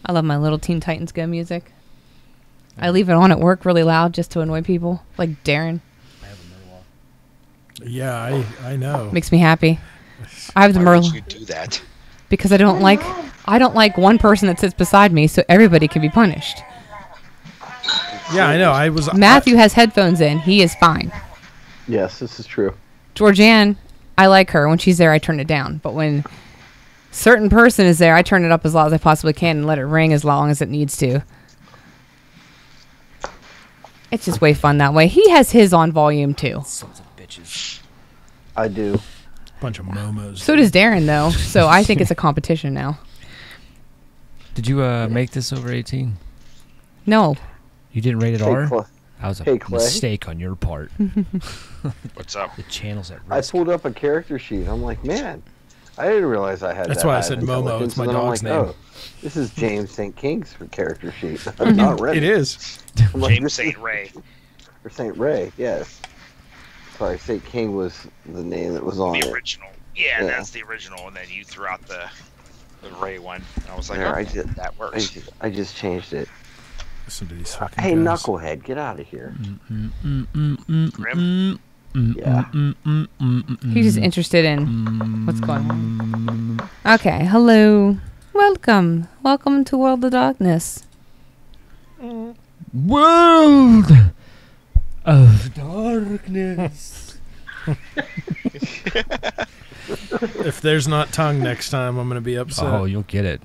I love my little Teen Titans Go music. I leave it on at work really loud just to annoy people, like Darren. Yeah, I know. Makes me happy. I have the Why would Merlot you do that? because I don't like one person that sits beside me, so everybody can be punished. Yeah, I know. Matthew has headphones in. He is fine. Yes, this is true. Georgianne, I like her. When she's there, I turn it down. But when certain person is there, I turn it up as loud as I possibly can and let it ring as long as it needs to. It's just way fun that way. He has his on volume, too. Sons of bitches. I do. Bunch of momos. So does Darren, though. So I think it's a competition now. Did you make this over 18? No. You didn't rate it Hey, R? Clay. That was a Hey, Clay. mistake on your part. What's up? The channel's at I risk. pulled up a character sheet. I'm like, man, I didn't realize I had That's that why I high said of Momo. intelligence. It's my And then I'm dog's like, name. Oh, this is James St. King's character sheet. I'm not ready. It is. I'm like, James this St. is- Ray. Or St. Ray, yes. Sorry, St. King was the name that was on The it. original. Yeah, Yeah. that's the original, and then you threw out the Ray one. I was like, There, oh, I just- that works. I just changed it. Listen to these fucking Hey, guys. Knucklehead, get out of here. Grim? Yeah. He's just interested in what's going on. Okay, hello. Welcome. Welcome to World of Darkness. World of Darkness. If there's not tongue next time, I'm going to be upset. Oh, you'll get it.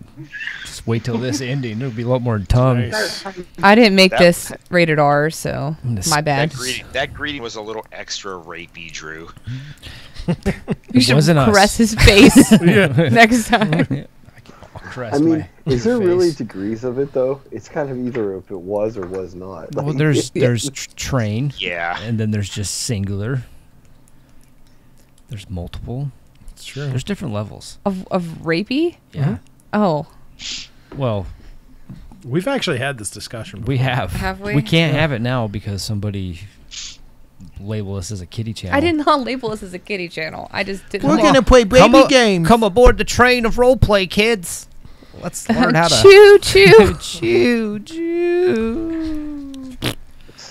Just wait till this ending. There'll be a lot more tongue. Nice. I didn't make That- this rated R, so I'm gonna my bad. That greeting was a little extra rapey, Drew. You should wasn't us. caress his face Yeah. next time. I'll caress I mean, my is there face. really degrees of it, though? It's kind of either if it was or was not. Well, Like, there's train, Yeah. and then there's just singular. There's multiple. It's true. There's different levels. Of rapey? Yeah. Oh. Well, We've actually had this discussion before. we have. Have we? We can't have it now because somebody labeled us as a kiddie channel. I did not label this as a kiddie channel. I just didn't. We're going to play baby games. Come aboard the train of roleplay, kids. Let's learn how to. Choo choo choo choo.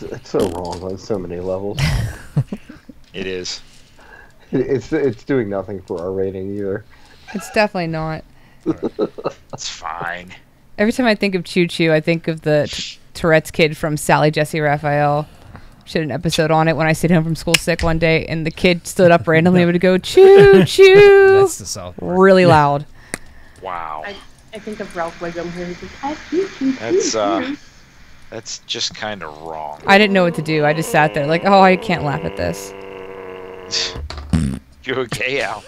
It's so wrong on so many levels. It is. It's doing nothing for our rating either. It's definitely not. It's fine. Every time I think of Choo Choo, I think of the Tourette's kid from Sally Jesse Raphael. She had an episode on it when I stayed home from school sick one day, and the kid stood up randomly and would go choo choo That's the South Park. really loud. Wow. I think of Ralph Wiggum here. He's like, "Ah, choo, choo, choo, That's just kind of wrong. I didn't know what to do. I just sat there like, oh, I can't laugh at this. You okay, Al?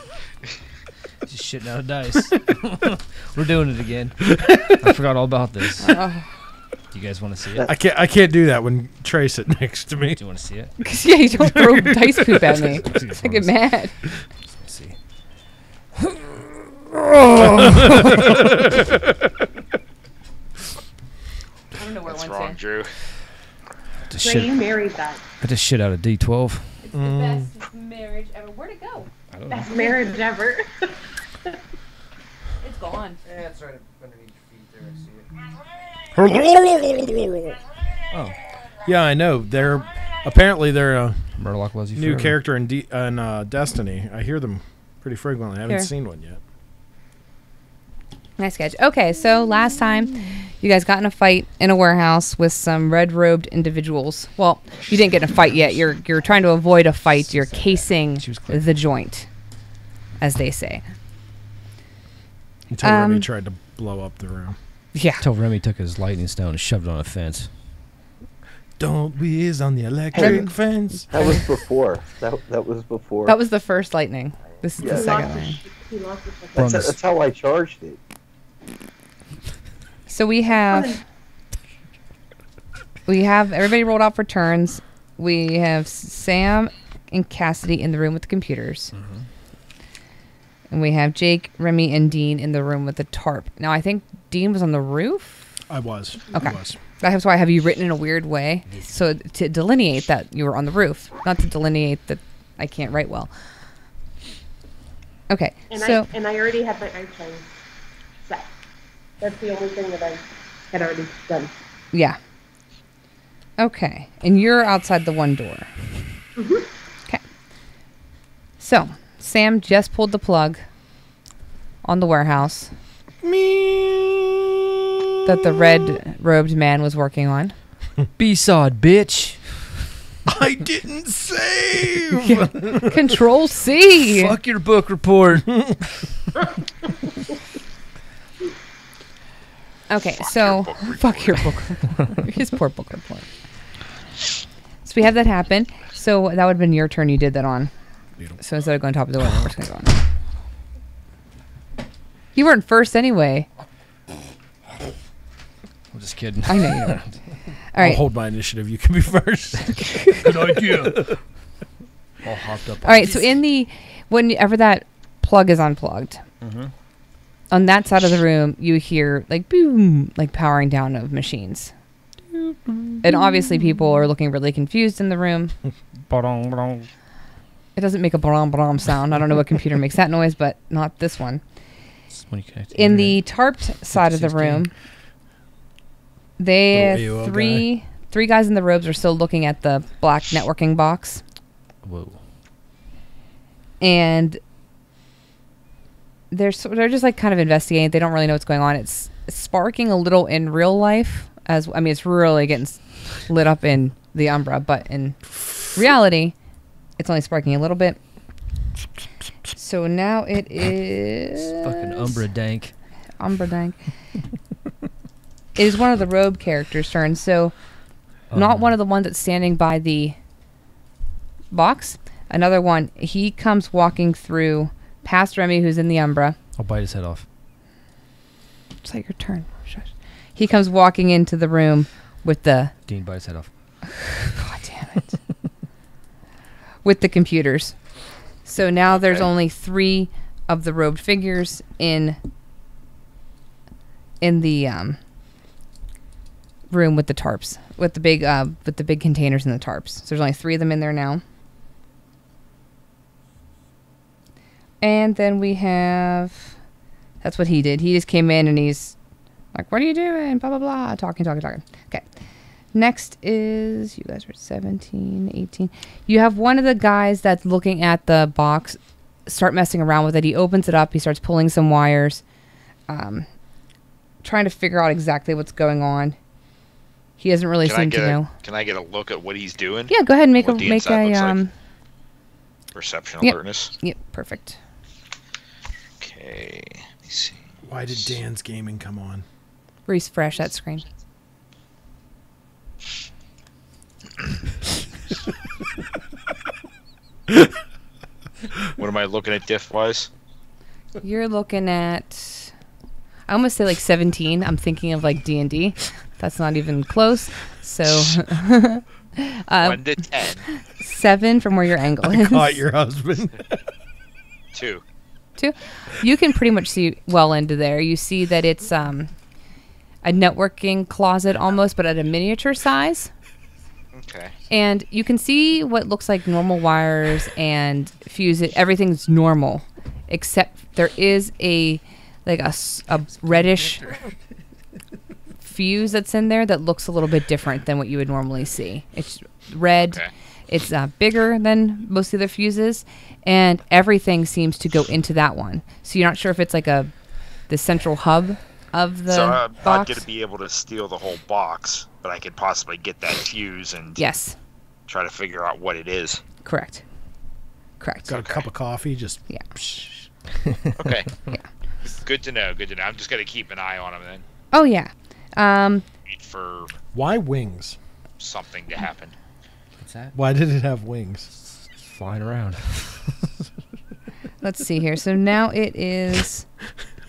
Just shitting out of dice. We're doing it again. I forgot all about this. Do you guys want to see it? I can't do that when Trey sit next to me. Do you want to see it? Because, yeah, you don't throw dice poop at me. I get mad. Let's see. I don't know where What's it wrong, went Drew? Just Ray, you shit. married that. I just shit out of D12. to. It's the best marriage ever. Where'd it go? I don't know. Best marriage ever. It's gone. Yeah, it's right underneath your feet there. I see it. Oh. Yeah, I know. Apparently they're a Murloc loves you new forever. character in Destiny. I hear them pretty frequently. I haven't Here. seen one yet. Nice sketch. Okay, so last time you guys got in a fight in a warehouse with some red-robed individuals. Well, you didn't get in a fight yet. You're trying to avoid a fight. You're casing She was clear. the joint, as they say. Until Remy tried to blow up the room. Yeah. Until Remy took his lightning stone and shoved it on a fence. Don't whiz on the electric fence. That was before. That was before. That was the first lightning. This is Yeah. the second one. He lost his From that's, the- that's how I charged it. So we have everybody rolled out for turns. We have Sam and Cassidy in the room with the computers. And we have Jake, Remy, and Dean in the room with the tarp. Now, I think Dean was on the roof. I was. Okay. I was. That's why I have you written in a weird way. So to delineate that you were on the roof, not to delineate that I can't write well. Okay, And so I already had my eye chain set. That's the only thing that I had already done. yeah. Okay, and you're outside the one door. Okay. So Sam just pulled the plug on the warehouse that the red-robed man was working on. B-sod, bitch. I didn't save. Control C. Fuck your book report. Okay, so fuck your book. His poor book report. So we have that happen. So that would have been your turn. You did that on. So instead of going top of the order, we're just gonna go on. You weren't first anyway. I'm just kidding. I know you weren't. All I'll right. hold my initiative. You can be first. Good idea. All hopped up. All right. So whenever that plug is unplugged, on that side of the room, you hear like boom, like powering down of machines. And obviously people are looking really confused in the room. It doesn't make a brom brom sound. I don't know what computer makes that noise, but not this one. In the tarped side of the room, three guys in the robes are still looking at the black networking box. Whoa. And they're just like kind of investigating. They don't really know what's going on. It's sparking a little in real life. It's really getting lit up in the Umbra, but in reality, it's only sparking a little bit. So now it is Fucking Umbra dank. Umbra dank. It is one of the robe characters' turns. So not one of the ones that's standing by the box. Another one. He comes walking through past Remy, who's in the Umbra. I'll bite his head off. It's like your turn. Shush. He comes walking into the room with the... Dean bite his head off. God damn it. With the computers. So now there's only 3 of the robed figures in the room with the tarps, with the big containers and the tarps. So there's only 3 of them in there now. And then we have... That's what he did. He just came in and he's like, what are you doing? Blah, blah, blah. Talking. Okay. Next is... You guys are 17, 18. You have one of the guys that's looking at the box start messing around with it. He opens it up. He starts pulling some wires. Trying to figure out exactly what's going on. He doesn't really seem to know. Can I get a look at what he's doing? Yeah, go ahead and make What the inside looks like? Perception Yep. alertness. Yep, perfect. Okay, let me see. Why did Dan's Gaming come on? Refresh that screen. What am I looking at diff-wise? You're looking at... I almost say like 17. I'm thinking of like D&D. That's not even close. So... 1 to 10. 7 from where your angle is. Caught your husband. 2. 2. You can pretty much see well into there. You see that it's a networking closet almost, but at a miniature size. Okay. And you can see what looks like normal wires and fuses. Everything's normal, except there is a reddish fuse that's in there that looks a little bit different than what you would normally see. It's red. Okay. It's bigger than most of the fuses, and everything seems to go into that one. So you're not sure if it's like the central hub of the So I'm not box. going to be able to steal the whole box, but I could possibly get that fuse and Yes, try to figure out what it is. correct. Got a cup of coffee. Just Yeah. Okay. Yeah. Good to know. I'm just going to keep an eye on him then. Oh yeah. Wait for why wings? something to happen. What's that? Why did it have wings? It's flying around. Let's see here. So now it's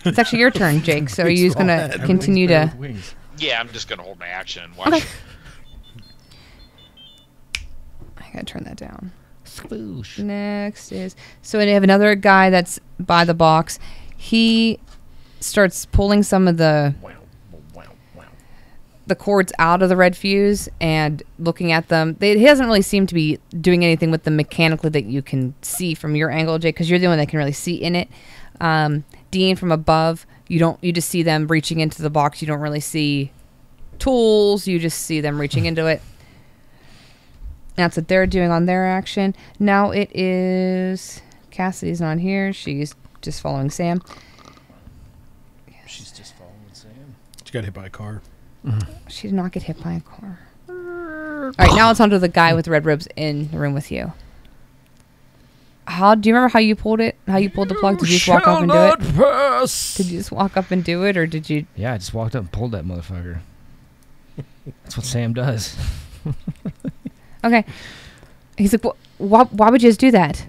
actually your turn, Jake. So are you just gonna continue to? Wings. Yeah, I'm just going to hold my action and watch. Okay. I gotta turn that down. Swoosh. Next is so we have another guy that's by the box. He starts pulling some of the the cords out of the red fuse and looking at them. He doesn't really seem to be doing anything with them mechanically that you can see from your angle, Jake, because you're the one that can really see in it. Dean, from above, you just see them reaching into the box. You don't really see tools. You just see them reaching into it. That's what they're doing on their action. Now it is... Cassidy's not here. She's just following Sam. She's just following Sam. She got hit by a car. She did not get hit by a car. All right, now it's on to the guy with red robes in the room with you. Do you remember how you pulled it? How you pulled the plug? Did you just walk up and do it? Did you just walk up and do it, or did you? Yeah, I just walked up and pulled that motherfucker. That's what Sam does. Okay. He's like, why would you just do that?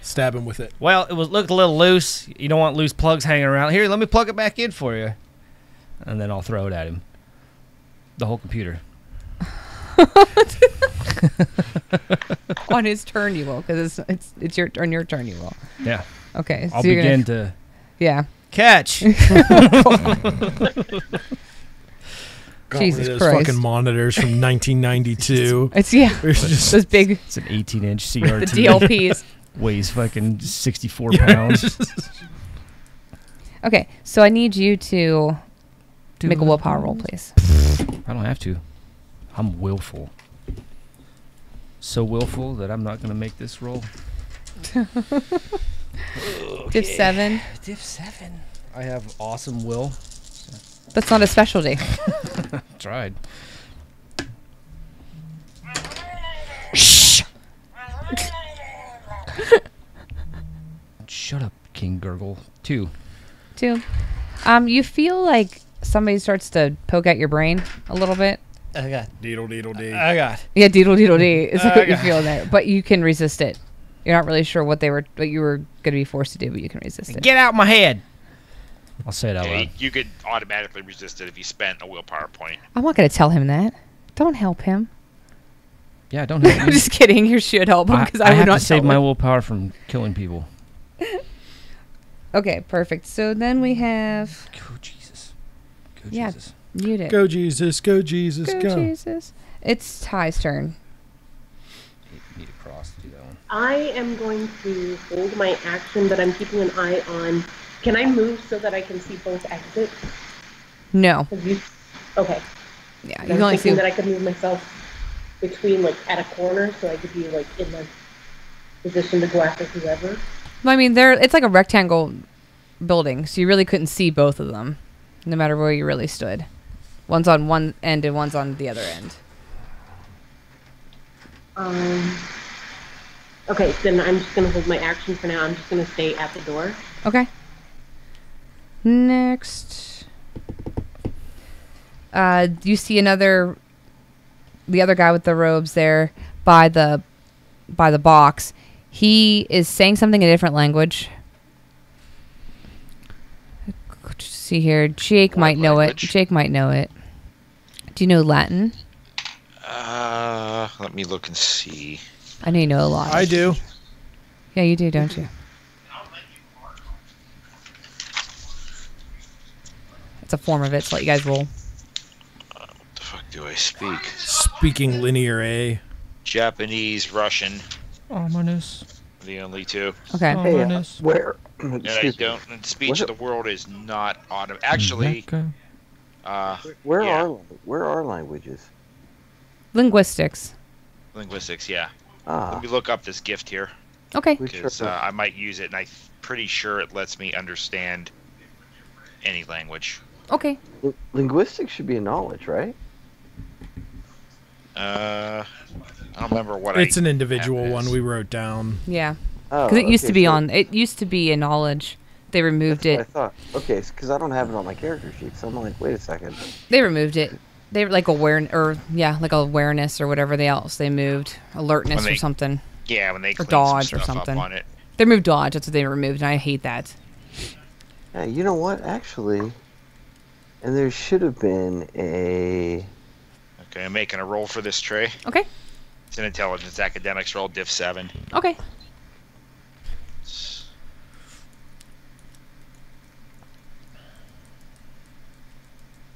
Stab him with it. Well, it looked a little loose. You don't want loose plugs hanging around. Here, let me plug it back in for you. And then I'll throw it at him. The whole computer. On his turn, you will, because it's your turn. Your turn, you will. Yeah. Okay. So I'll begin to. Yeah. Catch. Jesus Those Christ. fucking monitors from 1992. It's just those big. It's an 18-inch CRT. The DLPs. Weighs fucking 64 pounds. Okay, so I need you to make a willpower roll, please. I don't have to. I'm willful. So willful that I'm not going to make this roll. Diff 7. Diff 7. I have awesome will. That's not a specialty. Tried. Shut up, King Gurgle. 2. 2. You feel like somebody starts to poke at your brain a little bit. I got. Deedle deedle dee. I got. Yeah, deedle deedle dee. It's like what you feel there, but you can resist it. You're not really sure what you were going to be forced to do, but you can resist it. Get out my head. I'll say it out Yeah, loud. you could automatically resist it if you spent a willpower point. I'm not going to tell him that. Don't help him. Yeah, don't help I'm me. just kidding. You should help him because I would have not to save tell my him. willpower from killing people. Okay, perfect. So then we have Go Jesus. Go Yeah. Jesus. you did. Go Jesus, go Jesus, go. Jesus. It's Ty's turn. Need a cross to do that one. I am going to hold my action, but I'm keeping an eye on. Can I move so that I can see both exits? No. Okay. Yeah, I you was can only see. thinking that I could move myself between, like, at a corner, so I could be, like, in the position to go after whoever. I mean, it's like a rectangle building, so you really couldn't see both of them, no matter where you really stood. One's on one end and one's on the other end. Okay, then I'm just gonna hold my action for now. I'm just gonna stay at the door. Okay. Next. You see the other guy with the robes there by the box. He is saying something in a different language. Let's see here. Jake might know it. Jake might know it. Do you know Latin? Let me look and see. I know you know a lot. I do. Yeah, you do, don't you? It's a form of it, so let you guys roll. What the fuck do I speak? Speaking linear A. Japanese, Russian, Ominous. the only two. Okay. Hey, Ominous. where? And I Excuse me. don't. And speech What- of the world is not autumn. Actually, Where yeah. are languages? Linguistics. linguistics. Yeah. Ah, Let me look up this gift here Okay. we sure. because I might use it, and I'm pretty sure it lets me understand any language. Okay. Linguistics should be a knowledge, right? I don't remember what It's I an individual have one this. we wrote down. Yeah. Oh, Because it used to okay, be so on. It used to be in knowledge. They removed that's what I it. thought. Okay, because I don't have it on my character sheet, so I'm like, wait a second. They removed it. They were like like awareness or whatever else they moved. Alertness When or they- something. Yeah, when they clean dodge some or stuff something. up on it. They removed dodge. That's what they removed, and I hate that. Hey, you know what? Actually, and there should have been a. Okay, I'm making a roll for this tray. Okay. It's an intelligence academics roll, diff 7. Okay.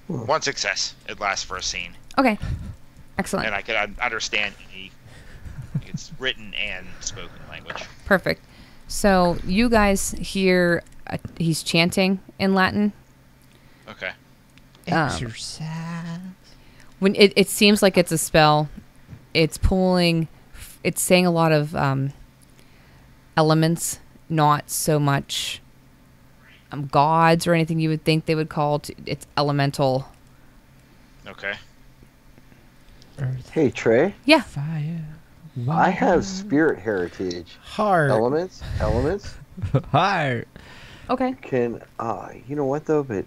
One success. It lasts for a scene, Okay. Excellent. and I can understand it's written and spoken language. Perfect. So you guys hear he's chanting in Latin. Okay. Exercise. When it seems like it's a spell, it's saying a lot of elements, not so much gods or anything you would think they would call. It's elemental. Okay. Earth, Hey Trey, Yeah. fire, I have spirit heritage. Heart. Elements. fire. Okay. Can you know what though? But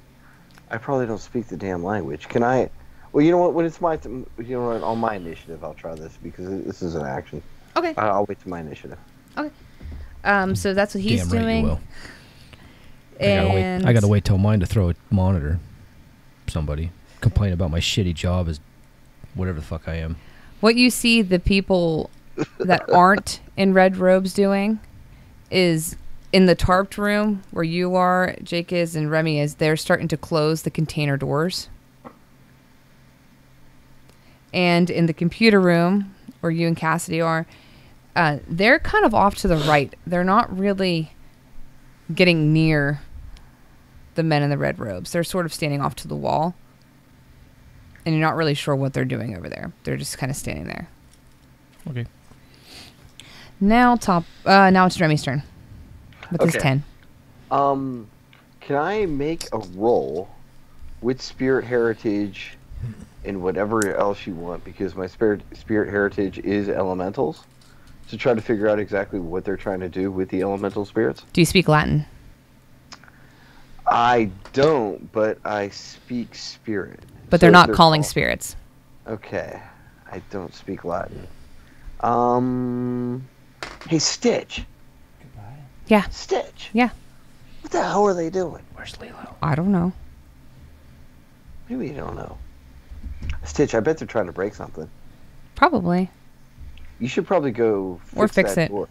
I probably don't speak the damn language. Can I? Well, you know what? When it's my, you know what? On my initiative, I'll try this because this is an action. Okay. I'll wait to my initiative. Okay. So that's what he's Damn right doing. you will. And I gotta wait till mine to throw a monitor. Somebody complain about my shitty job as whatever the fuck I am. What you see the people that aren't in red robes doing is in the tarped room where you are, Jake is, and Remy is, they're starting to close the container doors. And in the computer room where you and Cassidy are, they're kind of off to the right. They're not really getting near the men in the red robes. They're sort of standing off to the wall. And you're not really sure what they're doing over there. They're just kind of standing there. Okay. Now it's Remy's turn. With his Okay. 10. Can I make a roll with spirit heritage and whatever else you want? Because my spirit heritage is elementals. To try to figure out exactly what they're trying to do with the elemental spirits. Do you speak Latin? I don't, but I speak spirit. But So they're if not calling called- spirits. Okay, I don't speak Latin. Hey Stitch. Yeah. Stitch. Yeah. What the hell are they doing? Where's Lilo? I don't know. Maybe you don't know. Stitch, I bet they're trying to break something. Probably. You should probably go Or fix that it. door.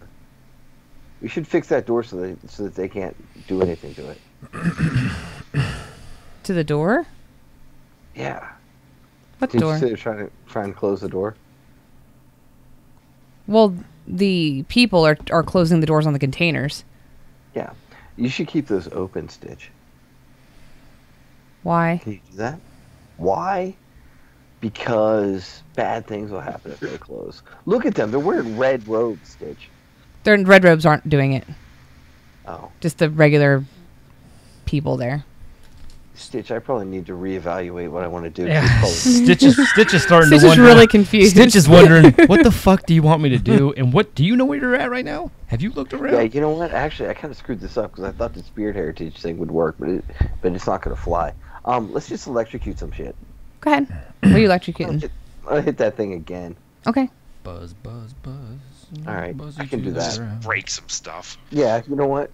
We should fix that door so that they can't do anything to it. To the door? Yeah. What Did you door? say they're trying to close the door? Well, the people are closing the doors on the containers. Yeah. You should keep those open, Stitch. Why? Can you do that? Why? Because bad things will happen if they close. Look at them. They're wearing red robes, Stitch. Their red robes aren't doing it. Oh. Just the regular people there. Stitch, I probably need to reevaluate what I want to do. Yeah. It's Stitch is starting Stitch to is wonder. really confused. Stitch is wondering, what the fuck do you want me to do? And what do you know where you're at right now? Have you looked around? Yeah, you know what? Actually, I kind of screwed this up because I thought the spirit heritage thing would work, but it's not going to fly. Let's just electrocute some shit. Go ahead. What are you I'll electrocuting? hit that thing again. Okay. Buzz, buzz, buzz. All right, Buzz I can do you that. around. Break some stuff. Yeah, you know what?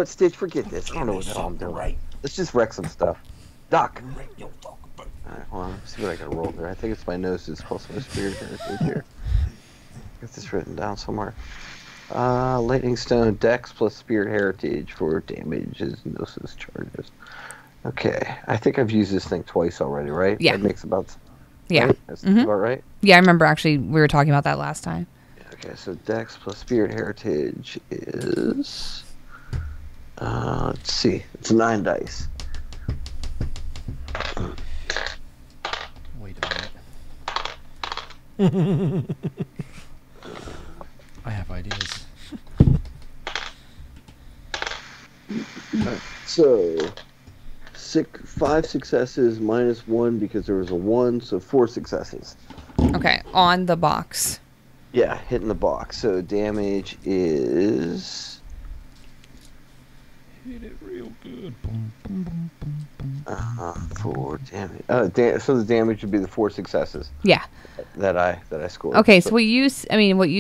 Stitch, forget this. I don't know what the hell I'm doing. Let's just wreck some stuff. Doc. Alright, hold on. Let's see what I can roll there. I think it's my gnosis plus my spirit heritage here. Get this written down somewhere. Lightning stone, dex plus spirit heritage for damages, gnosis charges. Okay, I think I've used this thing twice already, right? Yeah. That makes about. Yeah. Right? That's Mhm. about right. Yeah, I remember actually we were talking about that last time. Okay, so dex plus spirit heritage is. Let's see. It's 9 dice. Wait a minute. I have ideas. So, 5 successes minus 1 because there was a 1, so 4 successes. Okay, on the box. Yeah, hitting the box. So damage is Hit it real good. 4 damage. So the damage would be the 4 successes Yeah. that I scored. Okay, so what you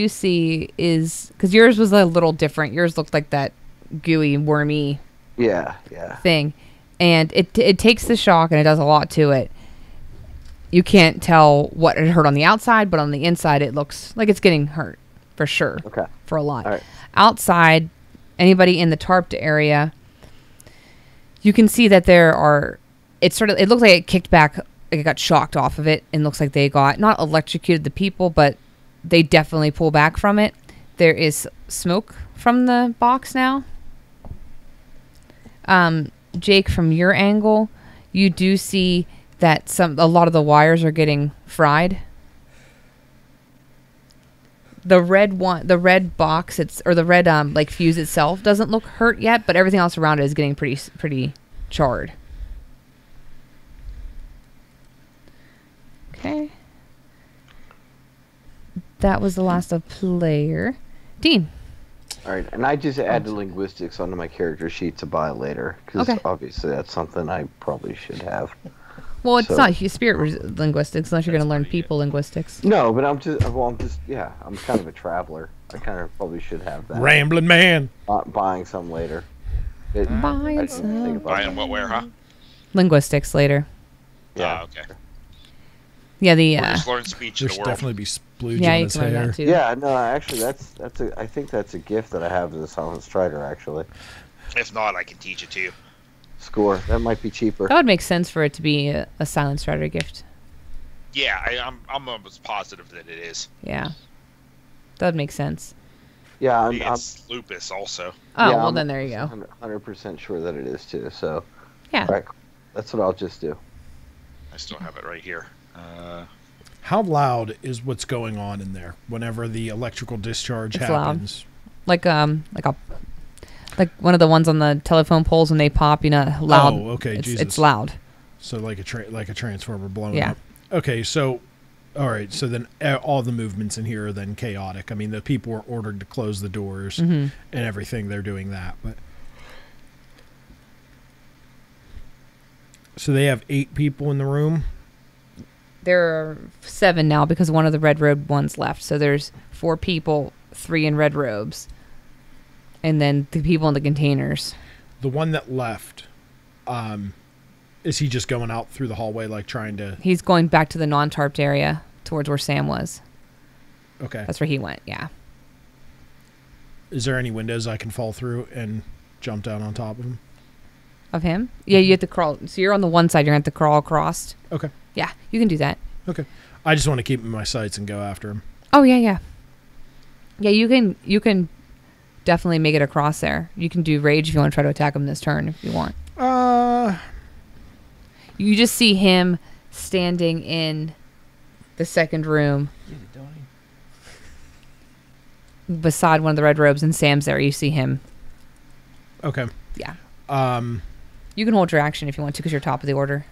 see is because yours was a little different. Yours looked like that gooey, wormy yeah. thing, and it takes the shock and it does a lot to it. You can't tell what it hurt on the outside, but on the inside it looks like it's getting hurt for sure. Okay. For a lot. All right. Outside, anybody in the tarped area, you can see that there are it looked like it kicked back, like it got shocked off of it, and looks like they got not electrocuted the people, but they definitely pull back from it. There is smoke from the box now. Jake, from your angle, you do see that a lot of the wires are getting fried. The red box, the red like fuse itself doesn't look hurt yet, but everything else around it is getting pretty charred. Okay. That was the last of player. Dean. All right, and I just add the linguistics onto my character sheet to buy later, because obviously that's something I probably should have. Well, it's not spirit linguistics unless you're going to learn people linguistics. No, but I'm kind of a traveler. I kind of probably should have that. Rambling man. Buying some later. Buying some. Buying what, where, huh? Linguistics later. Yeah. Oh, okay. Yeah, We'll just learn speech There of the should world. definitely be splooge yeah, on you his can learn hair. that too. Yeah, no, actually, I think that's a gift that I have as a Silent Strider, actually. If not, I can teach it to you. Score. That might be cheaper. That would make sense for it to be a Silent Strider gift. Yeah, I'm almost positive that it is. Yeah. That would make sense. Yeah, It's lupus also. Oh, yeah, well, I'm then there you go. 100% sure that it is, too, so. Yeah. All right, that's what I'll just do. I still have it right here. How loud is what's going on in there whenever the electrical discharge It's loud. happens? Like one of the ones on the telephone poles when they pop, loud. Oh, okay, Jesus. It's loud. So like a transformer blowing Yeah. up. Okay, so all right, so then all the movements in here are then chaotic. I mean, the people were ordered to close the doors and everything. They're doing that, but so they have 8 people in the room. There are 7 now because one of the red robe ones left. So there's 4 people, 3 in red robes, and then the people in the containers. The one that left, is he just going out through the hallway, like trying to? He's going back to the non-tarped area towards where Sam was. Okay. That's where he went. Yeah. Is there any windows I can fall through and jump down on top of him? Of him? Yeah, you have to crawl. So you're on the one side. You're going to have to crawl across. Okay. Yeah, you can do that. Okay. I just want to keep him in my sights and go after him. Oh, yeah, yeah. Yeah, you can definitely make it across there. You can do rage if you want to try to attack him this turn if you want. You just see him standing in the second room beside one of the red robes, and Sam's there. You see him. Okay. Yeah. You can hold your action if you want to because you're top of the order.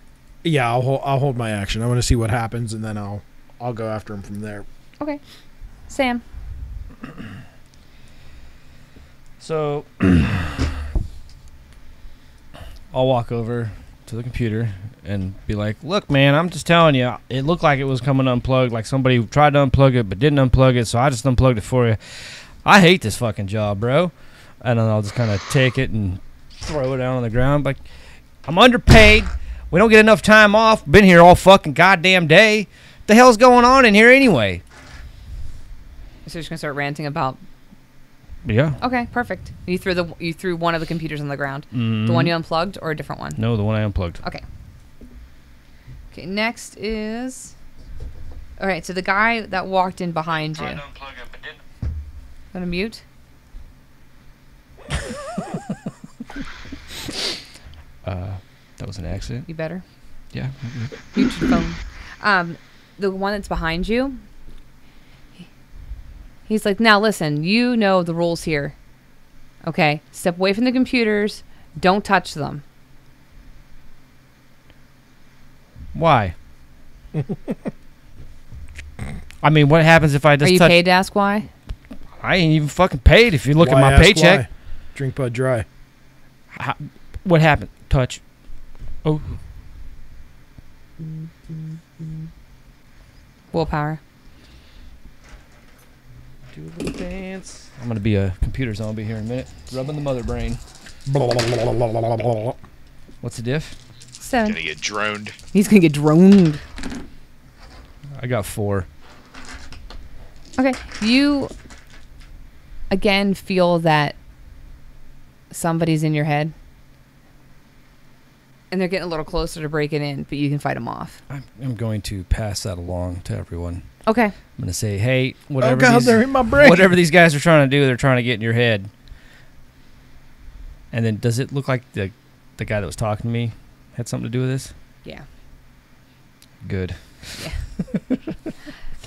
Yeah, I'll hold my action. I want to see what happens, and then I'll go after him from there. Okay. Sam. So I'll walk over to the computer and be like, look, man, I'm just telling you, it looked like it was coming unplugged, like somebody tried to unplug it but didn't unplug it, so I just unplugged it for you. I hate this fucking job, bro. And then I'll just kind of take it and throw it down on the ground. Like, I'm underpaid. We don't get enough time off. Been here all fucking goddamn day. What the hell's going on in here anyway? So you're just gonna start ranting about. Yeah. Okay, perfect. You threw one of the computers on the ground. The one you unplugged or a different one? No, the one I unplugged. Okay. Okay. Next is. All right. So the guy that walked in behind you. Gonna mute. That was an accident. You better. Yeah. Mute your phone. The one that's behind you. He's like, now listen, you know the rules here. Okay, step away from the computers. Don't touch them. Why? I mean, what happens if I just Are you touch? paid to ask why? I ain't even fucking paid. If you look Why at my ask paycheck, why? Drink Bud Dry. what happened? Touch. Oh, Willpower. do a little dance. I'm gonna be a computer zombie here in a minute. Rubbing the mother brain. What's the diff? 7. Gonna get droned. He's gonna get droned. I got 4. Okay, you again feel that somebody's in your head. and they're getting a little closer to breaking in, but you can fight them off. I'm going to pass that along to everyone. Okay. I'm going to say, hey, Oh whatever, God, they're in my brain. whatever these guys are trying to do, they're trying to get in your head. And then does it look like the guy that was talking to me had something to do with this? Yeah. Good. Yeah.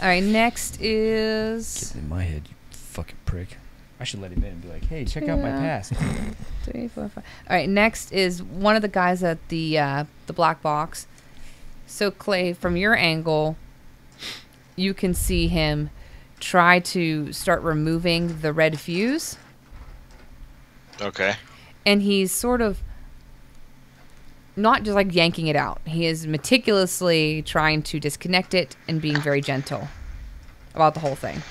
All right, next is... Get in my head, you fucking prick. I should let him in and be like, hey, check out my past. 3, 4, 5. All right, next is one of the guys at the black box. So, Clay, from your angle, you can see him try to start removing the red fuse. Okay. And he's sort of not just like yanking it out. He is meticulously trying to disconnect it and being very gentle about the whole thing.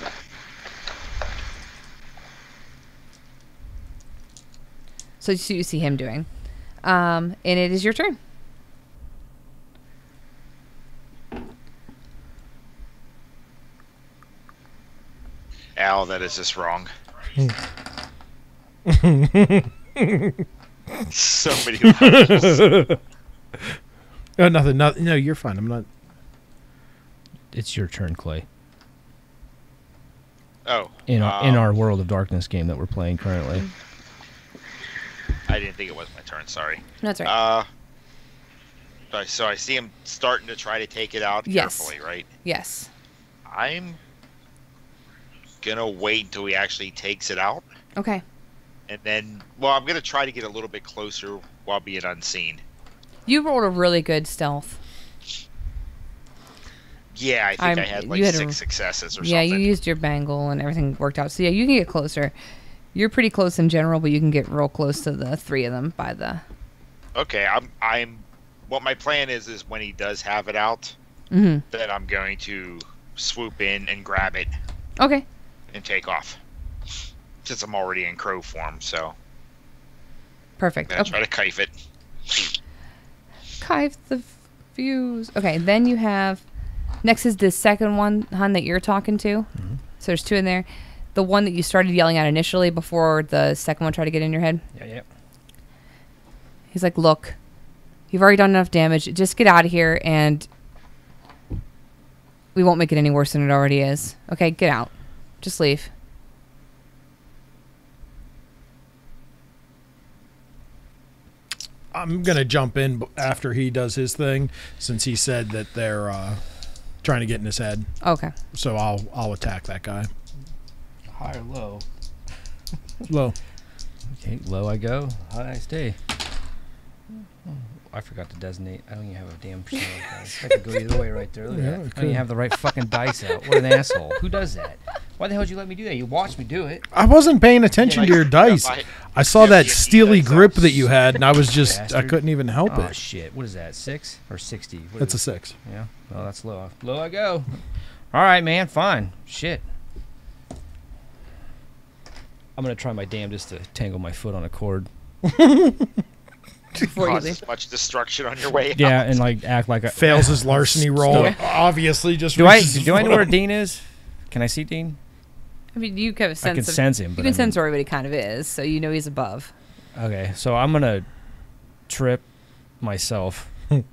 So you see him doing. And it is your turn. Al, that is just wrong. So many levels. Oh, nothing. No, you're fine. I'm not. It's your turn, Clay. Oh. In our World of Darkness game that we're playing currently. I didn't think it was my turn, sorry. That's right. So I see him starting to try to take it out Yes. carefully, right? Yes. I'm gonna wait until he actually takes it out. Okay. And then, well, I'm going to try to get a little bit closer while being unseen. You rolled a really good stealth. Yeah, I think I had like 6 successes or yeah, something. you used your bangle and everything worked out. So yeah, you can get closer. You're pretty close in general, but you can get real close to the 3 of them by the... Okay, I'm what my plan is when he does have it out, Mm-hmm. then I'm going to swoop in and grab it Okay. and take off. Since I'm already in crow form, so Perfect. I'm gonna try to kife it. Kive the fuse. Okay, then you have... Next is the second one, hun, that you're talking to. Mm-hmm. So there's 2 in there. The one that you started yelling at initially before the second one tried to get in your head. Yeah. He's like, look, you've already done enough damage. Just get out of here and we won't make it any worse than it already is. Okay, get out. Just leave. I'm gonna jump in after he does his thing, since he said that they're trying to get in his head. Okay. So I'll attack that guy. High or low? Low. Okay, low I go. High I stay. I forgot to designate. I don't even have a damn percent dice. I could go either way right there. Look at Yeah, that. I cool. don't even have the right fucking dice out. What an asshole. Who does that? Why the hell did you let me do that? You watched me do it. I wasn't paying attention Yeah, to your dice. I saw yeah, that yeah, steely that's grip all. that you had, and I was just I Bastard. couldn't even help Oh, it. shit. What is that? 6 or 60? What That's a is 6. it? Yeah. Well, that's low. Low I go. All right, man. Fine. Shit. I'm going to try my damnedest to tangle my foot on a cord. Before you Cause leave. as much destruction on your way Yeah, out. and like act like a... Fails his larceny roll. Yeah. Obviously, just Do I reaches his know foot where up. Dean is? Can I see Dean? I mean, you have a sense I can sense him. You But can sense where everybody kind of is, so you know he's above. Okay, so I'm gonna trip myself and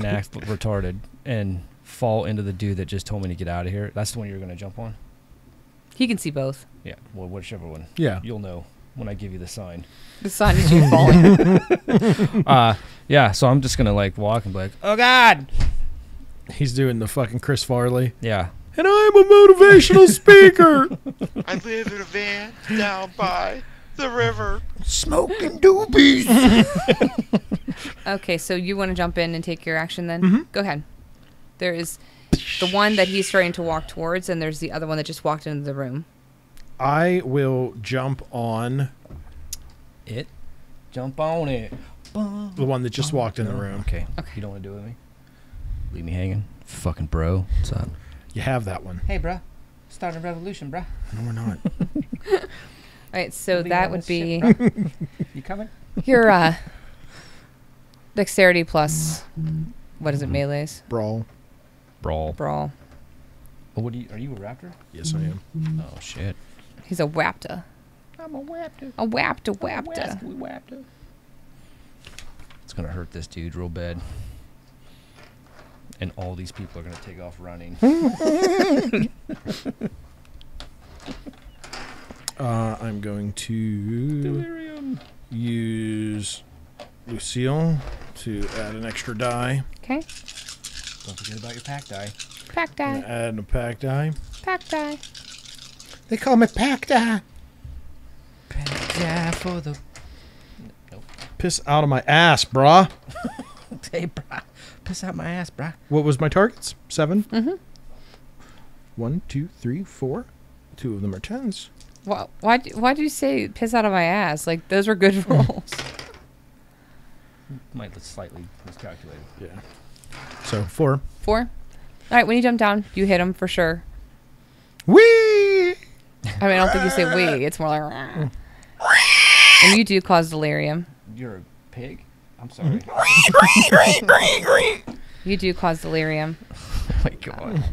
act retarded and fall into the dude that just told me to get out of here. That's the one you're gonna jump on? He can see both. Yeah, well, whichever one. Yeah. You'll know when I give you the sign. The sign is you falling. Yeah, so I'm just gonna like walk and be like, oh God! He's doing the fucking Chris Farley. Yeah. And I'm a motivational speaker. I live in a van down by the river. Smoking doobies. Okay, so you want to jump in and take your action then? Mhm. Go ahead. There is the one that he's starting to walk towards, and there's the other one that just walked into the room. I will jump on It. Jump on it. the one that just walked in the room. Okay. Okay. You don't want to do it with me? Leave me hanging? Fucking bro. What's up? You have that one. Hey, bruh. Starting a revolution, bruh. No, we're not. All right, so Leave that all would this be shit, bruh. You coming? your dexterity plus, what is it, melees? Brawl. Brawl. Brawl. Oh, what are you a raptor? Yes, I am. Oh, shit. He's a wapta. I'm a raptor. A wapta wapta. Raptor. It's It's gonna hurt this dude real bad. And all these people are gonna take off running. I'm going to Delirium. use Lucille to add an extra die. Okay. Don't forget about your pack die. Pack I'm die. gonna add a pack die. Pack die. They call me pack die. Pack die for the. Nope. Piss out of my ass, brah. Hey, brah. Piss out my ass, brah. What was my targets? 7? Mm-hmm. 1, 2, 3, 4. 2 of them are 10s. Why'd you say piss out of my ass? Like, those were good rolls. Might look slightly miscalculated. Yeah. So 4. 4. All right, when you jump down, you hit him for sure. Whee! I mean, I don't think you say we. It's more like... "Rah." And you do cause delirium. You're a pig? I'm sorry. You do cause delirium. Oh my god.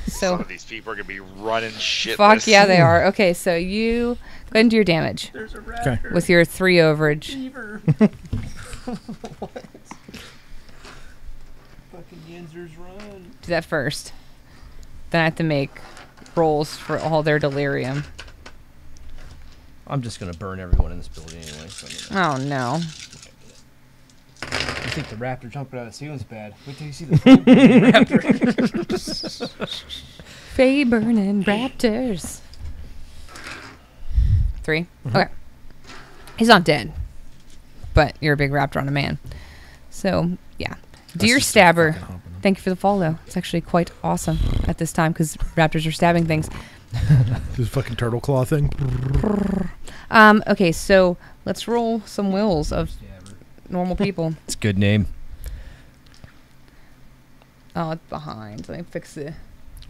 Some So, of these people are gonna be running shit. fuck yeah, they are. Okay, so you go ahead and do your damage There's a Okay. raptor. with your 3 overage. Fever. What? Fucking Yinzers run. Do that first. Then I have to make rolls for all their delirium. I'm just gonna burn everyone in this building anyway. So Oh, no. I think the raptor jumping out of the ceiling's bad. Wait till you see the raptor. Faye burning raptors. 3. Okay. He's not dead. But you're a big raptor on a man. So, yeah. Deer just Stabber. fucking hopping. Thank you for the follow. It's actually quite awesome at this time because raptors are stabbing things. This fucking turtle claw thing. Okay, so let's roll some wills of normal people. It's a good name. Oh, it's behind. Let me fix it.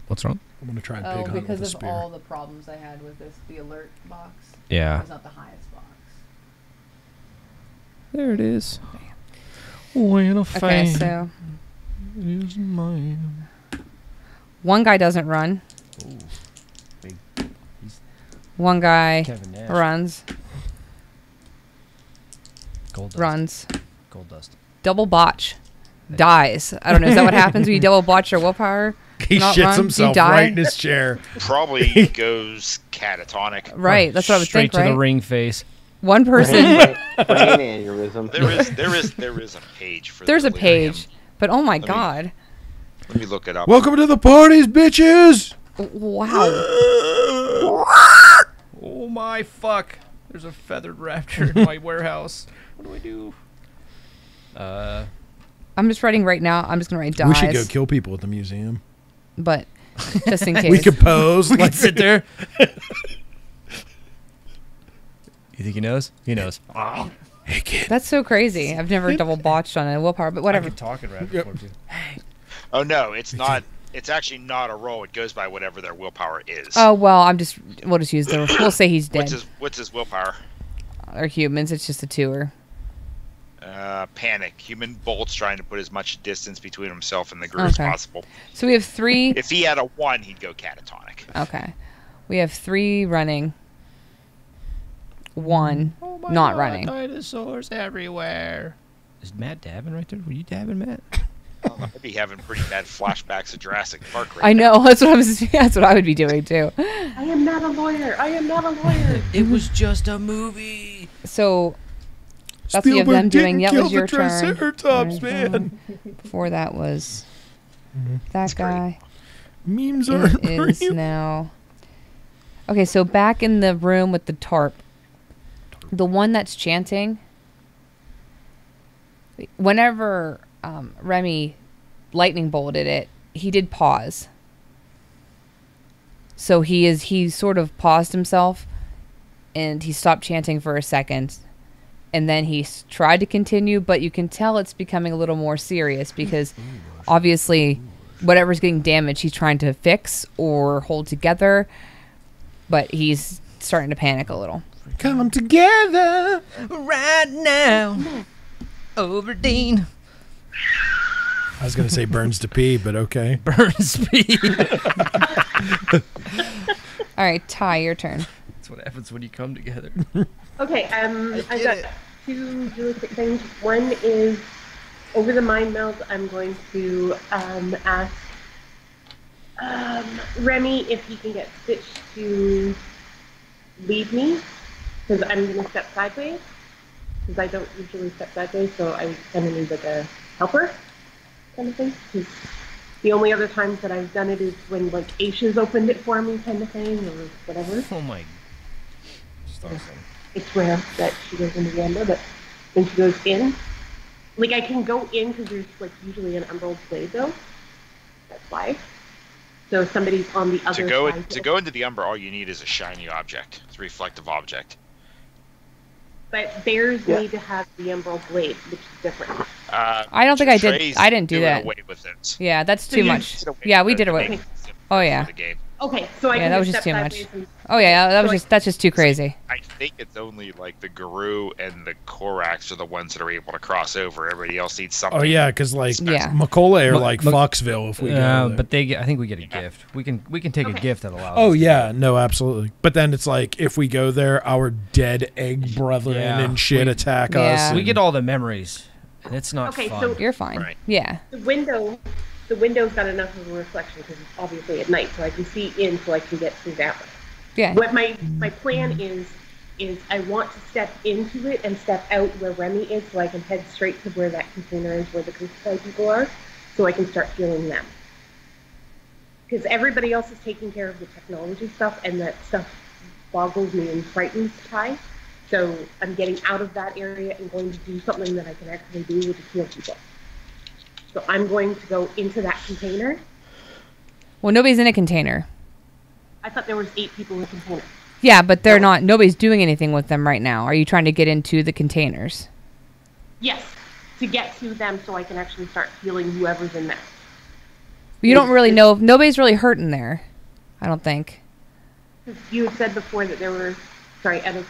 What's wrong? I'm gonna try and pig Oh, hunt with because a of spear. all the problems I had with this, the alert box. Yeah. It's not the highest box. There it is. When a Okay, fan so is mine. one guy doesn't run. Ooh, big. He's One guy Kevin Nash. runs. Gold dust. Runs. Gold dust. Double botch. Dies. I don't know. Is that what happens when you double botch your willpower? He Not shits run? You himself die? right in his chair. Probably goes catatonic. Right. That's what I would Straight think, to right? the ring face. One person. Brain aneurysm. There is a page for. There's a delirium. page. But oh my me- god. Let me look it up. Welcome to the parties, bitches. Wow. Oh my fuck. There's a feathered raptor in my warehouse. What do I do? I'm just writing right now. I'm just going to write dies. We should go kill people at the museum. But just in case. We could pose. We like can sit there. You think he knows? He knows. Hey kid. That's so crazy. I've never double botched on a willpower, but I whatever. can talk in raptor Yep. form too. Oh no, it's not. It's actually not a roll. It goes by whatever their willpower is. Oh, well, we'll just use we'll say he's dead. What's his willpower? Or humans, it's just a 2-er. Panic. Human bolts trying to put as much distance between himself and the group as Okay. possible. So we have 3. If he had a 1, he'd go catatonic. Okay. We have 3 running. 1 Oh my not God, running. Dinosaurs everywhere. Is Matt dabbing right there? Were you dabbing, Matt? I'd be having pretty bad flashbacks of Jurassic Park right I now. know. That's what I would be doing too. I am not a lawyer. I am not a lawyer. It was just a movie. So that's what you have them doing. didn't That kill was your the turn. Triceratops, man. Before that was that great. guy. Memes are It is real. now. Okay, so back in the room with the tarp, the one that's chanting. Whenever Remy lightning bolted it, he did pause. So he sort of paused himself, and he stopped chanting for a second, and then he tried to continue, but you can tell it's becoming a little more serious because obviously whatever's getting damaged he's trying to fix or hold together, but he's starting to panic a little. Come together. Right now. Over Dean. I was gonna say burns to pee, but okay. Burn speed. All right, Ty, your turn. That's what happens when you come together. Okay, I did got it. two really quick things. One is over the mind meld. I'm going to ask Remy if he can get Stitch to lead me, because I'm going to step sideways, because I don't usually step sideways, so I kind of need like a helper kind of thing. 'Cause the only other times that I've done it is when like Aisha's opened it for me kind of thing, or whatever. Oh my. Just awesome. It's rare that she goes into the Ember, but when she goes in, like I can go in because there's like usually an Emerald blade though. That's why. So if somebody's on the other side. To go into the Umber, all you need is a shiny object. It's a reflective object. But bears need to have the Emerald blade, which is different. I don't think I did. Trey's I didn't do that. Away with it. Yeah, that's So too you much. Did away Yeah, with we it did to away. make it simpler Oh for yeah. the game. Okay, so I Yeah, can that was just just too step much. sideways and- Oh yeah, that was So just that's just too crazy. I think it's only like the Guru and the Korax are the ones that are able to cross over. Everybody else needs something. Oh yeah, because like Yeah. Macaulay or Look- like look- Foxville if we go there. But they get. I think we get a gift. We can take a Okay. gift that allows. Oh us to yeah, do no, absolutely. But then it's like if we go there, our dead egg brethren Yeah. and shit We- attack Yeah. us. it. We and- get all the memories, and it's not Okay, fun. so- You're fine. Right. Yeah. the window's got enough of a reflection because it's obviously at night, so I can see in, so I can get through that way. Yeah. What my plan is I want to step into it and step out where Remy is, so I can head straight to where that container is, where the crucified people are, so I can start healing them. Because everybody else is taking care of the technology stuff, and that stuff boggles me and frightens Ty. So I'm getting out of that area and going to do something that I can actually do, which is heal people. So I'm going to go into that container. Well, nobody's in a container. I thought there was 8 people in the container. Yeah, but they're not. Nobody's doing anything with them right now. Are you trying to get into the containers? Yes, to get to them so I can actually start healing whoever's in there. You don't really know. Nobody's really hurt in there. I don't think. You had said before that there were, out of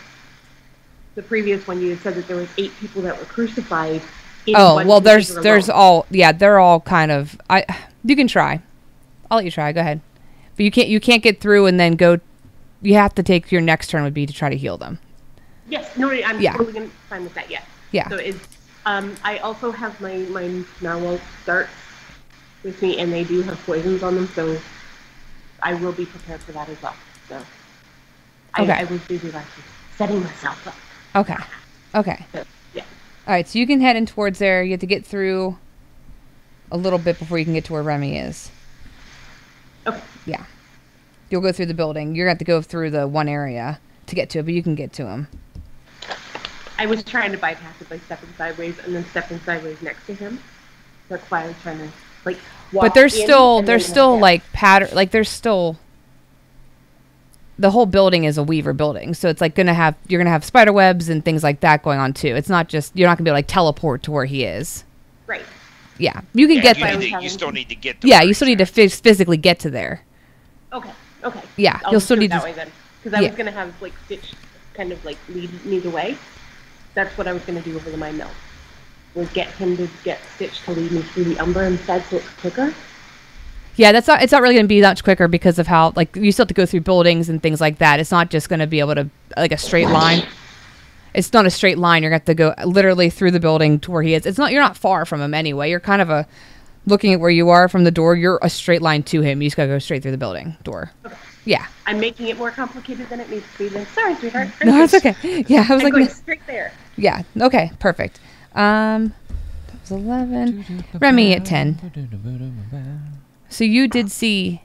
the previous one, you had said that there was 8 people that were crucified. In Oh one well, there's container alone. all. Yeah, they're all kind of. You can try. I'll let you try. Go ahead. But you can't get through and then go. You have to take your next turn would be to try to heal them. Yes, no, I'm Yeah. totally gonna fine with that. Yeah. Yeah. So it's I also have my narwhal darts with me, and they do have poisons on them, so I will be prepared for that as well. So Okay. I was busy last week setting myself up. Okay. Okay. So yeah. All right. So you can head in towards there. You have to get through a little bit before you can get to where Remy is. Okay. Yeah. You'll go through the building. You're going to have to go through the one area to get to it, but you can get to him. I was trying to bypass it by stepping sideways and then stepping sideways next to him. That's why I was trying to walk But there's in still and there's then still walk out. like pattern, like there's still the whole building is a Weaver building, so it's like you're gonna have spider webs and things like that going on too. It's not just you're not gonna be able to like teleport to where he is. Right. Yeah, you can get you, there. you still need to get. To Yeah, where you still need he's to at. physically get to there. Okay. Okay. Yeah, I'll you'll just still do it need that to. way then, because I Yeah. was gonna have like Stitch kind of like lead me the way. That's what I was gonna do over the mind meld. Was get him to get Stitch to lead me through the Umber instead, so it's quicker. Yeah, it's not really going to be much quicker because of how like you still have to go through buildings and things like that. It's not just going to be able to like a straight line. It's not a straight line. You're going to have to go literally through the building to where he is. You're not far from him anyway. You're kind of looking at where you are from the door. You're a straight line to him. You just got to go straight through the building door. Okay. Yeah. I'm making it more complicated than it needs to be. Then sorry, sweetheart. No, it's okay. Yeah, I was I'm like, going straight there. yeah, okay, perfect. That was 11. Remy at 10. So you did see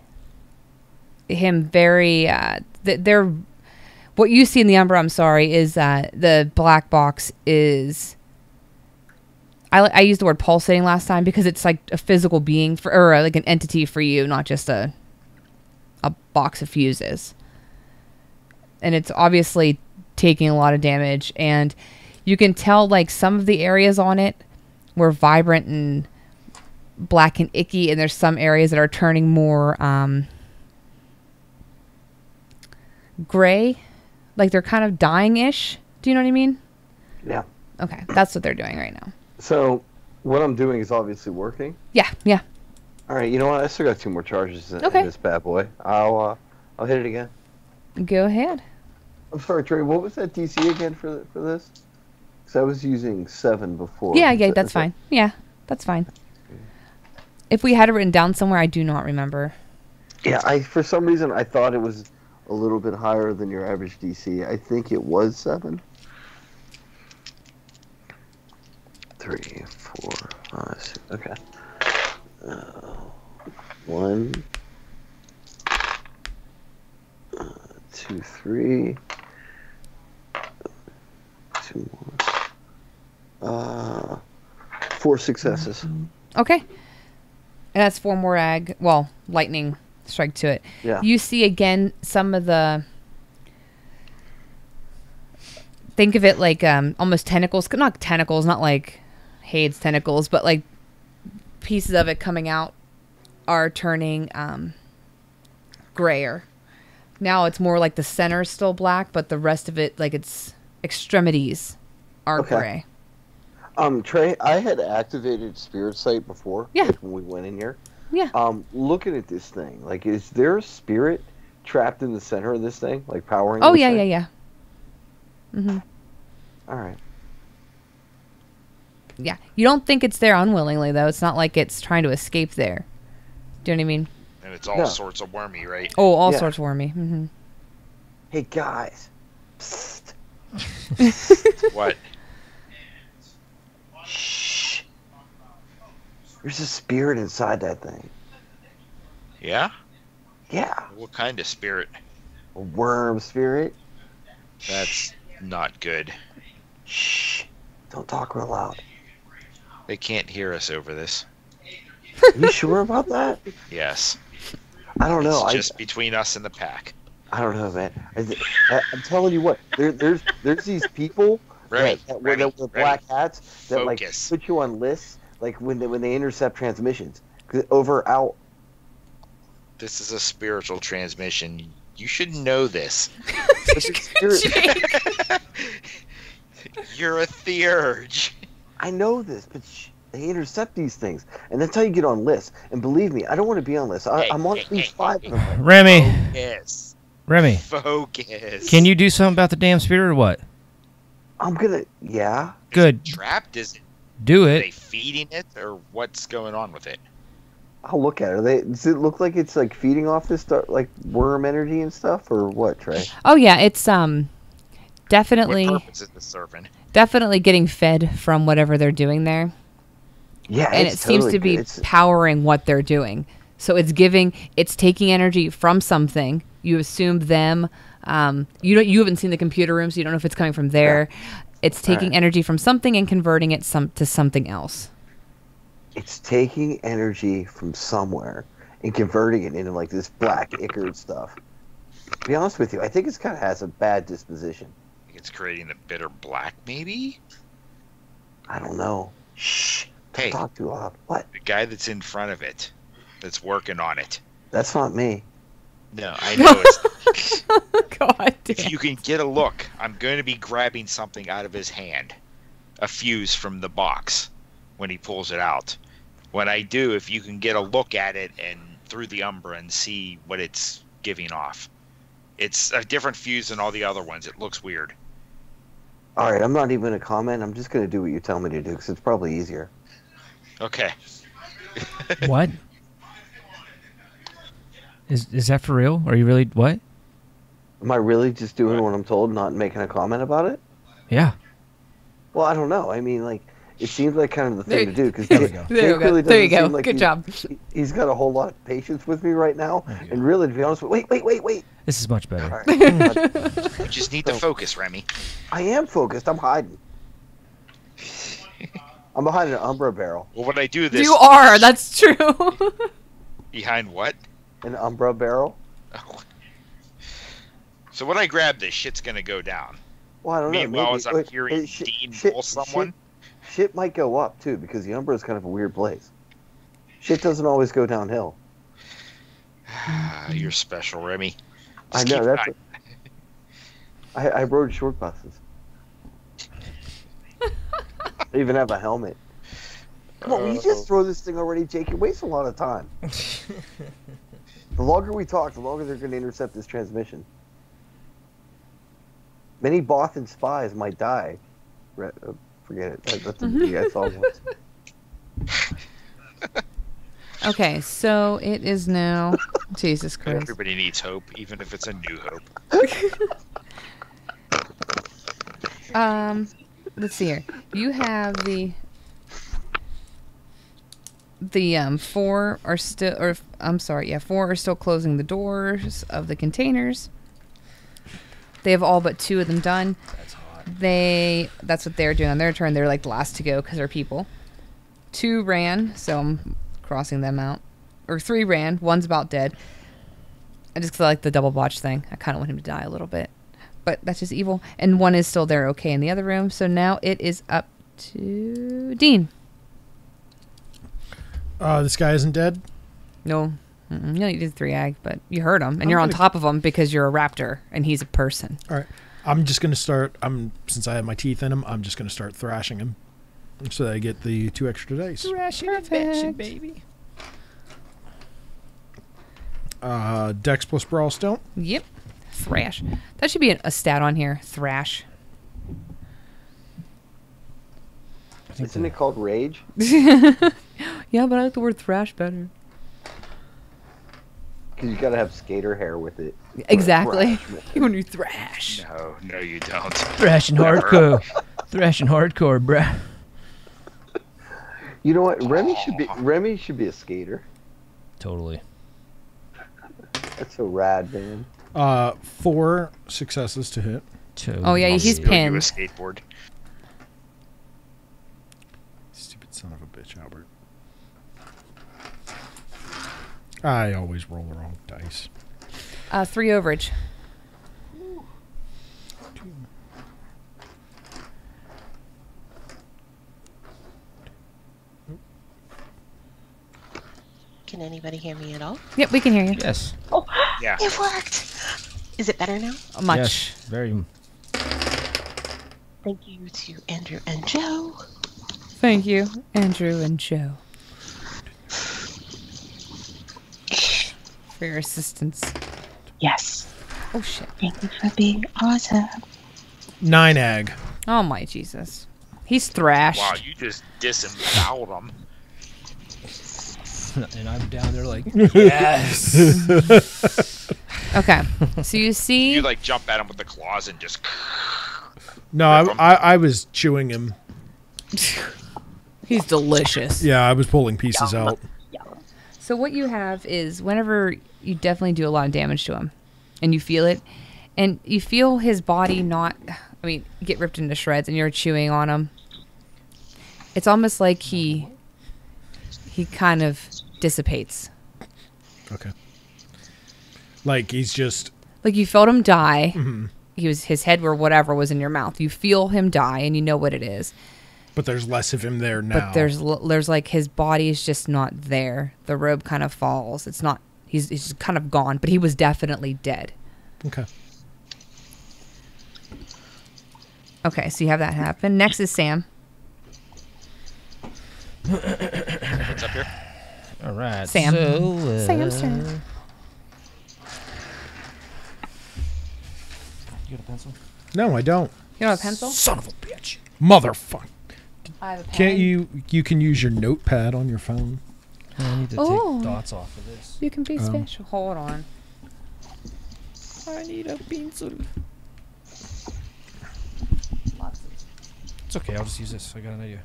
him very. They're what you see in the Umbra. I'm sorry, is that the black box is. I used the word pulsating last time because it's like a physical being or like an entity for you, not just a box of fuses. And it's obviously taking a lot of damage, and you can tell like some of the areas on it were vibrant and black and icky, and there's some areas that are turning more gray, like they're kind of dying-ish. Do you know what I mean? Yeah. Okay, that's what they're doing right now. So what I'm doing is obviously working. Yeah. All right, you know what? I still got 2 more charges in Okay. this bad boy. I'll hit it again. Go ahead. I'm sorry, Trey. What was that DC again for this? Because I was using 7 before. Yeah, Is that's that- fine. Yeah, that's fine. If we had it written down somewhere, I do not remember. Yeah, for some reason I thought it was a little bit higher than your average DC. I think it was 7. 3, 4, 5, 6. Okay. 1, 2, 3. 2 more. 4 successes. Okay. And that's 4 more lightning strike to it. Yeah. You see again some of the... Think of it like almost tentacles. Not tentacles, not like Hade's tentacles, but like pieces of it coming out are turning grayer. Now it's more like the center is still black, but the rest of it, like its extremities, are gray. Trey, I had activated Spirit Sight before. Yeah. Like when we went in here. Yeah. Looking at this thing, like, is there a spirit trapped in the center of this thing, like powering? Oh this yeah, thing? yeah. Mm-hmm. All right. Yeah. You don't think it's there unwillingly though. It's not like it's trying to escape there. Do you know what I mean? And it's all No. sorts of wormy, right? Oh, all Yeah. sorts of wormy. Mm-hmm. Hey guys. Psst. What? Shh. There's a spirit inside that thing. Yeah? Yeah. What kind of spirit? A worm spirit. That's not good. Shh. Don't talk real loud. They can't hear us over this. Are you sure about that? Yes. I don't know. It's just between us and the pack. I don't know, man. I'm telling you what. There's these people Remy, that wear Remy, black hats that like Focus. put you on lists, like when they intercept transmissions. 'Cause over out. This is a spiritual transmission. You should know this. But the spirit, You're a theurge. I know this, but they intercept these things, and that's how you get on lists. And believe me, I don't want to be on lists. I'm on at least 5 of them. Remy, Yes. Remy, Focus. can you do something about the damn spirit or what? I'm gonna, yeah. Good. Trapped? Is it? Do Are they it. feeding it, or what's going on with it? I'll look at it. Does it look like it's like feeding off this stuff, like worm energy and stuff, or what, Trey? Oh yeah, it's What definitely purpose is this serving? definitely getting fed from whatever they're doing there. Yeah, And it it's seems totally to be good. It's, powering what they're doing. So it's taking energy from something. You assume them. You haven't seen the computer room, so you don't know if it's coming from there. It's taking energy from something and converting it to something else. it's taking energy from somewhere and converting it into like this black ichor stuff. To be honest with you, I think it's kind of has a bad disposition. It's creating the bitter black, maybe? I don't know. Shh. Don't Hey. talk too loud. What? The guy that's in front of it, that's working on it. That's not me. No, I know it's... God If damn. you can get a look, I'm going to be grabbing something out of his hand. A fuse from the box when he pulls it out. When I do, if you can get a look at it and through the Umbra and see what it's giving off. It's a different fuse than all the other ones. It looks weird. All right, I'm not even going to comment. I'm just going to do what you tell me to do because it's probably easier. Okay. What? Is that for real? Are you really what? Am I really just doing what I'm told, not making a comment about it? Yeah. Well, I don't know. I mean, like, it seems like kind of the thing to do because There we go. There you go. Good job. He's got a whole lot of patience with me right now, and really, to be honest, wait. This is much better. All right. You just need to focus, Remy. I am focused. I'm hiding. I'm behind an Umbra barrel. Well, when I do this... You are. That's true. Behind what? An Umbra barrel? Oh. So when I grab this, shit's going to go down. Well, I don't know. Meanwhile, maybe- as I'm wait, hearing hey, Dean pull someone... Shit might go up, too, because the Umbra is kind of a weird place. Shit doesn't always go downhill. You're special, Remy. I Just know. keep That's. hiding. I rode short buses. I even have a helmet. Come on, will you just throw this thing already, Jake? You're wasting a lot of time. The longer we talk, the longer they're going to intercept this transmission. Many Bothan spies might die Forget it. That's you guys all want. Okay, so it is now. Jesus Christ. Everybody needs hope, even if it's a new hope. Let's see here. You have the four are still, or I'm sorry, yeah, four are still closing the doors of the containers. They have all but two of them done. That's hot. That's what they're doing on their turn. They're like the last to go because they're people. Two ran, so I'm crossing them out. Or three ran. One's about dead. I just 'cause I like the double botch thing. I kind of want him to die a little bit. But that's just evil. And one is still there okay in the other room. So now it is up to Dean. This guy isn't dead? No. No, you did 3 ag, but you heard him. And you're on top of him because you're a raptor and he's a person. All right. I'm just going to start, since I have my teeth in him, I'm just going to start thrashing him. So that I get the 2 extra dice. Thrashing and bashing, baby. Dex plus Brawl still? Yep. Thrash. That should be a stat on here. Thrash. Isn't it called Rage? Yeah, but I like the word thrash better. Because you gotta have skater hair with it. Exactly. Thrash. When you thrash. No, you don't. Thrashing hardcore. Thrashing hardcore, bruh. You know what? Remy should be a skater. Totally. That's so rad, man. 4 successes to hit. Oh, yeah, he's Go do a pinned. skateboard. Stupid son of a bitch, Albert. I always roll the wrong dice. 3 overage. Can anybody hear me at all? Yep, we can hear you. Yes. Oh, Yeah. it worked. Is it better now? Much. Yes. Very. Thank you to Andrew and Joe. Thank you, Andrew and Joe, for your assistance. Yes. Oh, shit. Thank you for being awesome. 9 ag. Oh, my Jesus. He's thrashed. Wow, you just disemboweled him. And I'm down there like, yes. Okay. So you see... You like jump at him with the claws and just. No, I was chewing him. He's delicious. Yeah, I was pulling pieces out. So what you have is whenever you definitely do a lot of damage to him and you feel it and you feel his body get ripped into shreds and you're chewing on him. It's almost like he kind of dissipates. Okay. Like he's just... Like you felt him die. Mm-hmm. His head or whatever was in your mouth. You feel him die and you know what it is. But there's less of him there now. But there's like his body is just not there. The robe kind of falls. It's not. He's just kind of gone. But he was definitely dead. Okay. Okay, so you have that happen. Next is Sam. What's up here? All right. Sam. So, Sam's turn. You got a pencil? No, I don't. You don't have a pencil? Son of a bitch. Motherfucker. I have a pen. Can't you can use your notepad on your phone. I need to Oh. take dots off of this. You can be special. Hold on. I need a pencil. It's okay. I'll just use this. I got an idea.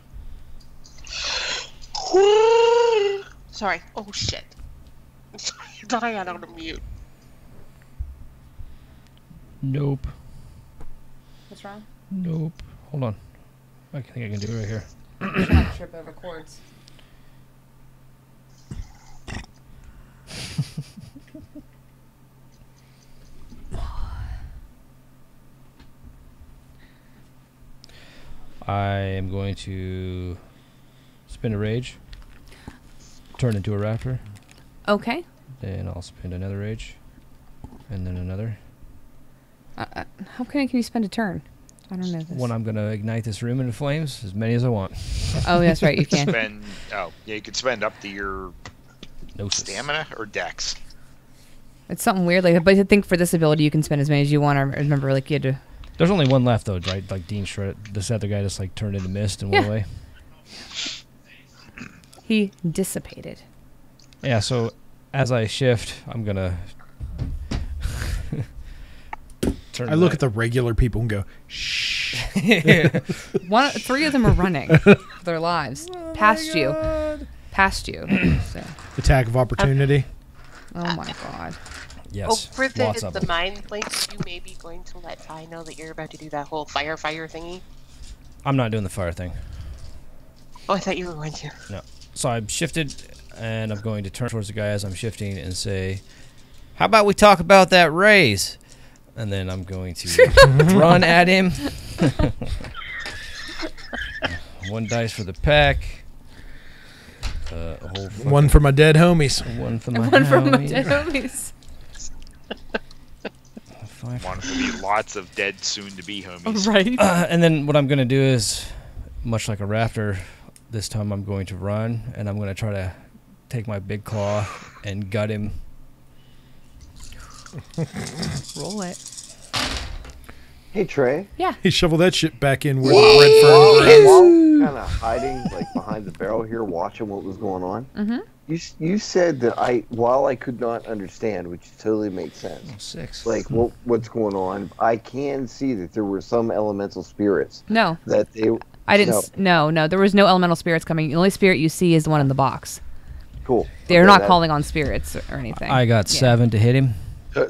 Sorry. Oh, shit. Sorry, I thought I got out of mute. Nope. What's wrong? Nope. Hold on. I think I can do it right here. I'm trying to trip over cords. I am going to spin a rage, turn into a raptor, Okay. then I'll spin another rage, and then another. How can you spend a turn? I don't know this. When I'm going to ignite this room into flames, as many as I want. Oh, that's right. You can. You could spend up to your No stamina or dex. It's something weird. Like, but I think for this ability, you can spend as many as you want. I remember, like, you had to There's only one left, though, right? Like Dean shredded. This other guy just like turned into mist and went Yeah. away. He dissipated. Yeah. So as I shift, I'm gonna. turn I look at the regular people and go, shh. Three of them are running for their lives past you. Past you. So. Attack of opportunity. Oh my god. Yes. For lots of the them. mind link, you may be going to let Ty know that you're about to do that whole fire thingy. I'm not doing the fire thing. Oh, I thought you were going to. No. So I've shifted, and I'm going to turn towards the guy as I'm shifting and say, "How about we talk about that raise?" And then I'm going to run at him. One dice for the pack. One for my dead homies. One for my One from my homies. dead homies. One for the lots of dead soon-to-be homies. Right. And then what I'm going to do is, much like a raptor, this time I'm going to run, and I'm going to try to take my big claw and gut him. Roll it. Hey Trey. Yeah. He shoveled that shit back in where the red fern grows. While kind of hiding like behind the barrel here, watching what was going on. Mm-hmm. You said that while I could not understand, which totally makes sense. 6. Like what's going on, I can see that there were some elemental spirits No. that they. I didn't. No. There was no elemental spirits coming. The only spirit you see is the one in the box. Cool. They're Okay, not that calling on spirits or anything. I got Yeah. 7 to hit him.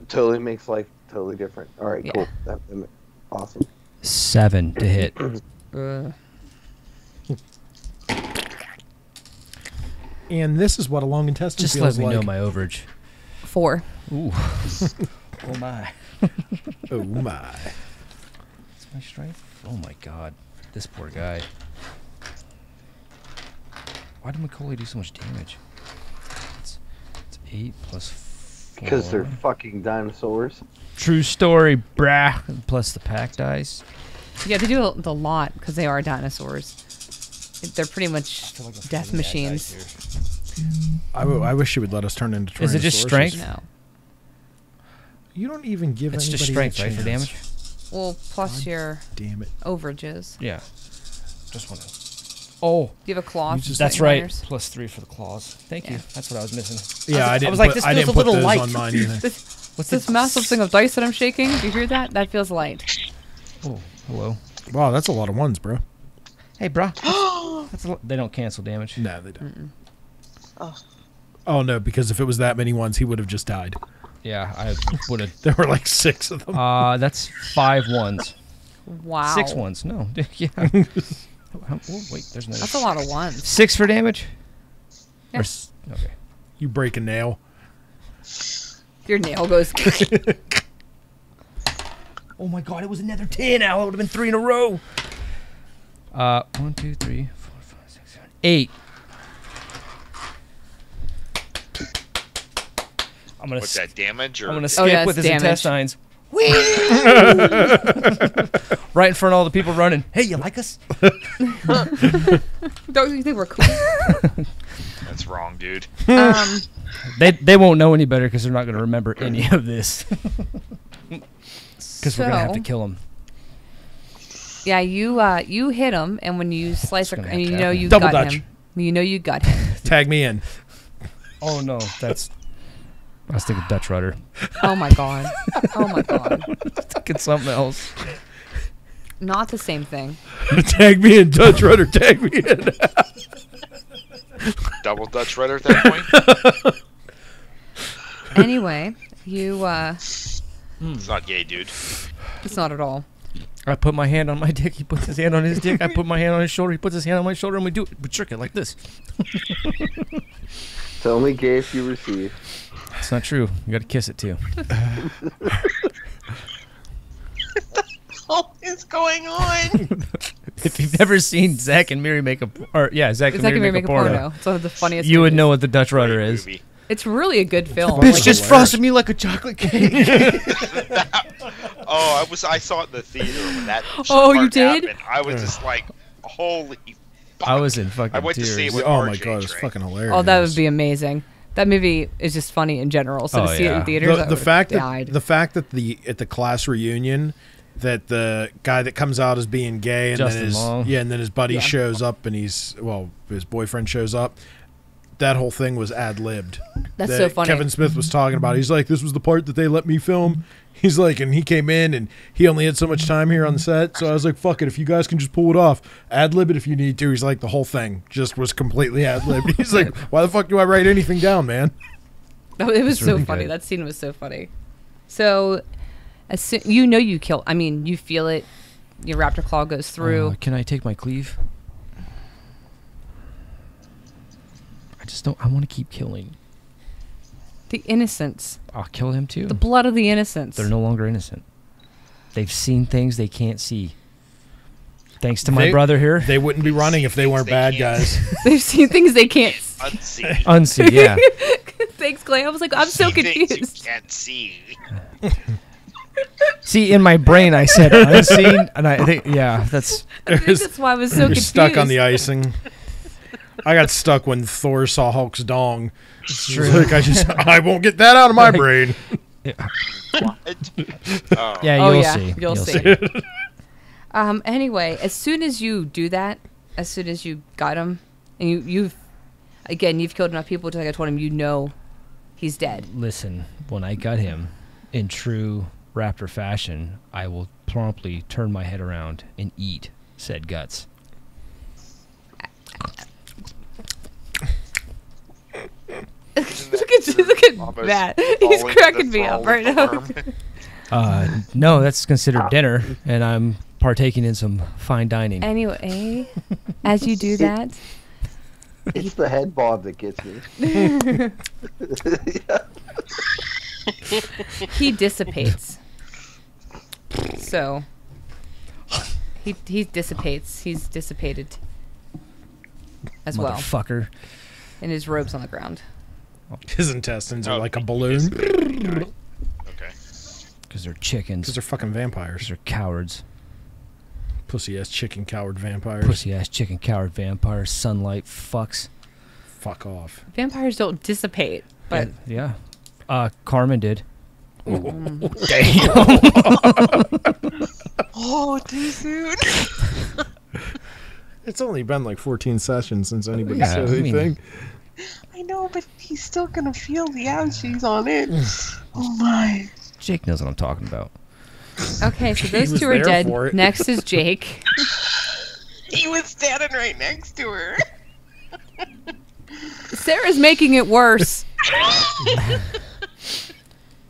Totally makes life totally different. All right, Yeah. cool. Awesome. 7 to hit. And this is what a long intestine Just feels let me like. know my overage. 4. Ooh. Oh my. Oh my. That's my strength? Oh my god. This poor guy. Why did Macaulay do so much damage? It's 8 plus 4. Because they're fucking dinosaurs. True story, brah. Plus the pack dice. Yeah, they do the lot because they are dinosaurs. They're pretty much death machines. I wish you would let us turn into Tyrannosaurus. Is it just strength? No. You don't even give It's anybody just strength, a right, for chance. damage? Well, plus your Damn it. overages. Yeah. Just one. Oh, Do you have a claw? You just- that's Your right. minors? Plus 3 for the claws. Thank you. Yeah. That's what I was missing. Yeah, I I didn't. was like, put, this I feels didn't a put little those light. on mine either. What's This massive thing of dice that I'm shaking. Do you hear that? That feels light. Oh, hello. Wow, that's a lot of ones, bro. Hey, brah. They don't cancel damage. No, they don't. Oh. Oh no, because if it was that many ones, he would have just died. Yeah, I would have. There were like 6 of them. That's 5 ones. Wow. 6 ones. No. Yeah. Oh, wait, there's another. That's a lot of ones. 6 for damage? Yeah. Okay. You break a nail. Your nail goes. Oh my god, it was another 10 now. It would have been 3 in a row. 1, 2, 3, 4, 5, 6, 7, 8. I'm gonna What's that, damage? Or I'm gonna skip that's with his damage. intestines. Whee! Right in front of all the people running. Hey, you like us? Don't you think we're cool? That's wrong, dude. They won't know any better because they're not gonna remember any of this. Because we're gonna have to kill them. Yeah, you hit him, and when you slice, gonna and have you to know happen. you Double got dutch. him. You know you got him. Tag me in. Oh no, that's. I was thinking Dutch rudder. Oh my god. Oh my god. Thinking something else. Not the same thing. Tag me in, Dutch rudder. Tag me in. Double Dutch rudder at that point? Anyway, you. It's not gay, dude. It's not at all. I put my hand on my dick. He puts his hand on his dick. I put my hand on his shoulder. He puts his hand on my shoulder, and we do it. We trick it like this. It's only gay if you receive. It's not true. You got to kiss it too. What is going on? If you've never seen Zach and Miri make a, Zach It's and like Miri if you make a porno, It's one of the funniest. you would movies. know what the Dutch rudder is. Movie. It's really a good film. Bitch Like, just frosted me like a chocolate cake. Oh, I saw it in the theater when that Oh, you part did? happened. I was just like, holy fuck. I was in fucking I went to see it tears. with Oh my RJ god, it's Trey. fucking hilarious. oh, that would be amazing. That movie is just funny in general. So Oh, to see it yeah. in theaters, I the would've fact died. that the fact that at the class reunion that the guy that comes out as being gay, and Justin then his Long. and then his buddy Yeah. shows up, and his boyfriend shows up. That whole thing was ad-libbed. That's That so funny. Kevin Smith was talking about. He's like, this was the part that they let me film. He's like, and he came in, and he only had so much time here on the set, so I was like, fuck it, if you guys can just pull it off, ad-lib it if you need to. He's like, the whole thing just was completely ad-libbed. He's like, why the fuck do I write anything down, man? No, it was It's so really funny. good. That scene was so funny. So, you kill. I mean, you feel it. Your raptor claw goes through. Can I take my cleave? I just don't. I want to keep killing. The innocence. I'll kill him too. The blood of the innocents. They're no longer innocent. They've seen things they can't see. Thanks to my brother here. They wouldn't be running if they weren't They bad can't. guys. They've seen things they can't. Unseen. Unsee, yeah. Thanks, Clay. I was like, I'm so See things you confused. can't see. See, in my brain, I said unseen, and I think, yeah, that's. I think that's why I was so You're confused. stuck on the icing. I got stuck when Thor saw Hulk's dong. It's true. Like I won't get that out of my brain. What? Oh. Yeah, Oh, you'll yeah, see. you'll see. Anyway, as soon as you do that, as soon as you got him, and you've killed enough people to, like I told him, you know he's dead. Listen, when I got him, in true raptor fashion, I will promptly turn my head around and eat said guts. Look at Almost that. fall He's into cracking the me up thrall right of the now. worm. No, that's considered dinner, and I'm partaking in some fine dining. Anyway, as you do that, It's the head bob that gets me. he dissipates. So he dissipates. He's dissipated as well, Motherfucker. and his robe's on the ground. His intestines are Oh, like a he balloon is because the big guy. Okay. Because they're chickens. they're fucking vampires. Because they're cowards. Pussy ass chicken coward vampires. Pussy ass chicken coward vampires. Sunlight fucks. Fuck off. Vampires don't dissipate, but Yeah. Carmen did. Oh, too soon. It's only been like 14 sessions since anybody Yeah, said I mean- anything. I know, but he's still gonna feel the ouchies on it. Oh my. Jake knows what I'm talking about. okay. So He those was two are there dead. for it. Next is Jake. He was standing right next to her. Sarah's making it worse.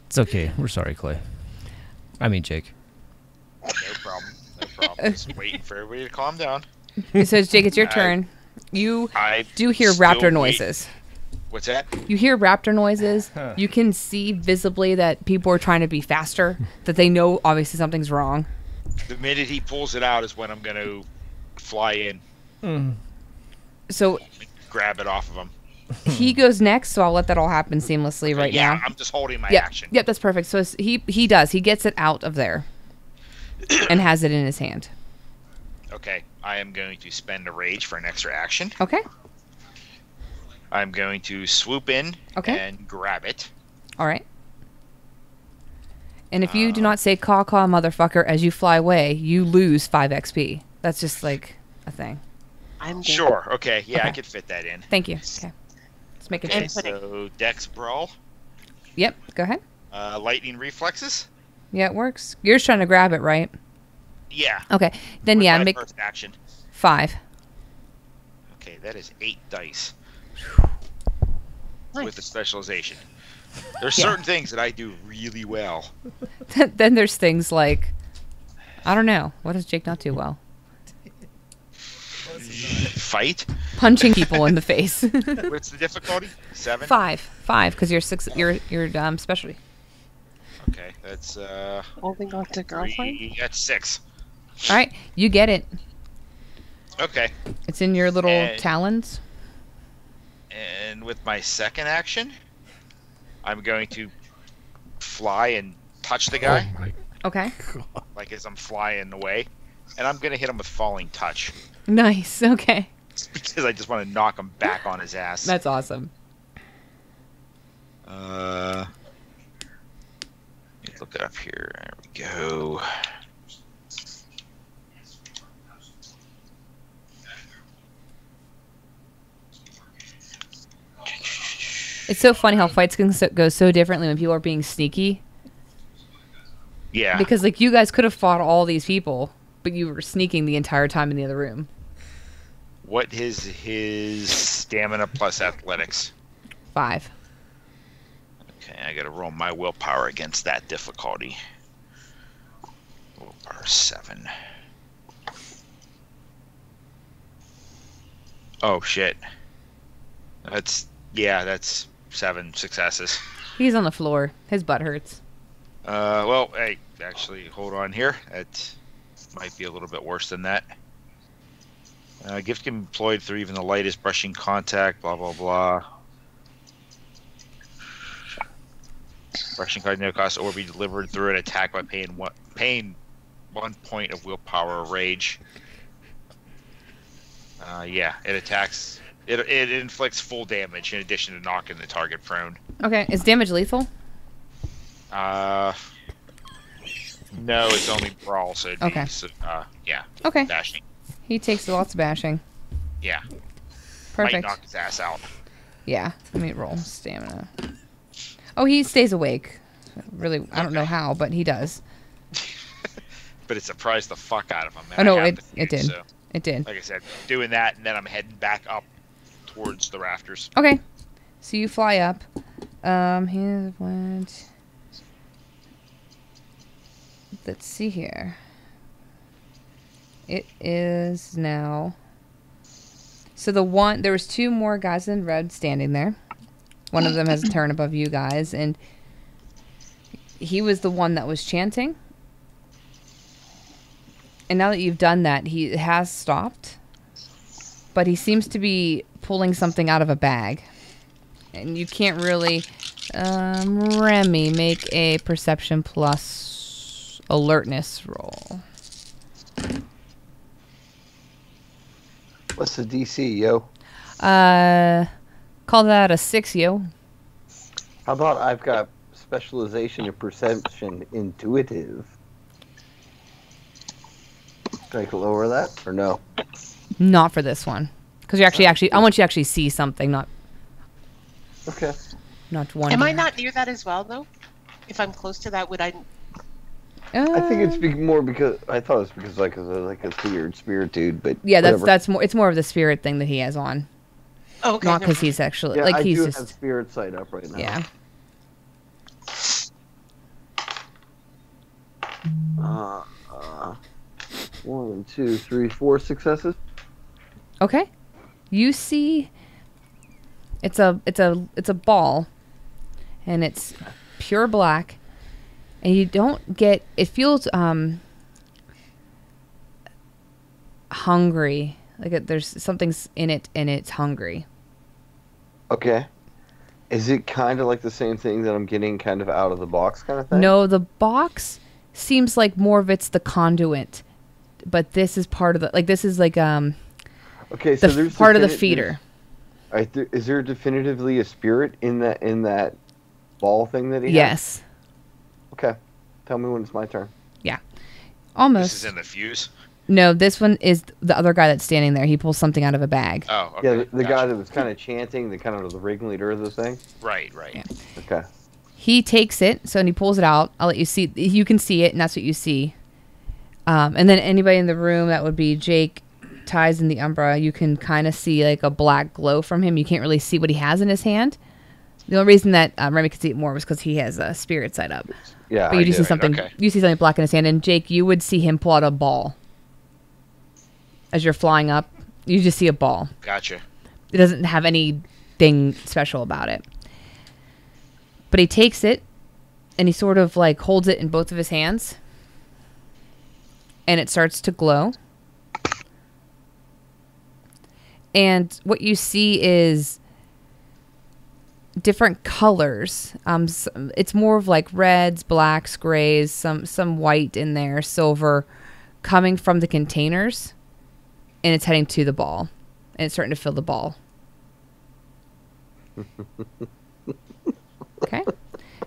It's okay. We're sorry, Clay. I mean, Jake. No problem. No problem. Just waiting for everybody to calm down. So Jake, it's your turn. You I do hear still raptor wait. noises. What's that? You hear raptor noises. You can see visibly that people are trying to be faster, that they know obviously something's wrong. The minute he pulls it out is when I'm going to fly in, So grab it off of him. he goes next, so I'll let that all happen seamlessly right yeah, now. I'm just holding my Yep. action. Yep, that's perfect. So he does. He gets it out of there and has it in his hand. Okay, I am going to spend a rage for an extra action. Okay. I'm going to swoop in Okay. and grab it. All right. And if you do not say caw caw motherfucker as you fly away, you lose 5 XP. That's just like a thing. I'm good. Sure. Okay. Yeah, I Okay. could fit that in. Thank you. Okay. Let's make it Okay, sure. so Dex Brawl, Yep, go ahead. Lightning Reflexes. Yeah, it works. You're just trying to grab it, right? Yeah. Okay. Then with yeah, my make first action. 5. Okay, that is 8 dice Nice. with the specialization. There's Yeah. certain things that I do really well. Then there's things like, I don't know. What does Jake not do well? Fight. Punching people in the face. What's the difficulty? 7. 5, because you're your specialty. Okay, that's Holding on to girlfriend. 3. That's 6. All right, you get it. Okay, It's in your little And- talons. and with my second action, I'm going to fly and touch the guy, Oh my Okay. like as I'm flying away, and I'm going to hit him with Falling Touch Nice. Okay. because I just want to knock him back on his ass. That's awesome. Let me look it up here. There we go. It's so funny how fights can go so differently when people are being sneaky. Yeah. Because like you guys could have fought all these people, but you were sneaking the entire time in the other room. What is his stamina plus athletics? 5. Okay, I gotta roll my willpower against that difficulty. Willpower 7. Oh shit. That's 7 successes. He's on the floor. His butt hurts. Well, hey, actually, hold on here. That might be a little bit worse than that. Gift can be employed through even the lightest brushing contact, blah, blah, blah. Brushing contact no cost or be delivered through an attack by paying 1 point of willpower or rage. Yeah, it attacks. It inflicts full damage in addition to knocking the target prone. Okay, is damage lethal? No, it's only brawl, so it'd Okay. be, yeah. Okay. Bashing. He takes lots of bashing. Yeah. Perfect. Might knock his ass out. Yeah. Let me roll stamina. Oh, he stays awake. Really, I don't know how, but he does. But it surprised the fuck out of him. Oh, no, I have it the did. so, It did. like I said, doing that, and then I'm heading back up towards the rafters. Okay. So you fly up. Here's what. Let's see here. It is now. So there was 2 more guys in red standing there. One of them has a turn above you guys, and he was the one that was chanting. And now that you've done that, he has stopped. But he seems to be pulling something out of a bag. And you can't really... Remy, make a perception plus alertness roll. What's the DC, yo? Call that a 6, yo. How about I've got specialization in perception intuitive? Can I lower that or no? Not for this one. Because you're actually, I want you to actually see something, not Okay. one. Am I not near that as well, though? If I'm close to that, would I? I think it's more because I thought it was because like a weird spirit dude, but Yeah, whatever. that's more. It's more of the spirit thing that he has on, Oh, okay. not never because he's actually Yeah, like I he's do just have spirit sight up right now. yeah. Uh, 1, 2, 3, 4 successes. Okay, you see, it's a ball, and it's pure black, and you don't get. It feels hungry, like there's something's in it, and it's hungry. Okay. Is it kind of like the same thing that I'm getting kind of out of the box kind of thing? No, the box seems like more of it's the conduit, but this is part of the this is like Okay, so the there's part of the feeder. Is there definitively a spirit in that ball thing that he has? Yes. Okay. Tell me when it's my turn. Yeah. This Almost. is in the fuse. No, this one is the other guy that's standing there. He pulls something out of a bag. Oh, okay. Yeah, the guy gotcha. that was kind of chanting, the kind of the ringleader of the thing. Right. Yeah. Okay. He takes it, so and he pulls it out. I'll let you see. You can see it, and that's what you see. And then anybody in the room, that would be Jake, Ties, and the Umbra. You can kind of see like a black glow from him. You can't really see what he has in his hand. The only reason that Remy could see it more was because he has a spirit side up. Yeah. But you do see right, something. okay. You see something black in his hand, and Jake, you would see him pull out a ball. As you're flying up, you just see a ball. Gotcha. It doesn't have anything special about it. But he takes it, and he sort of like holds it in both of his hands, and it starts to glow. And what you see is different colors. It's more of like reds, blacks, grays, some white in there, silver, coming from the containers, and it's heading to the ball, and it's starting to fill the ball. Okay.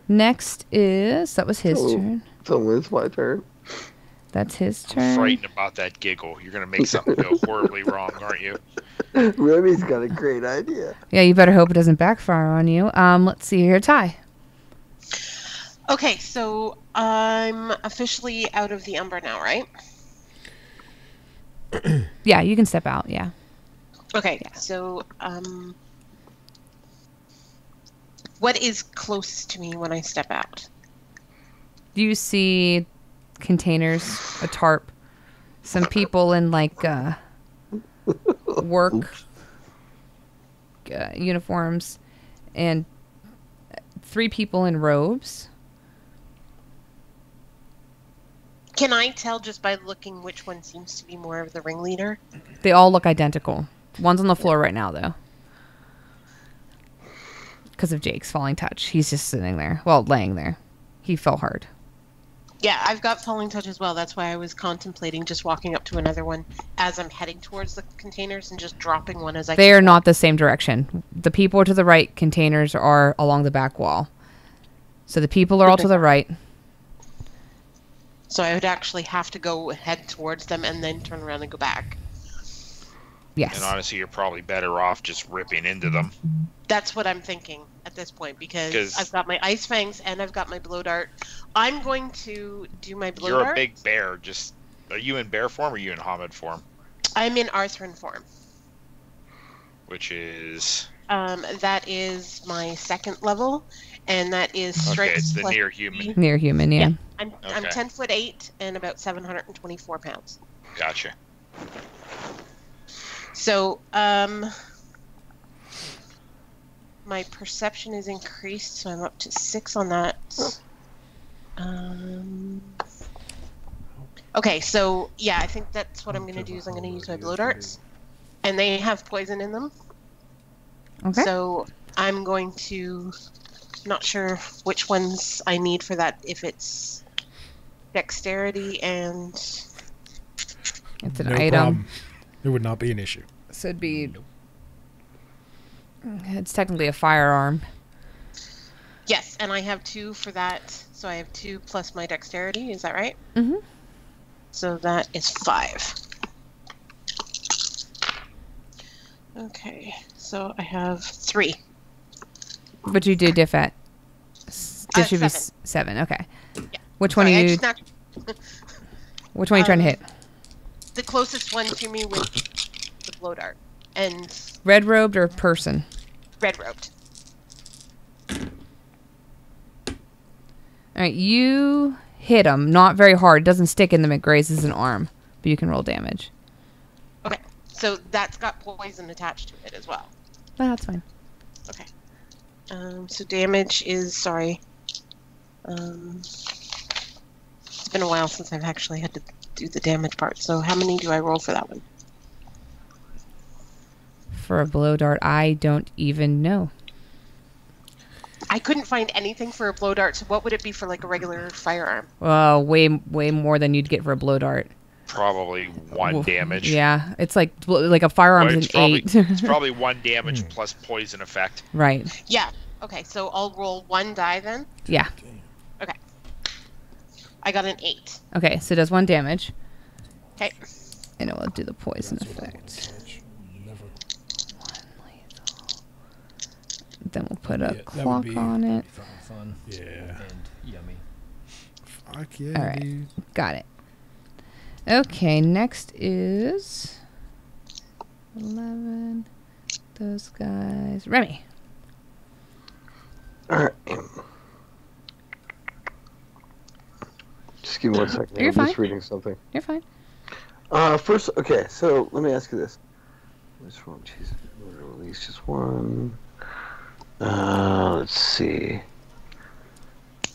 Next that was his turn. So it's my turn. That's his I'm turn. frightened about that giggle. You're gonna make something go horribly wrong, aren't you? Remy's got a great idea. Yeah, you better hope it doesn't backfire on you. Let's see here, Ty. Okay, so I'm officially out of the Umbra now, right? Yeah, you can step out. Yeah. Okay, so what is closest to me when I step out? You see containers, a tarp, some people in like work uniforms, and 3 people in robes. Can I tell just by looking which one seems to be more of the ringleader? They all look identical. One's on the floor right now, though. Because of Jake's falling touch. He's just sitting there. Well, laying there. He fell hard. Yeah, I've got falling touch as well. That's why I was contemplating just walking up to another one as I'm heading towards the containers and just dropping one as I They keep are not the same direction. The people to the right containers are along the back wall. So the people are all to the right. So I would actually have to go head towards them and then turn around and go back. Yes. And honestly, you're probably better off just ripping into them. That's what I'm thinking at this point because 'Cause- I've got my ice fangs and I've got my blow dart. I'm going to do my blow You're dart. a big bear. Just are you in bear form or are you in Hamid form? I'm in Arthrin form. Which is That is my 2nd level, and that is strength. okay. It's the plus- near human. Near human, yeah. I'm Okay. 10'8" and about 724 pounds. Gotcha. So, my perception is increased, so I'm up to 6 on that. Okay, so yeah, I think that's what I'm going to do is I'm going to use my blow darts, and they have poison in them. Okay. So I'm going to, not sure which ones I need for that, if it's dexterity and, It's an No item. problem. It would not be an issue. So it'd be... It's technically a firearm. yes, and I have 2 for that, so I have 2 plus my dexterity, is that right? Mm-hmm. So that is 5. Okay, so I have 3. But you do diff at... This should be 7. 7. Okay. Yeah. Which one Sorry, are I you... just knocked Which one are you trying to hit? the closest one to me with the blow dart and Red robed or person? red robed. All right, you hit him. Not very hard. It doesn't stick in them. It grazes an arm. But you can roll damage. Okay, so that's got poison attached to it as well. Oh, that's fine. Okay. So damage is, sorry. It's been a while since I've actually had to do the damage part. So how many do I roll for that one? For a blow dart, I don't even know. I couldn't find anything for a blow dart, so what would it be for like a regular firearm? Way more than you'd get for a blow dart. Probably 1 Oof. damage. Yeah, it's like a firearm's It's an 8. it's probably 1 damage plus poison effect. Right. Yeah. Okay, so I'll roll 1 die then. Yeah. Okay. I got an 8. Okay, so it does 1 damage. Okay. And it will do the poison effect. Then we'll put a Yeah, that would clock be- on it. Fun Yeah. and yummy. Fuck yeah, All right. dude. Got it. Okay, next is 11. Those guys. Remy. Alright. Just give me 1 second. You're I'm just fine. reading something. You're fine. First, okay, so let me ask you this. Which one? Jesus, I'm gonna release just one. Let's see.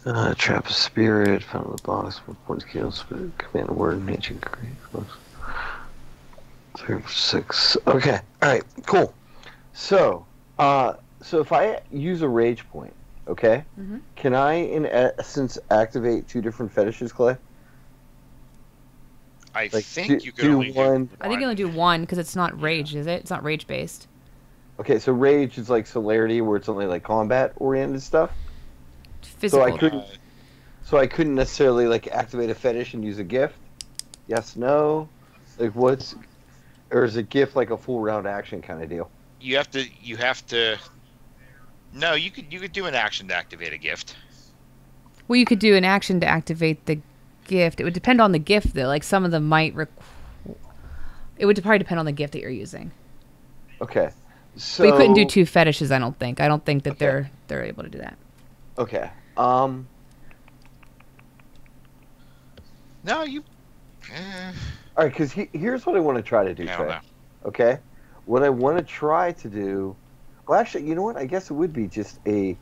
Trap a spirit, found in the box, 1 point skill, spirit, command word, nature, create, close. 3 for 6. Okay, alright, cool. So if I use a rage point, okay, Mhm. can I, in essence, activate 2 different fetishes, Clay? I Like, think you could do only one- do I think you only do 1 because it's not rage, is it? It's not rage based. Okay, so rage is like celerity, where it's only like combat-oriented stuff. Physical. So I couldn't necessarily like activate a fetish and use a gift. Yes, no. Like what's? or is a gift like a full round action kind of deal? You have to. No, you could do an action to activate a gift. Well, you could do an action to activate the gift. It would depend on the gift, though. Like some of them might. It would probably depend on the gift that you're using. Okay. So But you couldn't do 2 fetishes. I don't think. I don't think that Okay. they're able to do that. Okay. No, you. All right, because here's what I want to try to do, I don't Trey. know. Okay. What I want to try to do. Well, actually, you know what? I guess it would be just a.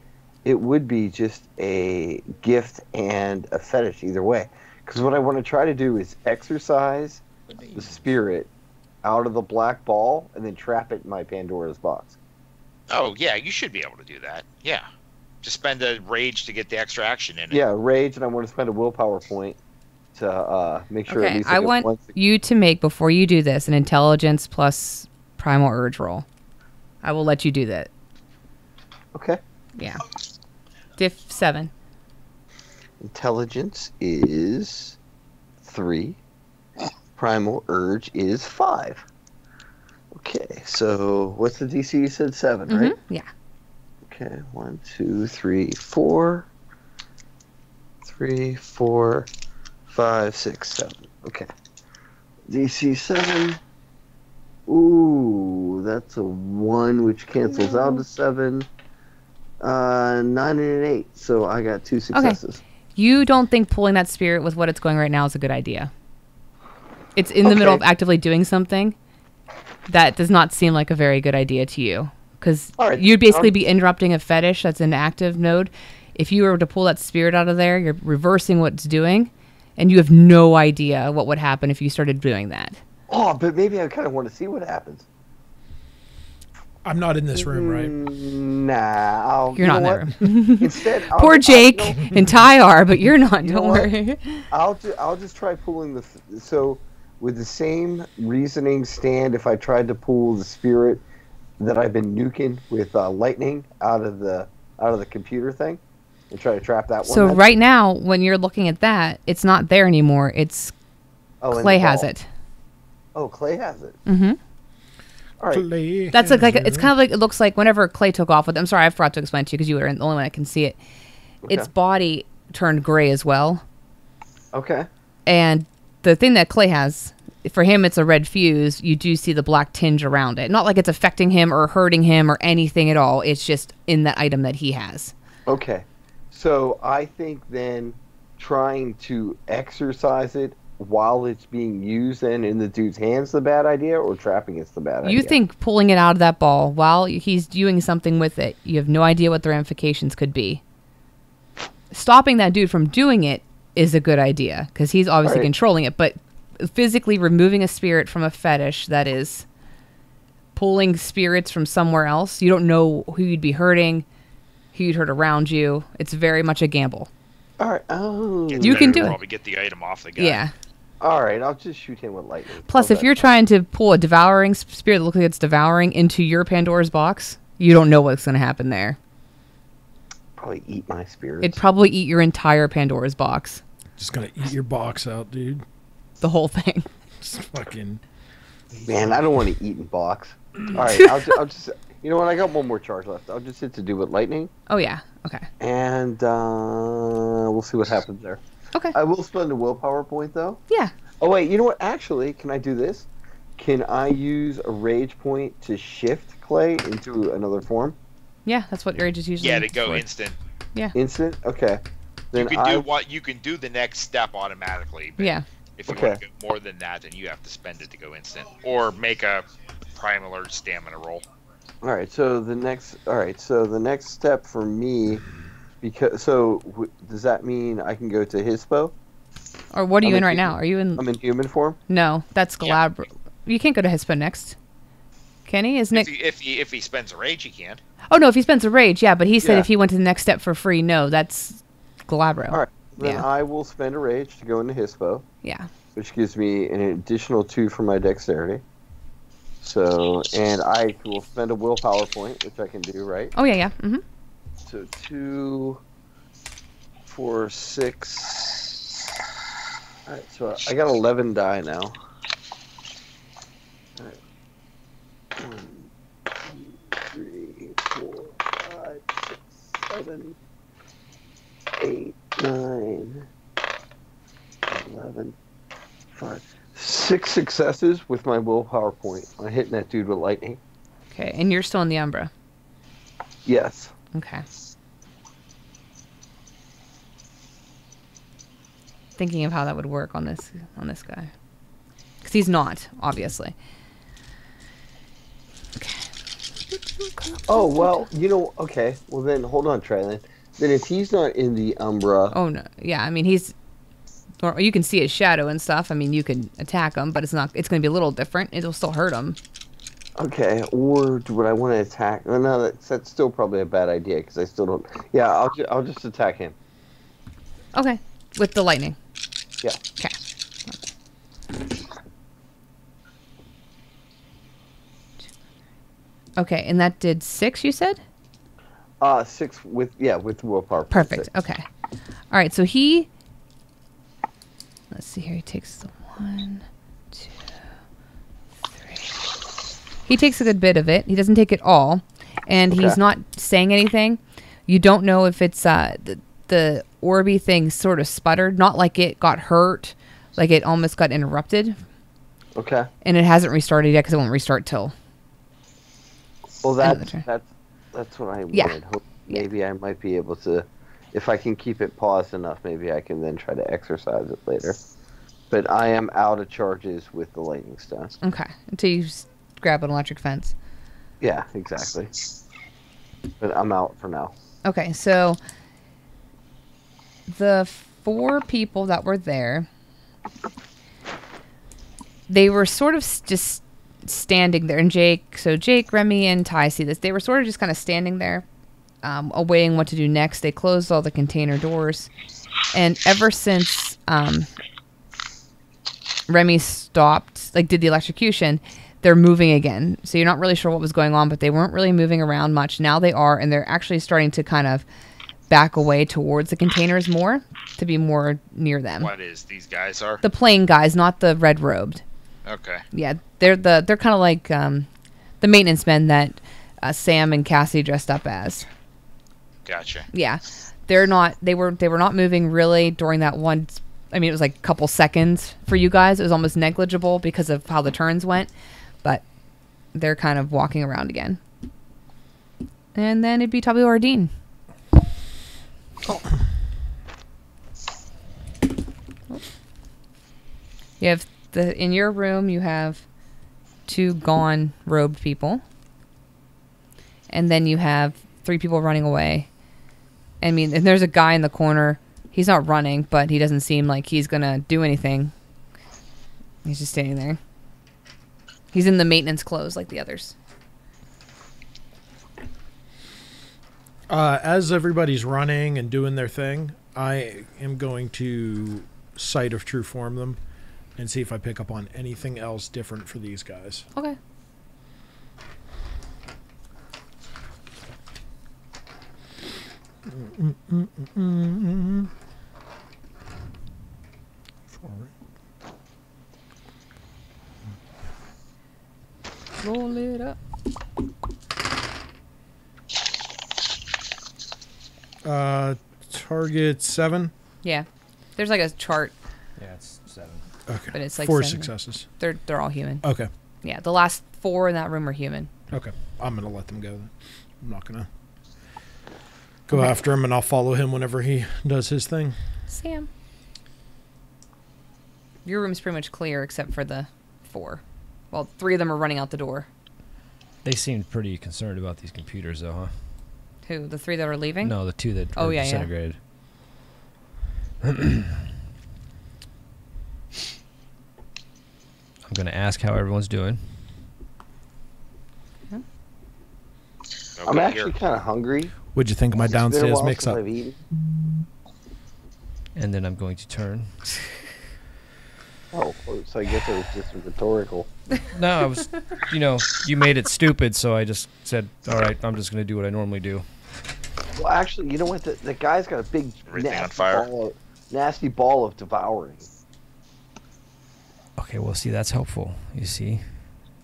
It would be just a gift and a fetish either way. Because what I want to try to do is exercise the spirit out of the black ball and then trap it in my Pandora's box. Oh yeah, you should be able to do that. Yeah, just spend a rage to get the extra action in it. Yeah, rage, and I want to spend a willpower point to make sure at Okay, least I get want one. you to make, before you do this, an intelligence plus primal urge roll. I will let you do that. Okay. Yeah. Diff 7. Intelligence is 3. Primal urge is 5. Okay, so what's the DC? You said 7, right? Yeah. Okay, 1, 2, 3, 4. 3, 4, 5, 6, 7. Okay. DC 7. Ooh, that's a 1, which cancels out to 7. 9 and an 8. So I got 2 successes. You don't think pulling that spirit with what it's going right now is a good idea? It's in the middle of actively doing something. That does not seem like a very good idea to you. Because you'd basically be interrupting a fetish that's in active mode. If you were to pull that spirit out of there, you're reversing what it's doing. And you have no idea what would happen if you started doing that. Oh, but maybe I kind of want to see what happens. I'm not in this room, right? Nah, You're not in that room. Instead, Poor Jake and Ty are, but you're not. Don't worry. I'll just try pulling the. So, with the same reasoning stand, if I tried to pull the spirit that I've been nuking with lightning out of the computer thing, and try to trap that one. So right now, when you're looking at that, it's not there anymore. It's Clay has it. Oh, Clay has it. Mm-hmm. All right. Clay That's has like it. it's kind of like, it looks like whenever Clay took off with. I'm sorry, I forgot to explain to you because you were the only one that can see it. Okay. Its body turned gray as well. Okay. And the thing that Clay has, for him, it's a red fuse. You do see the black tinge around it. Not like it's affecting him or hurting him or anything at all. It's just in the item that he has. Okay. So I think then trying to exercise it while it's being used and in the dude's hands the bad idea, or trapping it's the bad idea? You think pulling it out of that ball while he's doing something with it, you have no idea what the ramifications could be. Stopping that dude from doing it is a good idea because he's obviously controlling it, but physically removing a spirit from a fetish that is pulling spirits from somewhere else, you don't know who you'd be hurting, who you'd hurt around you. It's very much a gamble. All right. Oh. It's You better can to do it. Probably get the item off the guy. Yeah. All right. I'll just shoot him with lightning. Plus, if you're trying to pull a devouring spirit that looks like it's devouring into your Pandora's box, you don't know what's going to happen there. probably eat my spirits. It'd probably eat your entire Pandora's box. Just gonna eat your box out, dude. The whole thing. Just fucking. Man, I don't want to eat in box. All right, I'll just. You know what? I got one more charge left. I'll just hit to do with lightning, Oh, yeah. Okay. and we'll see what happens there. Okay. I will spend a willpower point though. Yeah. Oh wait, you know what? Actually, can I do this? Can I use a rage point to shift Clay into another form? Yeah, that's what rage is usually. Yeah, to go for. instant. Instant? Okay. Then You can do what you can do the next step automatically. But Yeah. if you Okay. want to go more than that, then you have to spend it to go instant, or make a primal or stamina roll. All right. So the next. All right. So the next step for me, because does that mean I can go to Hispo? Or what are you I'm in in right now? Are you in? I'm in human form. No, that's Yeah. Galabra. You can't go to Hispa next. Can he? Isn't it? If he spends a rage, he can. Oh, no, if he spends a rage, yeah. But he said Yeah. if he went to the next step for free, no, that's Galabro. All right. Then Yeah. I will spend a rage to go into Hispo, Yeah. which gives me an additional 2 for my dexterity. So, and I will spend a willpower point, which I can do, right? Oh, yeah, yeah. Mm-hmm. So 2, 4, 6. All right, so I got 11 die now. All right, 7, 8, 9, 11, 5, 6 successes with my willpower point on hitting that dude with lightning. Okay, and you're still in the Umbra. Yes. Okay. Thinking of how that would work on this guy, because he's not, obviously. Oh, well, okay. Well, then, hold on, Trilyn. Then if he's not in the Umbra... Oh, no. Yeah, I mean, or you can see his shadow and stuff. I mean, you can attack him, but it's going to be a little different. It'll still hurt him. Okay, or would I want to attack? Oh, no, that's still probably a bad idea, because I still don't... Yeah, I'll just attack him. Okay, with the lightning. Yeah. Okay. Okay, and that did 6, you said? 6 with willpower. Perfect. 6. Okay. All right. So he. Let's see here. He takes the 1, 2, 3. He takes a good bit of it. He doesn't take it all, and he's not saying anything. You don't know if it's the Orby thing sort of sputtered, not like it got hurt, like it almost got interrupted. Okay. And it hasn't restarted yet because it won't restart till. Well, that's what I wanted. Hope maybe I might be able to, if I can keep it paused enough, maybe I can then try to exercise it later. But I am out of charges with the lightning stone. Okay, until you grab an electric fence. Yeah, exactly. But I'm out for now. Okay, so the 4 people that were there, they were sort of just standing there, and Jake, Remy, and Ty see this. They were sort of just kind of standing there, awaiting what to do next. They closed all the container doors, and ever since Remy stopped, did the electrocution, they're moving again. So you're not really sure what was going on, but they weren't really moving around much. Now they are, and they're actually starting to kind of back away towards the containers more, to be more near them. What is these guys are? The plain guys, not the red robed. Okay. Yeah, they're kind of like the maintenance men that Sam and Cassie dressed up as. Gotcha. Yeah, they were not moving really during that one. I mean, it was like a couple seconds for you guys. It was almost negligible because of how the turns went, but they're kind of walking around again. And then it'd be Tabby or Dean. You have in your room, you have 2 gone robed people. And then you have 3 people running away. I mean, and there's a guy in the corner. He's not running, but he doesn't seem like he's going to do anything. He's just standing there. He's in the maintenance clothes like the others. As everybody's running and doing their thing, I am going to Sight of True Form them and see if I pick up on anything else different for these guys. Okay. Roll it up. Target 7. Yeah. There's like a chart, Yeah, it's 7. Okay. but it's like 4 7. successes. They're all human. Okay. Yeah, the last 4 in that room are human. Okay. I'm gonna let them go then. I'm not gonna go after him, and I'll follow him whenever he does his thing. Sam. Your room's pretty much clear except for the 4. Well, 3 of them are running out the door. They seemed pretty concerned about these computers, though, huh? Who? The 3 that are leaving? No, the 2 that Oh, were yeah, yeah. disintegrated. I'm going to ask how everyone's doing. I'm actually kind of hungry. What'd you think of my It's been a downstairs while mix-up? since I've eaten. And then I'm going to turn. Oh, so I guess it was just rhetorical. No, I was, you made it stupid, so I just said, all right, I'm just going to do what I normally do. Well, actually, you know what? The guy's got a big Everything on fire. nasty ball of devouring. Okay, well, see, that's helpful. You see?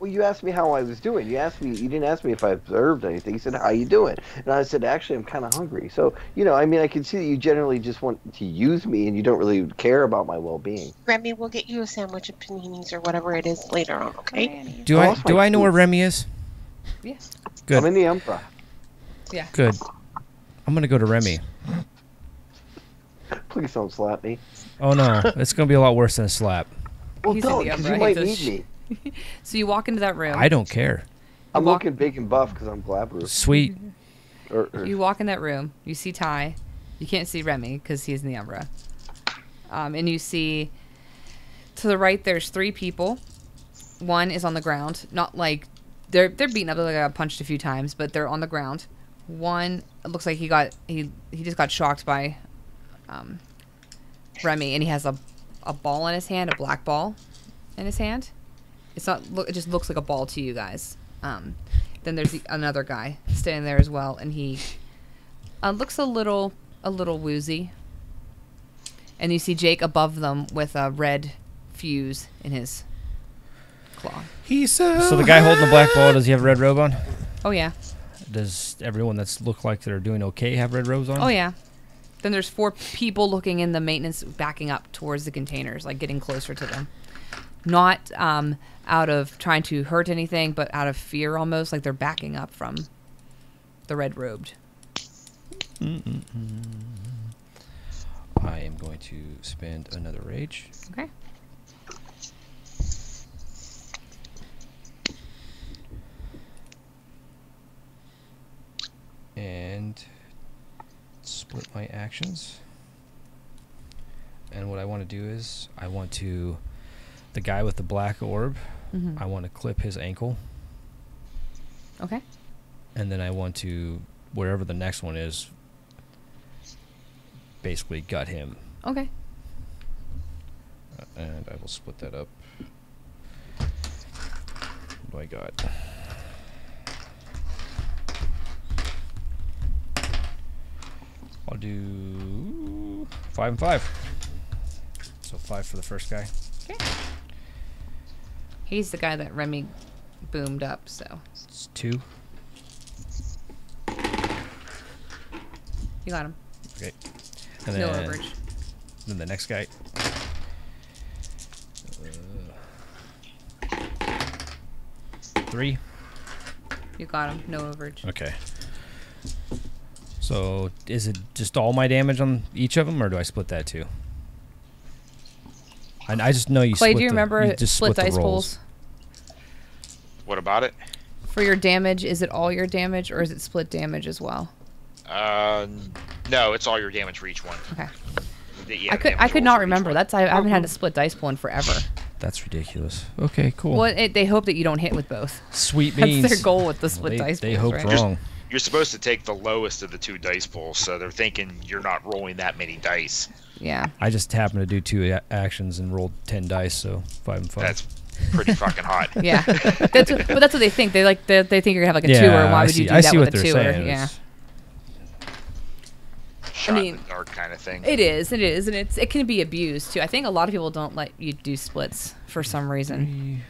Well, you asked me how I was doing. You didn't ask me if I observed anything. You said, how you doing? And I said, actually, I'm kind of hungry. So, I mean, I can see that you generally just want to use me and you don't really care about my well-being. Remy, we'll get you a sandwich of paninis or whatever it is later on, okay? Do I know where Remy is? Yes. Good. I'm in the Umbra. Yeah. Good. I'm gonna go to Remy. Please don't slap me. Oh no, it's gonna be a lot worse than a slap. Well, He's in don't, the 'cause Umbra. you might He's need me. So you walk into that room. I don't care. I'm walk- looking big and buff because I'm glabberous. Sweet. You walk in that room. You see Ty. You can't see Remy because he's in the Umbra. And you see to the right there's 3 people. One is on the ground. Not like they're beaten up. They got punched a few times, but they're on the ground. One, it looks like he just got shocked by Remy, and he has a ball in his hand, a black ball in his hand. It's not. It just looks like a ball to you guys. Then there's another guy standing there as well, and he looks a little woozy. And you see Jake above them with a red fuse in his claw. So the guy holding the black ball, does he have a red robe on? Oh yeah. Does everyone that's look like they're doing okay have red robes on? Oh yeah. Then there's 4 people looking in the maintenance, backing up towards the containers, like getting closer to them. Not out of trying to hurt anything, but out of fear almost, like they're backing up from the red robed. I am going to spend another rage. Okay. And split my actions. And what I want to do is the guy with the black orb, I want to clip his ankle. Okay. And then I want to, wherever the next one is, basically gut him. Okay. And I will split that up. What do I got? I'll do 5 and 5. So 5 for the first guy. Okay. He's the guy that Remy boomed up, so. It's 2. You got him. Okay. And No then, overage. then the next guy. 3. You got him. No overage. Okay. So is it just all my damage on each of them, or do I split that too? I just know you Clay, split do you remember you just split the dice rolls. pools? What about it? For your damage, is it all your damage, or is it split damage as well? No, it's all your damage for each one. Okay. Yeah, I could damage rolls not for each remember. one. I haven't had a split dice pool in forever. That's ridiculous. Okay, cool. Well, they hope that you don't hit with both. Sweet beans. That's their goal with the split dice They pools, hope right? wrong. You're supposed to take the lowest of the 2 dice pools, so they're thinking you're not rolling that many dice. Yeah. I just happened to do 2 actions and rolled 10 dice, so 5 and 5. That's pretty fucking hot. Yeah. That's what they think. They think you're gonna have like a yeah, 2-er. Why would you do I that see with what a they're 2-er? saying. Yeah. Shot mean, in the dark kind of thing. It is, and it can be abused too. I think a lot of people don't let you do splits for some reason.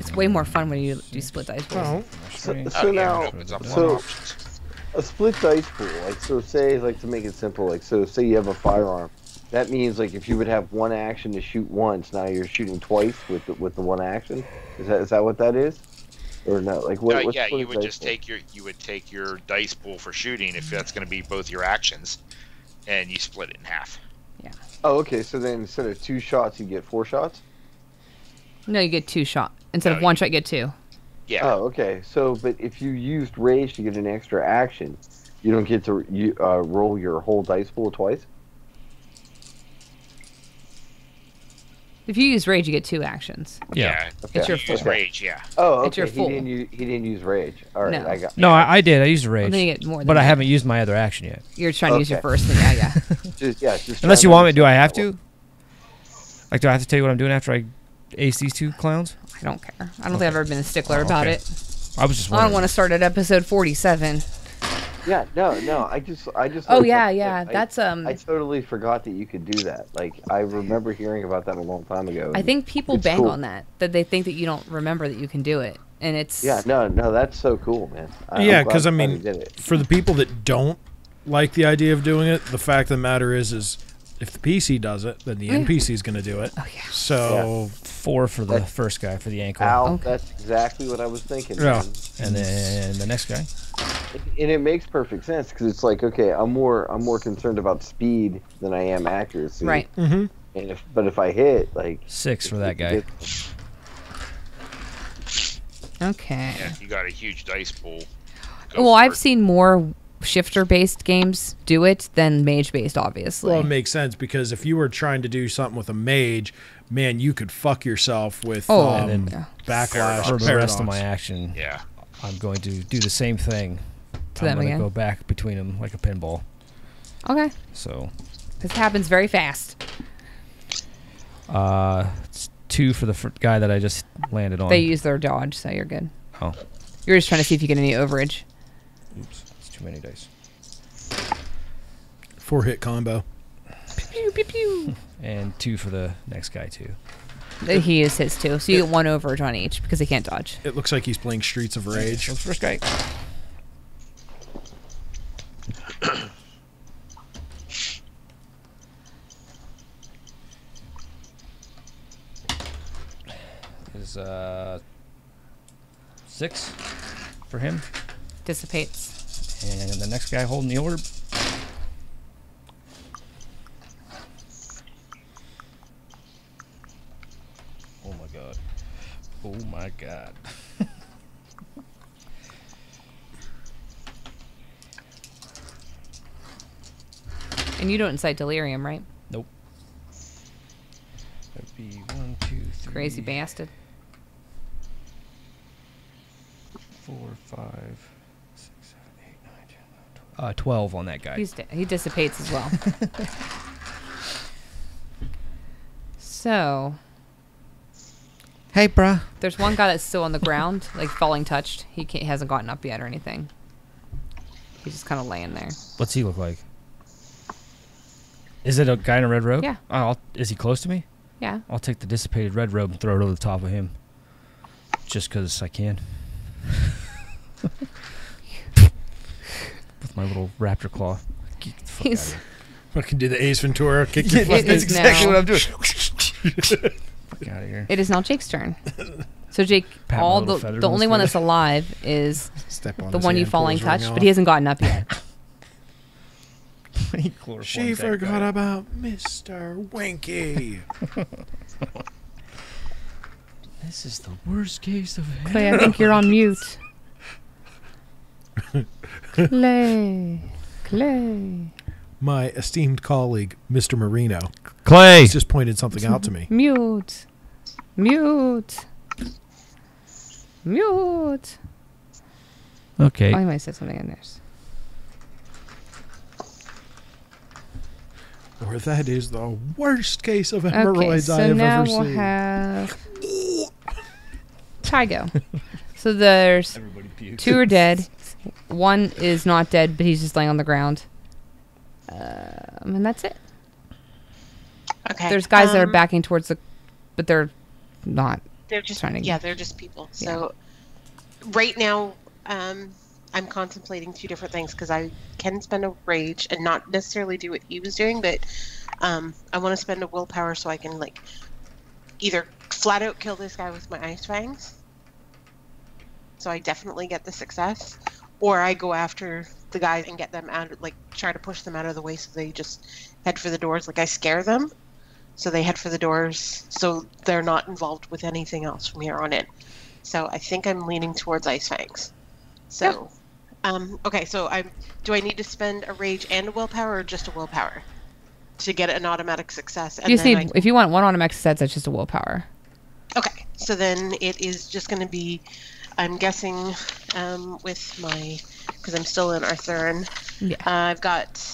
It's way more fun when you do split dice pools. So Yeah, now, it opens up more so options. a split dice pool, like, so say, like, to make it simple, like, so say you have a firearm. That means, like, if you would have 1 action to shoot once, now you're shooting twice with the 1 action. Is that what that is? Or no? Like, what? What's Yeah, split you would dice just pool? take your dice pool for shooting if that's going to be both your actions, and you split it in half. Oh, okay. So then instead of 2 shots, you get 4 shots. No, you get 2 shot instead No, of 1 shot. You get 2. Yeah. Oh, okay. So, but if you used rage to get an extra action, you don't get to roll your whole dice pool twice. If you use rage, you get 2 actions. Yeah. Okay. It's your You use full. rage, yeah. Oh, okay. It's your full. He didn't use rage. All right, No. I got. No, I did. I used a Well, rage. then you get more than But I that. haven't used my other action yet. You're trying to use your Okay. first thing. Yeah. Just Unless trying you to want me, do I have understand to? Like, do I have to tell you what I'm doing after I ace these 2 clowns? I don't care. I don't think I've ever been a stickler about okay. it. I was just I wondering. don't want to start at episode 47. Yeah, no. I just. Oh heard yeah, something yeah. that That's I totally forgot that you could do that. Like I remember hearing about that a long time ago. I think people It's bang cool. on that they think that you don't remember that you can do it, and it's Yeah, no, that's so cool, man. I'm Yeah, glad because I somebody mean, did it. for the people that don't like the idea of doing it, the fact of the matter is if the PC does it, then the NPC is going to do it. Oh yeah. So 4 for the That- first guy for the ankle. Al, Okay. that's exactly what I was thinking. Yeah. Man. And then the next guy. And it makes perfect sense because it's like, okay, I'm more concerned about speed than I am accuracy. Right. mhm. And if I hit, like 6 for that guy. Okay. Yeah, if you got a huge dice pool. go Well, for I've it. seen more shifter-based games do it than mage-based, obviously. Well, it makes sense because if you were trying to do something with a mage, man, you could fuck yourself with Oh, and then backlash. For or the rest of my paradox. action, Yeah. I'm going to do the same thing. To I'm them going to again? go back between them like a pinball. Okay. So, This happens very fast. it's 2 for the guy that I just landed on. They use their dodge, so you're good. Oh, You're just trying to see if you get any overage. oops, it's too many dice. 4-hit combo. Pew, pew, pew. And 2 for the next guy too. He is his too, so you get 1 overage on each because he can't dodge. It looks like he's playing Streets of Rage. What's first guy? Is 6 for him, Dissipates. and the next guy holding the orb. Oh my god! Oh my god! And you don't incite delirium, right? Nope. That'd be 1, 2, 3. Crazy bastard. 4, 5, 6, 7, 8, 9, 10, 11, 12 on that guy. He dissipates as well. So, Hey, bruh. there's one guy that's still on the ground, like falling touched. He hasn't gotten up yet or anything. He's just kind of laying there. What's he look like? Is it a guy in a red robe? Yeah. Is he close to me? Yeah. I'll take the dissipated red robe and throw it over the top of him. Just because I can. With my little raptor claw. Get the fuck He's- out of Fucking do the Ace Ventura. Kick your It fucking is exactly now- what I'm doing. Fuck out of here. It is now Jake's turn. So Jake, Pat my all little the feathers the on only his one face. that's alive is Step on the his one you hand, pull falling his ring touched, off. but he hasn't gotten up yet. He chloroforms She that forgot guy. about Mr. Winky. This is the worst case of hell. Clay, I think you're on mute. Clay. My esteemed colleague, Mr. Marino, Clay! has just pointed something out to me. Mute. Okay. Oh, I might have said something in there. Or that is the worst case of Okay, hemorrhoids I so have now ever we'll seen. have Tygo. So there's Everybody puked. 2 are dead. 1 is not dead, but he's just laying on the ground. And that's it. Okay. There's guys that are backing towards the, but they're not. They're just trying to- they're just people. So right now, I'm contemplating 2 different things because I can spend a rage and not necessarily do what he was doing, but I want to spend a willpower so I can like either flat out kill this guy with my ice fangs, so I definitely get the success, or I go after the guys and get them out, like try to push them out of the way so they just head for the doors. Like I scare them, so they head for the doors, so they're not involved with anything else from here on in. So I think I'm leaning towards ice fangs. So, okay. So do I need to spend a rage and a willpower, or just a willpower, to get an automatic success? And You just then need, if you want 1 automatic sets, that's just a willpower. Okay, so then it is just going to be, I'm guessing, with my, because I'm still in Arthurian, Yeah. I've got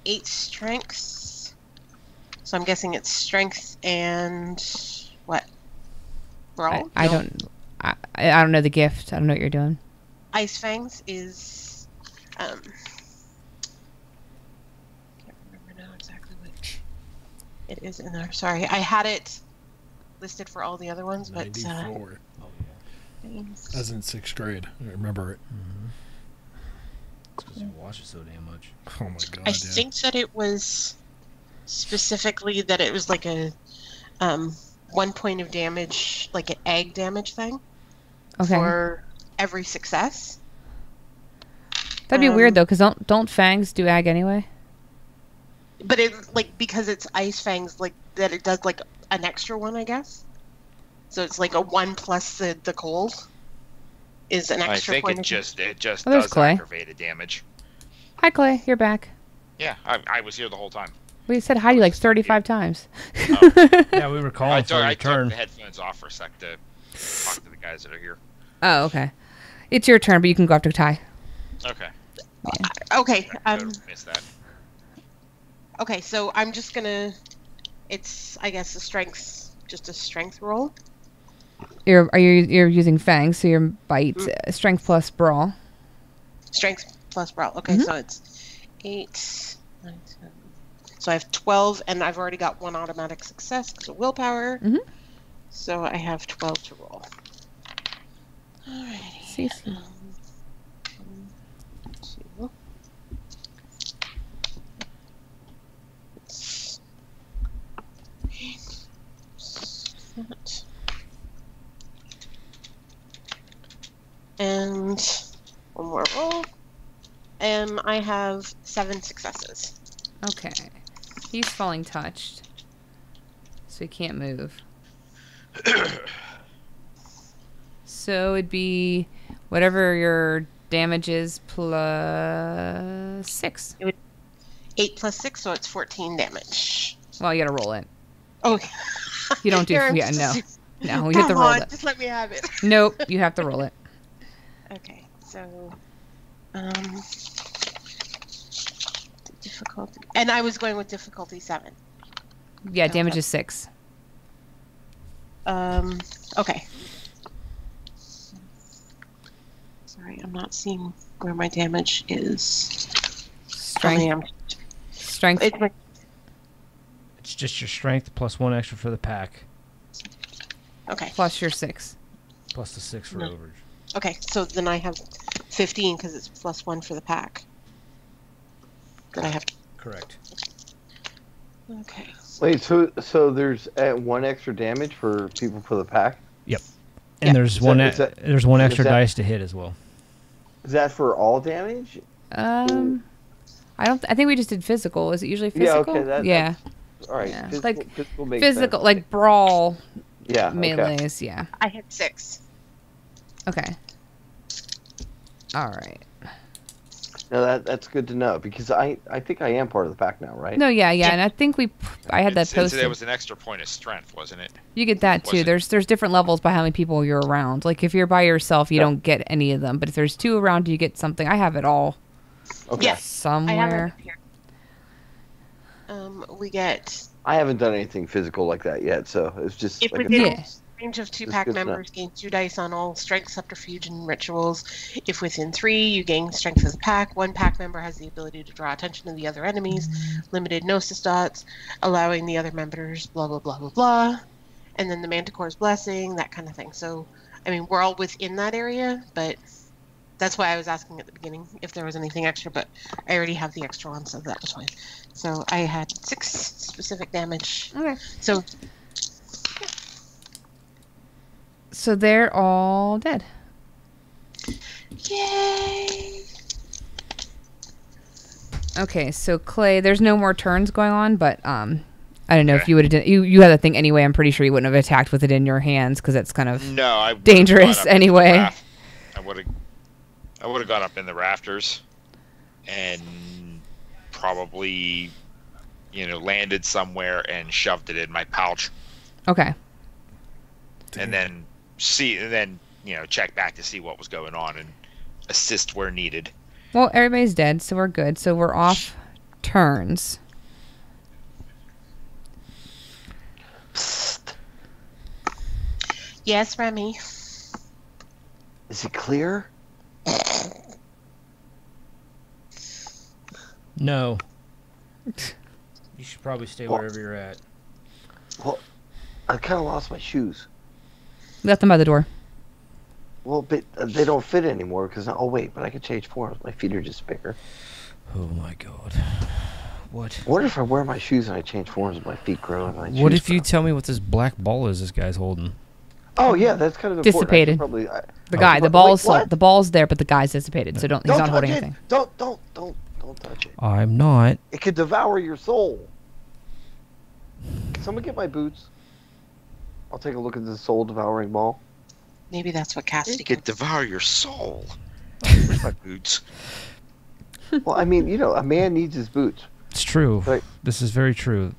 8 strengths, so I'm guessing it's strength and what? Brawl? I don't know the gift. I don't know what you're doing. Ice Fangs is can't remember now exactly which it is in there. Sorry, I had it listed for all the other ones, but 94. Fangs. As in 6th grade. I remember it. Because you watch it so damn much. Oh my god. I yeah. think that it was specifically that it was like a 1 point of damage, like an egg damage thing Okay. for every success. That'd be weird though, because don't fangs do ag anyway? But it like because it's Ice Fangs, like that it does like an extra one, I guess. So it's like a 1 plus the cold is an I extra think point. it just Oh, there's does Clay. aggravated damage. Hi, Clay. You're back. Yeah, I was here the whole time. We said hi to you like 35 times. Yeah, we were calling for a I took return. the headphones off for a sec to talk to the guys that are here. Oh, okay. It's your turn, but you can go after Ty. Okay. Okay. I could have missed that. Okay, so I'm just gonna. It's I guess just a strength roll. You're using fangs, so your bite strength plus brawl. Strength plus brawl. Okay, so it's 8, 9, 10. So I have 12, and I've already got 1 automatic success because of willpower. So I have 12 to roll. Alrighty. See. 1, 2. That. And 1 more roll. And I have 7 successes. Okay. He's falling touched, so he can't move. So it'd be whatever your damage is plus 6. 8 plus 6, so it's 14 damage. Well, you gotta roll it. Oh, You don't do Here, yeah, no. No, you have to come roll on, it. just let me have it. Nope, you have to roll it. Okay, so difficulty, and I was going with difficulty 7. Yeah, damage is 6. Okay. Sorry, I'm not seeing where my damage is. Strength. Strength. It's just your strength plus 1 extra for the pack, Okay. Plus your 6. plus the 6 for No. overage. Okay, so then I have 15 because it's plus 1 for the pack. That I have. Correct. Okay. Wait, so there's 1 extra damage for people for the pack? Yep. And Yeah. there's Is one that- is that- there's one is extra that- dice to hit as well. Is that for all damage? I think we just did physical. Is it usually Yeah, physical? okay, yeah. All right. Yeah. Physical makes Physical, sense. like brawl Yeah. Okay. melees. Yeah. I had 6. Okay. All right. No, that's good to know because I think I am part of the pack now, right? No, yeah, and I think I had that There posted. was an extra point of strength, wasn't it? You get that too. Was it? There's different levels by how many people you're around. Like if you're by yourself, you don't get any of them. But if there's 2 around, you get something. I have it all Okay. Yes. somewhere. I have it up here. We get I haven't done anything physical like that yet, so it's just if like within Yeah. range of 2 That's pack good to know. members, gain 2 dice on all strength, subterfuge, and rituals. If within 3, you gain strength as a pack. 1 pack member has the ability to draw attention to the other enemies. Limited gnosis dots, allowing the other members. Blah blah blah blah blah. And then the Manticore's blessing, that kind of thing. So, I mean, we're all within that area, but that's why I was asking at the beginning if there was anything extra. But I already have the extra one, so that was fine. So I had 6 specific damage. Okay. So, So they're all dead. yay! Okay, so Clay, there's no more turns going on, but I don't know if you would have done. You had a thing anyway. I'm pretty sure you wouldn't have attacked with it in your hands because it's kind of No, I would've dangerous gone up in the anyway. I would have gone up in the rafters and probably, landed somewhere and shoved it in my pouch, Okay. and then check back to see what was going on and assist where needed. Well, everybody's dead, so we're good. So we're off turns. Psst. Yes, Remy. Is it clear? No. You should probably stay wherever you're at. Well, I kind of lost my shoes. Left them by the door. Well, but they don't fit anymore because oh wait, but I can change forms. My feet are just bigger. Oh my god. What? What if I wear my shoes and I change forms and my feet grow and my What shoes if you grow? tell me what this black ball is this guy's holding? Oh yeah, that's kind of Dissipated. Important. The guy, the ball's what? the ball's there, but the guy's dissipated, so he's not touch holding it. anything. Don't touch it. I'm not. It could devour your soul. Can someone get my boots? I'll take a look at the soul devouring ball. Maybe that's what It Cassidy could could. devour your soul. Where's my boots? Well, I mean, a man needs his boots. It's true. Right. This is very true.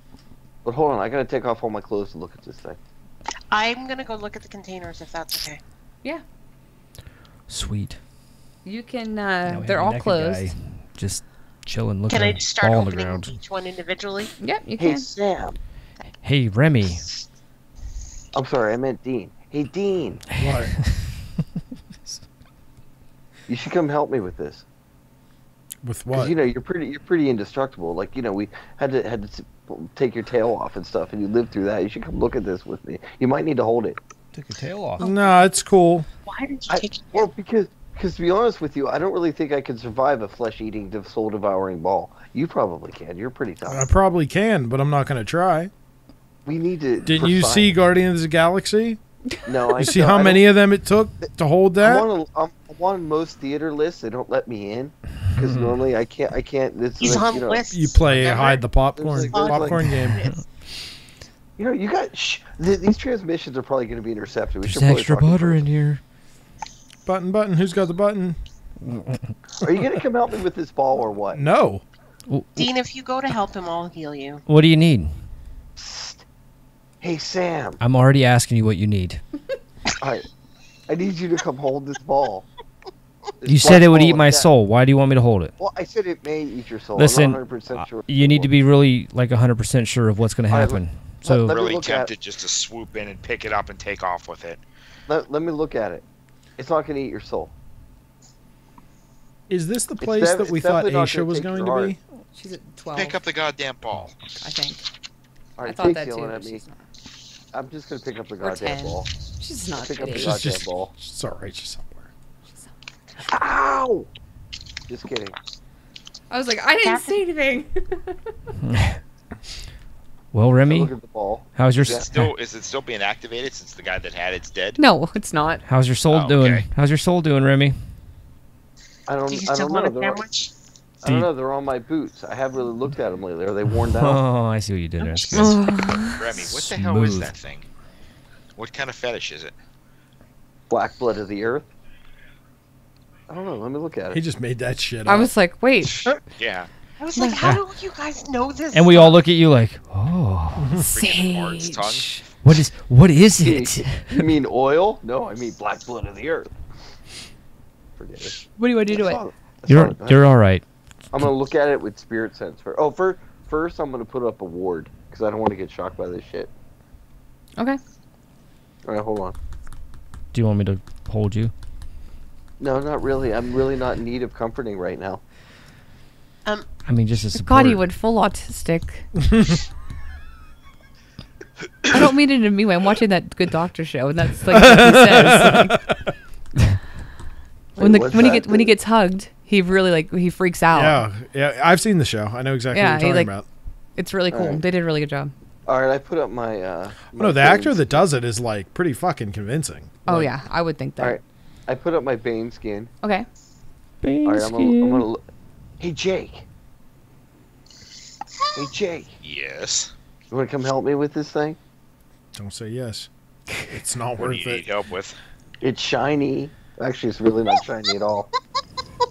But hold on, I gotta take off all my clothes to look at this thing. I'm gonna go look at the containers if that's okay. Yeah, Sweet. you can. Now we They're have a all naked closed. guy just chilling, looking Can I at just a start ball on the opening ground. each one individually? Yep, you Hey can. Sam, Hey, Remy. I'm sorry, I meant Dean. Hey Dean, What? you should come help me with this. With Because what? you're pretty indestructible. Like we had to take your tail off and stuff, and you lived through that. You should come look at this with me. You might need to hold it. Took your tail off. No, it's cool. Why did you take it? Well, because to be honest with you, I don't really think I could survive a flesh-eating, soul-devouring ball. You probably can. You're pretty tough. I probably can, but I'm not going to try. We need to. Didn't for you see science. Guardians of the Galaxy? No, I You see how many of them it took to hold that? I'm on most theater lists. They don't let me in because normally I can't. He's like, on lists. You play remember? hide the popcorn, There's like- popcorn game. You got. These transmissions are probably going to be intercepted. We There's should probably extra talk in butter in person. here. Button. Who's got the button? Are you going to come help me with this ball or what? No. Dean, if you go to help him, I'll heal you. What do you need? Psst. Hey Sam, I'm already asking you what you need. I need you to come hold this ball. This You said black it would ball eat of my death. soul. Why do you want me to hold it? Well, I said it may eat your soul. Listen, I'm not 100% sure. you need to be really like 100% sure of what's going to All right, happen. let So me Really look at- tempted just to swoop in and pick it up and take off with it. Let me look at it. It's not going to eat your soul. Is this the place def- that we it's thought definitely not Aisha gonna was take going your to be? She's at 12. Pick up the goddamn ball. I think. All I right, thought Jake's that too. yelling But at me. she's not. I'm just going to pick up the Or goddamn 10. ball. She's not. Pick up the big. She's goddamn just- ball. It's all right. She's somewhere. Ow! Just kidding. I was like, I didn't say anything. well, Remy, Look at the ball. how's your Yeah. Is it still being activated since the guy that had it's dead? No, it's not. how's your soul Oh, doing? okay. How's your soul doing, Remy? I Do you don't still know. want a They're, sandwich? I don't know. They're on my boots. I haven't really looked at them lately. Are they worn down? Oh, I see what you did there. That's good. Remy, what the hell is Smooth. that thing? What kind of fetish is it? Black blood of the earth? I don't know. Let me look at He it. just made that shit up. I was like, wait. Yeah. I was like, how do you guys know this? And we all look at you like, oh, Freaking Mark's Sage. tongue. what is it? You mean oil? No, I mean black blood of the earth. Forget it. What do you want to do to it? You're all right. I'm gonna look at it with spirit sense first. Oh, first I'm gonna put up a ward because I don't want to get shocked by this shit. Okay. All right, hold on. Do you want me to hold you? No, not really. I'm really not in need of comforting right now. I mean, just a support. God, he went full autistic. I don't mean it in a mean way. I'm watching that Good Doctor show, and that's like what he says. Like, when Wait, what's when that? he gets hugged, he really he freaks out. Yeah. I've seen the show. I know exactly Yeah, what he, you're talking like- about. It's really cool. Alright. They did a really good job. All right, I put up my. No, the actor that does it is like pretty fucking convincing. Oh Like, yeah, I would think that. All right, I put up my Bane skin. Okay. All right, I'm gonna look. Hey Jake. Hey Jake, Yes. you want to come help me with this thing? Don't say yes. It's not What do worth you need it. help with? It's shiny. Actually, it's really not shiny at all.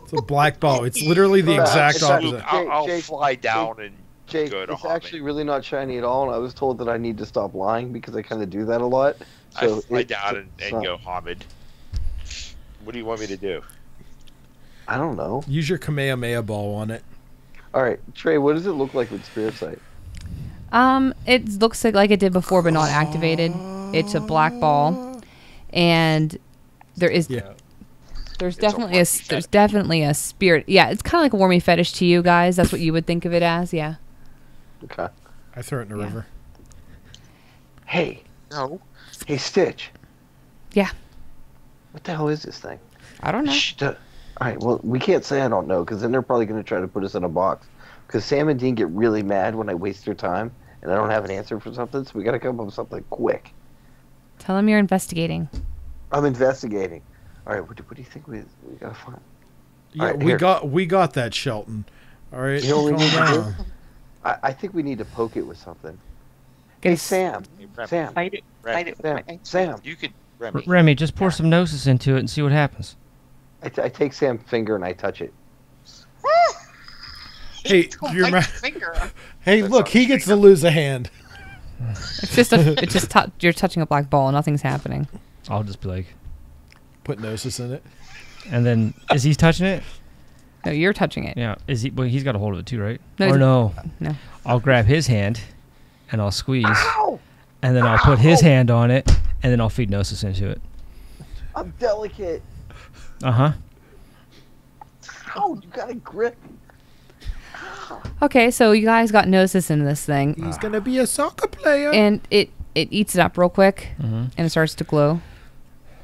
It's a black ball. It's literally the It's exact actually- opposite. I'll Jake, fly down and Jake, go to it's Hobby. actually really not shiny at all, and I was told that I need to stop lying because I kind of do that a lot. So I fly it's down and not- go Hamid. What do you want me to do? I don't know. Use your Kamehameha ball on it. All right, Trey, what does it look like with Spirit Sight? It looks like it did before, but not activated. It's a black ball, and there is Yeah. There's It's a definitely a warmy there's fetish. definitely a spirit. Yeah, it's kind of like a warmy fetish to you guys. That's what you would think of it as. Yeah. Okay. I throw it in the Yeah. river. Hey, No. hey, Stitch. Yeah. What the hell is this thing? I don't know. All right, well, we can't say I don't know, because then they're probably going to try to put us in a box. Because Sam and Dean get really mad when I waste their time, and I don't have an answer for something, so we got to come up with something quick. Tell them you're investigating. I'm investigating. All right, what do you think we got to find? Yeah, All right, we got that, Shelton. All right, You know what we calm need to do? down. I think we need to poke it with something. Get Hey, a Sam. Hey, Remy, Sam. Fight it. Remy, Fight it with my ice. Sam. You could, Remy. Remy, just pour some Gnosis into it and see what happens. I take Sam's finger and I touch it. Hey, Don't you're bite ma- your finger off. Hey, That's look, not he gets to lose a hand. It's just you're touching a black ball. Nothing's happening. I'll just be like, Put Gnosis in it. and then is he touching it? No, you're touching it. Yeah. Is he? Well, he's got a hold of it too, right? No, Or he's- no? No. I'll grab his hand, and I'll squeeze, Ow! and then I'll put his hand on it, and then I'll feed Gnosis into it. I'm delicate. Uh huh. Ow, you got a grip. Okay, so you guys got Gnosis into this thing, He's gonna be a soccer player. and it eats it up real quick, Mm-hmm. and it starts to glow.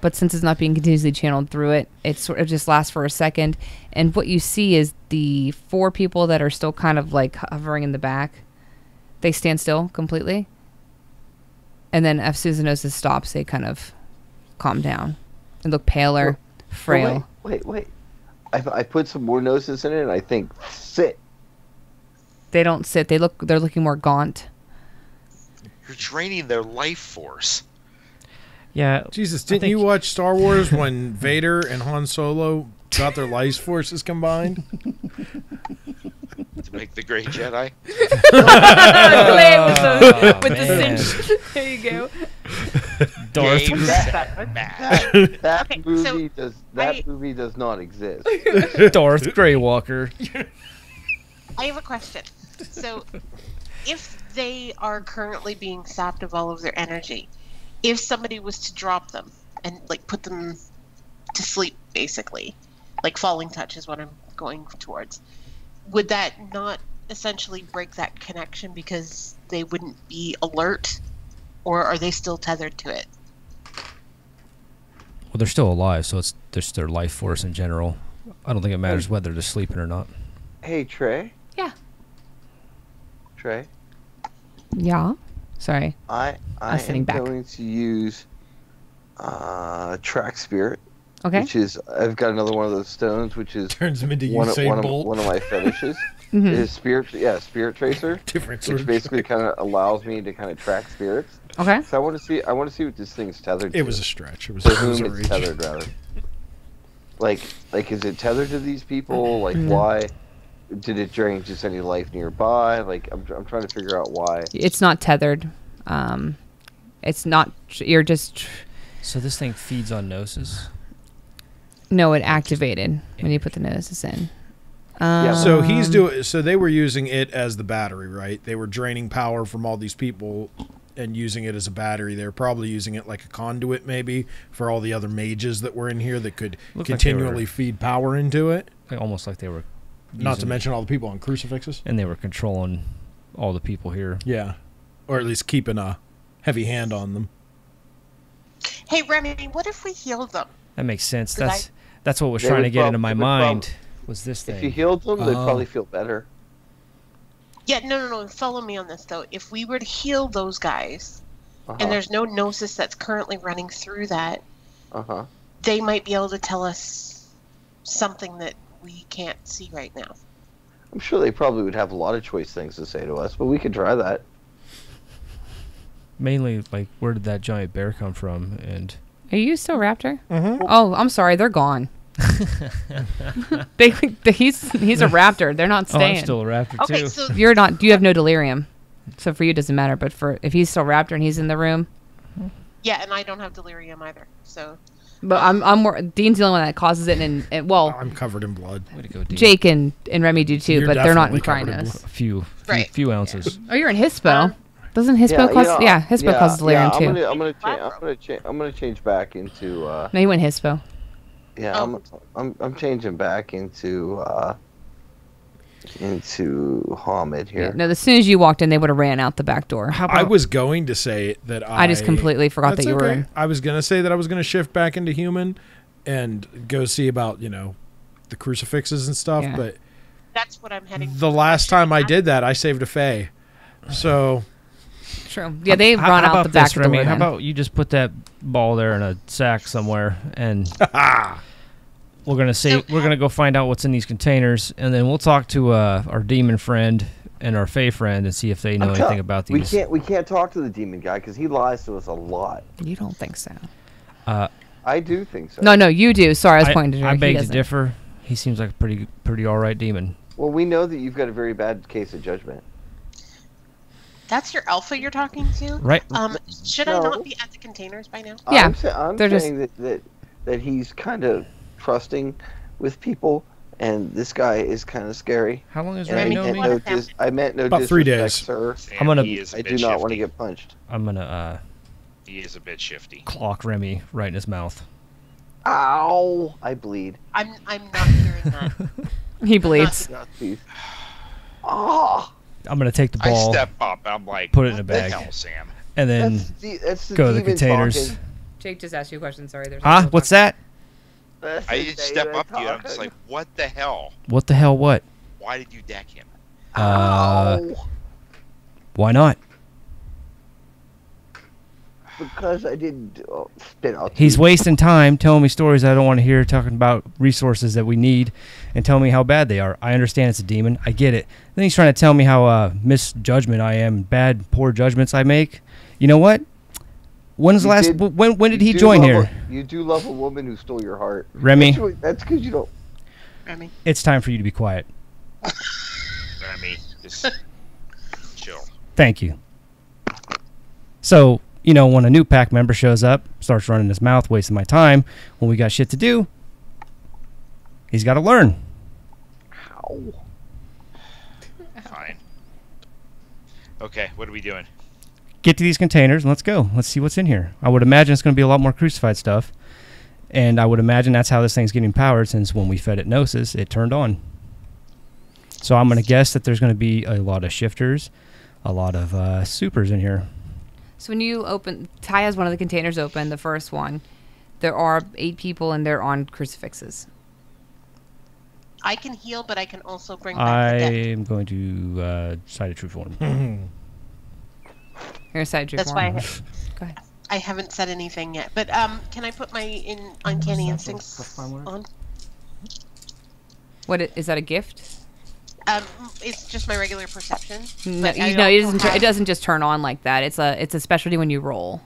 But since it's not being continuously channeled through it, it sort of just lasts for a second. And what you see is the 4 people that are still kind of like hovering in the back, they stand still completely. And then as soon as the Gnosis stops, they kind of calm down and look paler, frail. Wait. I put some more Gnosis in it and I think, sit. They don't sit. They're looking more gaunt. You're draining their life force. Yeah. Jesus, I didn't think- you watch Star Wars when Vader and Han Solo got their life forces combined? To make the great Jedi. with the man. cinch. There you go. Darth. Game, set, match. That Okay, movie so movie does not exist. Darth Greywalker. I have a question. So, if they are currently being sapped of all of their energy, if somebody was to drop them and like put them to sleep, basically, like falling touch is what I'm going towards, would that not essentially break that connection because they wouldn't be alert, or are they still tethered to it? Well, they're still alive, so it's just their life force in general. I don't think it matters whether they're sleeping or not. Hey, Trey. Yeah. Trey. Yeah. Sorry. I I'm sitting am back. going to use track spirit, Okay. which is I've got another one of those stones, which is Turns him into one Usain of Bolt. my fetishes. Mhm. Is spirit tracer, Different sort which of basically kind of allows me to kind of track spirits. Okay. So I want to see what this thing's tethered to. It was a stretch. It was to a whom reach. it's tethered, rather. Like is it tethered to these people? Like Mm. why? Did it drain just any life nearby? Like I'm trying to figure out why. It's not tethered. It's not. You're just. So this thing feeds on Gnosis. No, it activated when you put the Gnosis in. So he's doing. So they were using it as the battery, right? They were draining power from all these people and using it as a battery. They were probably using it like a conduit, maybe, for all the other mages that were in here that could Looked like they continually were- feed power into it. Like, almost like they were. Not to using it, mention all the people on crucifixes. and they were controlling all the people here. Yeah, or at least keeping a heavy hand on them. Hey, Remy, what if we healed them? That makes sense. Did That's what was They trying would to get into my they would mind. Was this thing? If you healed them, they'd Oh. probably feel better. Yeah, no. Follow me on this, though. If we were to heal those guys, Uh-huh. and there's no Gnosis that's currently running through that, Uh-huh. they might be able to tell us something that we can't see right now. I'm sure they probably would have a lot of choice things to say to us, but we could try that. Mainly, like, where did that giant bear come from? And Are you still Raptor? Mm-hmm. Oh, I'm sorry. They're gone. he's a raptor. They're not oh, staying. I'm still a raptor Okay, too. so You're not. You have no delirium, so for you it doesn't matter. But if he's still raptor and he's in the room, yeah, and I don't have delirium either. So but I'm more. Dean's the only one that causes it, and well, I'm covered in blood. Way to go, Dean. Jake and Remy do too, You're but they're not in definitely covered in Krynos. A few Right. ounces. Oh, you're in Hispo. Doesn't Hispo cause? Yeah, Hispo causes delirium too. I'm gonna change back into No, you went Hispo. Yeah, Oh. I'm changing back into Hamid Yeah, here. no, as soon as you walked in, they would have ran out the back door. How I about was going to say that I just completely forgot That's that you were okay. in. I was going to say that I was going to shift back into human and go see about, the crucifixes and stuff, Yeah. but That's what I'm heading. the last time I did that, I saved a Fae. So, True. Yeah, they how- run how out about the back this, door. Remy? How then. about you just put that ball there in a sack somewhere, and we're gonna go find out what's in these containers, and then we'll talk to our demon friend and our Fey friend and see if they know anything about these. We can't talk to the demon guy because he lies to us a lot. You don't think so? I do think so. No, you do. Sorry, I was pointing to I Drake. He beg to doesn't. differ. He seems like a pretty all right demon. Well, we know that you've got a very bad case of judgment. That's your alpha you're talking to? Right. Should I No. not be at the containers by now? Yeah, I'm they're just- saying that he's kind of trusting with people, and this guy is kind of scary. How long has And Remy Remy, known you me? wanna have- I meant no About disrespect, 3 days. sir. Sam, I'm gonna- he is a I bit do not want to shifty. get punched. I'm gonna He is a bit shifty. clock Remy right in his mouth. Ow! I bleed. I'm not hearing that. He bleeds. Jeez. Oh, I'm gonna take the I ball, step up. I'm like, put it in a what the bag, hell, Sam? and then that's the go to the demon containers. talking. Jake just asked you a question. Sorry, there's. Huh? What's that? That's I the just step demon up to you. I'm just talking. like, what the hell? What the hell? What? Why did you deck him? Ow. Why not? Because I didn't spit out. He's wasting time telling me stories I don't want to hear, talking about resources that we need, and telling me how bad they are. I understand it's a demon. I get it. Then he's trying to tell me how misjudgment I am, bad, poor judgments I make. You know what? When's the You last? did- When did he do join love here? You do love a woman who stole your heart. Remy, That's because you don't. Remy. it's time for you to be quiet. Remy, just chill. Thank you. So, when a new pack member shows up, starts running his mouth, wasting my time, when we got shit to do, he's got to learn. Ow. Fine. Okay, what are we doing? Get to these containers and let's go. Let's see what's in here. I would imagine it's going to be a lot more crucified stuff. And I would imagine that's how this thing's getting powered, since when we fed it Gnosis, it turned on. So I'm going to guess that there's going to be a lot of shifters, a lot of supers in here. So when you open, Ty has one of the containers open, the first one. There are 8 people, and they're on crucifixes. I can heal, but I can also bring back the dead. I'm going to cite a true form. Here's side That's why Go ahead. I haven't said anything yet. But can I put my uncanny instincts on? What is that a gift? It's just my regular perception. No, but I it also doesn't. It have- doesn't just turn on like that. It's a specialty when you roll.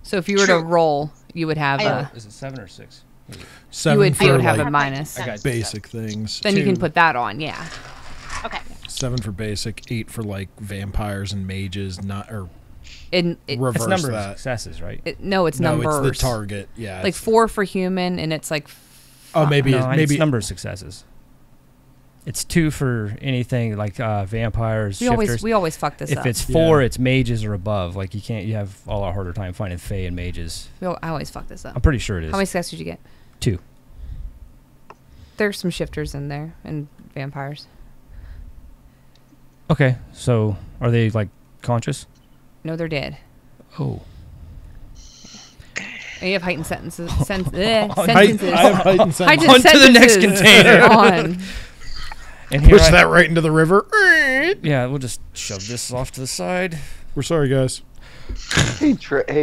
So if you were to True. roll, you would have a. Is it 7 or 6? 7 would- for you would have like a minus. I got basic things. Then you can 2. put that on. Yeah. Okay. 7 for basic, 8 for like vampires and mages, not or It, reverse It's number of that. successes, right? no, it's No, numbers. it's the target. Yeah. Like it's- 4 for human, and it's like Oh, maybe No, maybe it's number of successes. It's 2 for anything like vampires, we shifters. always fuck this If up. it's 4, Yeah. it's mages or above. Like you have a lot harder time finding Fey and mages. I always fuck this I'm up. pretty sure it is. How many successes did you get? 2. There's some shifters in there and vampires. Okay, so are they like conscious? No, they're dead. Oh. And you have heightened sentences. I Sentences. have heightened sense. Heightened On to the next sentences container. on. And here Push I- that right into the river. Yeah, we'll just shove this off to the side. We're sorry, guys. Hey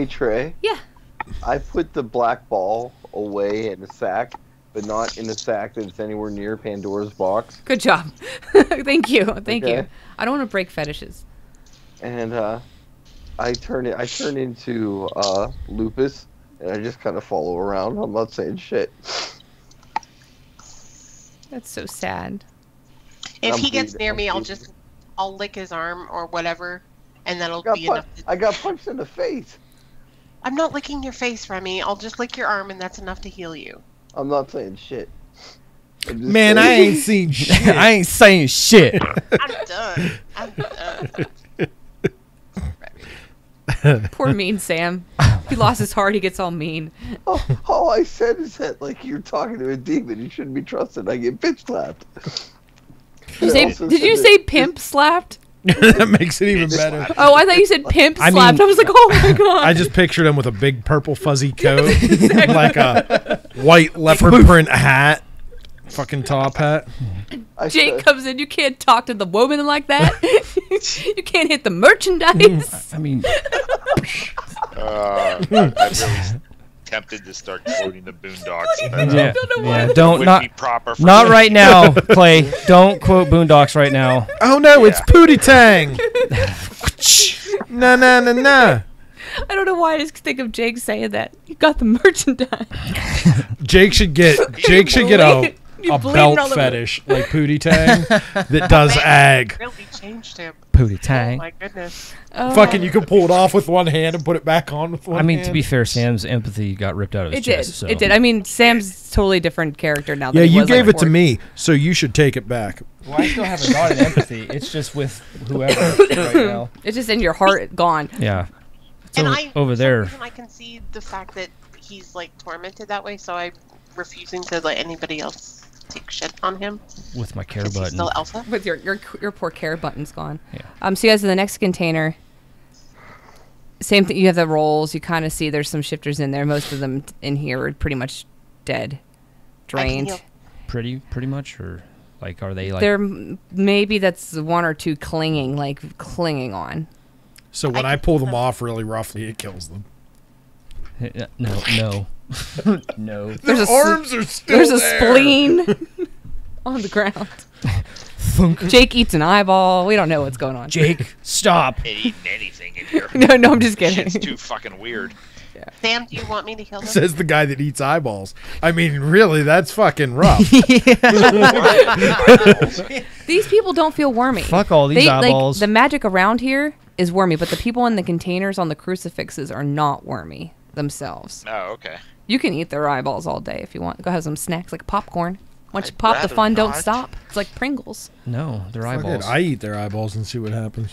Trey. Yeah. I put the black ball away in a sack, but not in a sack that's anywhere near Pandora's box. Good job. Thank you. Thank you. Okay. I don't want to break fetishes. And I turn into Lupus, and I just kind of follow around. I'm not saying shit. That's so sad. If I'm he gets bleeding, near I'm me, bleeding. I'll lick his arm or whatever, and that'll Got be pun- enough. I got punched in the face. I'm not licking your face, Remy. I'll just lick your arm, and that's enough to heal you. I'm not saying shit. I'm just Man, I saying- ain't seen shit. I ain't saying shit. I'm done. I'm done. Remy. Poor mean Sam. He lost his heart. He gets all mean. All I said is that, like, you're talking to a demon. You shouldn't be trusted. I get bitch slapped. Did you say pimp slapped? That makes it even better. Oh, I thought you said pimp I slapped. mean- I was like, oh my god. I just pictured him with a big purple fuzzy coat, like a white leopard print hat, fucking top hat. Jake comes in. You can't talk to the woman like that. You can't hit the merchandise. I mean, I'm really tempted to start quoting the Boondocks. But, yeah, don't know why yeah. this Don't wouldn't be not proper for not me. right now, Clay. Don't quote Boondocks right now. Oh no, it's Pootie Tang. Nah. I don't know why I just think of Jake saying that. You got the merchandise. Jake should get a You bleeding belt all over. fetish like Pootie Tang that does ag. Really changed him. Pootie Oh Tang. my goodness. Oh. Fucking, you can pull it off with one hand and put it back on with one I mean, hand. to be fair, Sam's empathy got ripped out of his It did. chest. So. It did. I mean, Sam's totally different character now. Yeah, Than he you was gave like it to before. me, so you should take it back. Well, I still haven't gotten empathy. It's just with whoever right now. It's just in your heart, gone. Yeah. It's And over, I, over for some there. reason, I can see the fact that he's like tormented that way, so I'm refusing to let anybody else take shit on him. With my care 'cause he's button. still alpha. With your poor care button's gone. Yeah. So you guys in the next container. Same thing. You have the rolls. You kind of see there's some shifters in there. Most of them in here are pretty much dead, drained. heal. Pretty much, or like, are they like? There maybe that's one or two clinging on. So when I I can- pull them off really roughly, it kills them. No. No. There's Their a arms are still There's a there. spleen on the ground. Jake eats an eyeball. We don't know what's going on. Jake, stop. Ain't eating anything in here. No, I'm just kidding. Shit's too fucking weird. Sam, do you want me to heal them? Says the guy that eats eyeballs. I mean, really, that's fucking rough. These people don't feel wormy. Fuck all these eyeballs. Like, the magic around here is wormy, but the people in the containers on the crucifixes are not wormy themselves. Oh, okay. You can eat their eyeballs all day if you want. Go have some snacks like popcorn. Once you I'd pop, the rather fun don't not. stop. It's like Pringles. No, they're Fuck it, eyeballs. I eat their eyeballs and see what happens.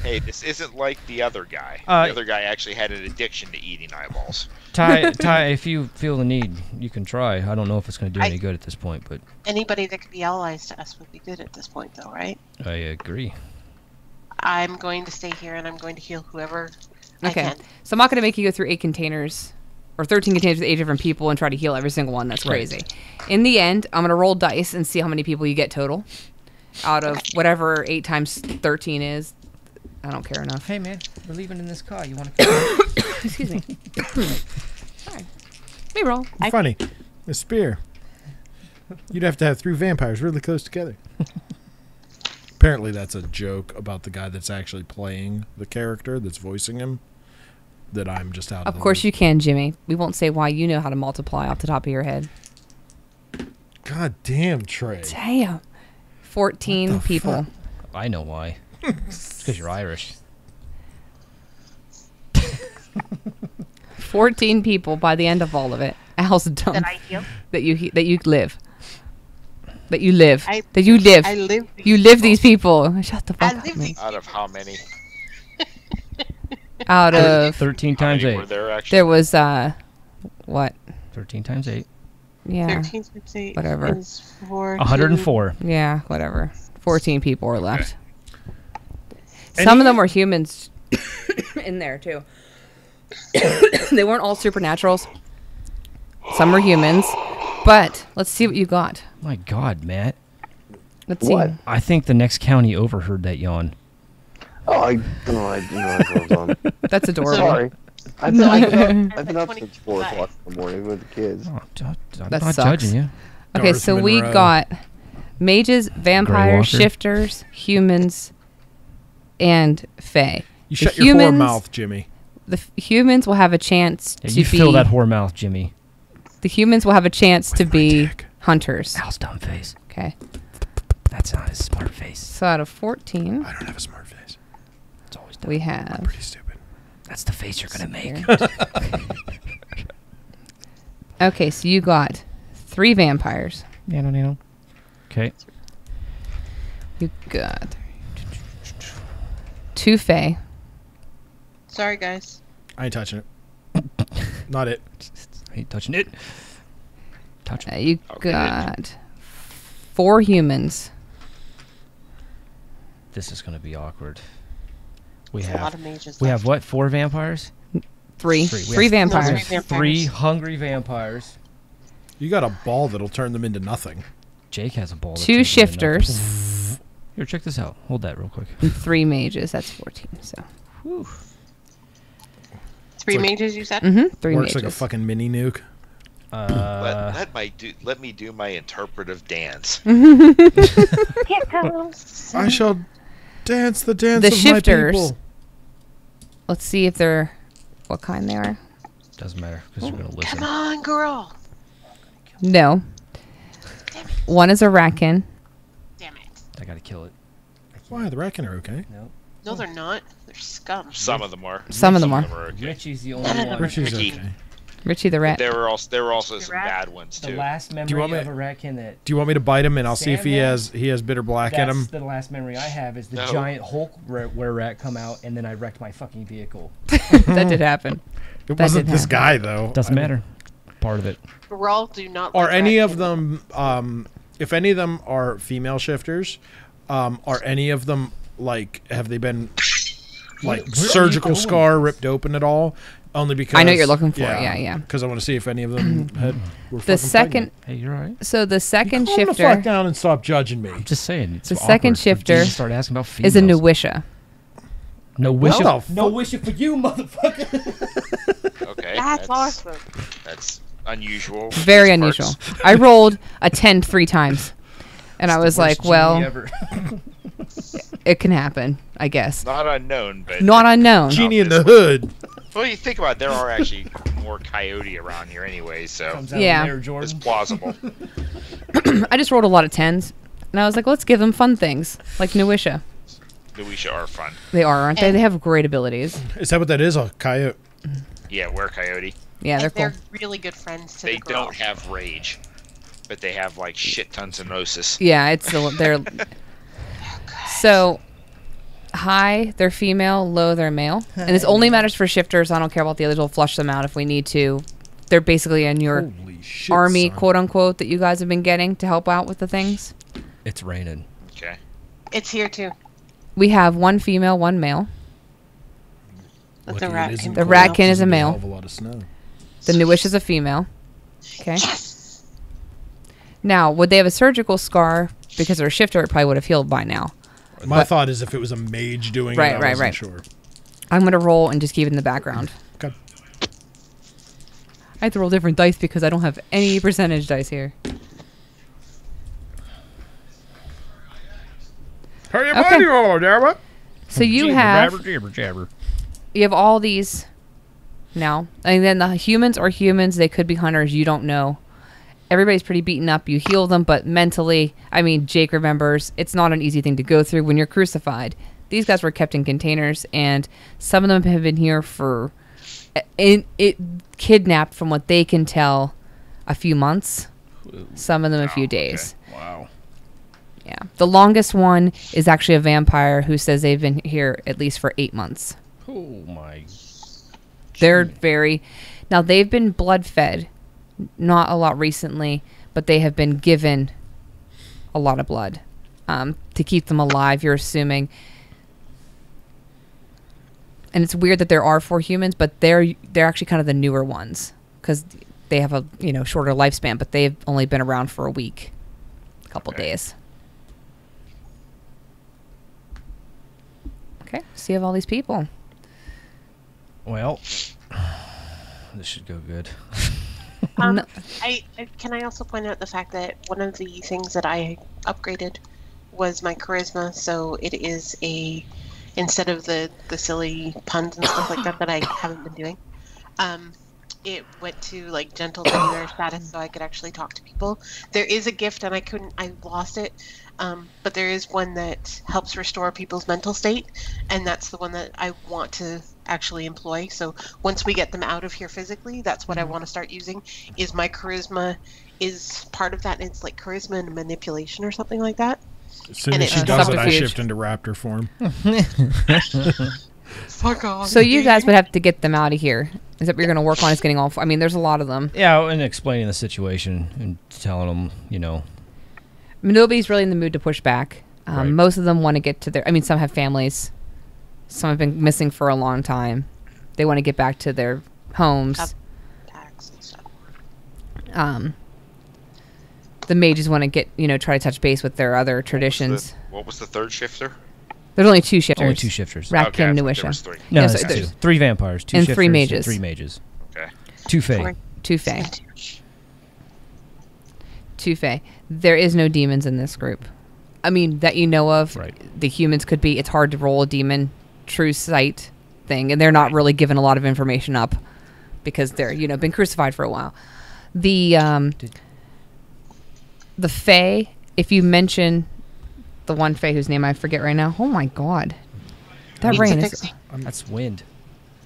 Hey, this isn't like the other guy. Uh, The other guy actually had an addiction to eating eyeballs. Ty, if you feel the need, you can try. I don't know if it's going to do I- any good at this point, but Anybody that could be allies to us would be good at this point, though, right? I agree. I'm going to stay here and I'm going to heal whoever I Okay. can. So I'm not going to make you go through 8 containers or 13 containers with 8 different people and try to heal every single one. That's Right. crazy. In the end, I'm going to roll dice and see how many people you get total out of whatever 8 times 13 is. I don't care enough. Hey man, we're leaving in this car. You want to? Excuse me. Sorry. Let me roll. Funny. A spear. You'd have to have 3 vampires really close together. Apparently that's a joke about the guy that's actually playing the character that's voicing him. That I'm just out of Of course you can, Jimmy. We won't say why you know how to multiply off the top of your head. God damn, Trey. Damn. 14 people. I know why. It's because you're Irish. 14 people by the end of all of it. Al's dumb. That I heal? That you live. That you live. I- That you live. I live. You live these people. Shut the I fuck up. live man. these Out of how many? Out of 13 How times many 8. were there actually? there was what? 13 times 8. Yeah. 13 times 8 Whatever. is 4. 104. Yeah, whatever. 14 people were left. Some of them were humans in there too. They weren't all supernaturals. Some were humans. But let's see what you got. My God, Matt. Let's see. What? I think the next county overheard that yawn. Oh, I goes on. That's adorable. Sorry. I've been up since 4 o'clock in the morning with the kids. Oh, I'm That not sucks. judging you. Okay, Darth so we Monroe. got mages, vampires, Walker. shifters, humans, and fae. You The shut your whore humans- mouth, Jimmy. The humans will have a chance Yeah, to you be. fill that whore mouth, Jimmy. The humans will have a chance to my be dick. hunters. Al's dumb face. Okay, That's not his smart face. so out of 14, I don't have a smart face. It's always dumb. we have. Pretty stupid. That's the face you're gonna make. Okay, so you got 3 vampires. Okay. You got 2 fae, Sorry, guys. I ain't touching it. Not it. I ain't touching it. Touch it. You Okay. got 4 humans. This is going to be awkward. We There's a lot have of mages. we left. have what? 4 vampires? 3. Three. We 3 have- vampires. No, 3 vampires. 3 hungry vampires. You got a ball that'll turn them into nothing. Jake has a ball. that 2 turns into nothing. shifters. Here, check this out. Hold that real quick. And 3 mages. That's 14. So. Whew. 3 mages, you said? 3 Works mages. like a fucking mini nuke. Let me do my interpretive dance. I shall dance the dance The of shifters. my people. Let's see if they're what kind they are. Doesn't matter because you're going to listen. Come on, girl. No. Damn it. One is a Racken. Damn it. I got to kill it. Why, the Racken are okay. No. No, they're not. They're scum. Some of them are. Some of them are. okay. Richie's the None only of them one. are Richie's Ricky. okay. Richie the rat. There were also some rat? bad ones The too. last want memory me- of a ratkin that Do you want me to bite him and I'll see if he Sam has bitter black in that's him? the last memory I have is the No. giant Hulk were rat come out and then I wrecked my fucking vehicle. That did happen. It that wasn't did this happen. guy though. Doesn't I mean, matter. Part of it. Rawl do not Are like any rat of them? If any of them are female shifters, are any of them like? Have they been like Where are you surgical going? scar ripped open at all? Only because I know what you're looking for. Yeah. Because I want to see if any of them were The fucking second, pregnant. Hey, you're all right. so the second Calm the fuck shifter down and stop judging me. I'm just saying. It's The awkward second for shifter Dean to start asking about females. is a Nuwisha. No wish. What the No fuck? wish for you, motherfucker. Okay, That's awesome. That's unusual. for Very these unusual. parts. I rolled a 10 3 times, and I was like, well, it can happen, I guess. Not unknown, but Not unknown. Genie in the hood. well, you think about it, there are actually more coyote around here anyway, so Comes out Yeah. of Mayor it's Jordan. plausible. I just rolled a lot of 10s, and I was like, let's give them fun things like Nuwisha. Luisha are fun. They are, aren't they? They have great abilities. Is that what that is? A coyote? Yeah, we're coyote. Yeah, they're And cool. they're really good friends to They the girl. don't have rage, but they have like shit tons of gnosis. Yeah, they're so high. They're female. Low. They're male. And this only matters for shifters. I don't care about the others. We'll flush them out if we need to. They're basically in your Holy shit! army, son. quote unquote, that you guys have been getting to help out with the things. It's raining. Okay. It's here too. We have 1 female, 1 male. But Lucky the it rat isn't can The cold. ratkin is a There's male. hell of a lot of snow. The Newish is a female. Okay. Yes. Now, would they have a surgical scar? Because they're a shifter, it probably would have healed by now. My But- thought is if it was a mage doing Right, it, I right, wasn't right. sure. I'm going to roll and just keep it in the background. Okay. I have to roll different dice because I don't have any percentage dice here. Hurry Okay. up, So you Jabber. you have all these now. And then the humans are humans. They could be hunters. You don't know. Everybody's pretty beaten up. You heal them, but mentally, I mean, Jake remembers, it's not an easy thing to go through when you're crucified. These guys were kept in containers, and some of them have been here for, kidnapped from what they can tell, a few months. Some of them a few days. Wow. Yeah. The longest one is actually a vampire who says they've been here at least for 8 months. Oh my. They're very... Now, they've been blood-fed. Not a lot recently, but they have been given a lot of blood to keep them alive, you're assuming. And it's weird that there are 4 humans, but they're actually kind of the newer ones because they have a shorter lifespan, but they've only been around for a week, a couple days. Okay, so you have all these people. Well, this should go good. No- I can I also point out the fact that one of the things that I upgraded was my charisma, so it is instead of the silly puns and stuff like that I haven't been doing. It went to like gentle regular status, so I could actually talk to people. There is a gift, and I lost it, but there is one that helps restore people's mental state, and that's the one that I want to actually employ. So once we get them out of here physically, that's what I want to start using. Is my charisma is part of that, and it's like charisma and manipulation or something like that. As soon And as it- she does it, I subterfuge. shift into raptor form. Fuck off. So you guys would have to get them out of here. Is that what you're going to work on? Is getting all. I mean, there's a lot of them. Yeah, and explaining the situation and telling them, I mean, nobody's really in the mood to push back. Right. Most of them want to get to their. I mean, some have families. Some have been missing for a long time. They want to get back to their homes. Tax and stuff. The mages want to get, try to touch base with their other traditions. What was the third shifter? There's only 2 shifters. only 2 shifters. Ratkin, Okay, I thought there Nuisha. was 3. No, Yeah, it's so 2. there's- 3 vampires, 2 and shifters, 3 mages. and 3 mages. Okay. 2 fae. 2 fae. 2 fae. There is no demons in this group. I mean, that you know of. Right. The humans could be. It's hard to roll a demon true sight thing, and they're not really given a lot of information up because they're been crucified for a while. The fae. If you mention the one fae whose name I forget right now. Oh my god, that rain is. That's wind.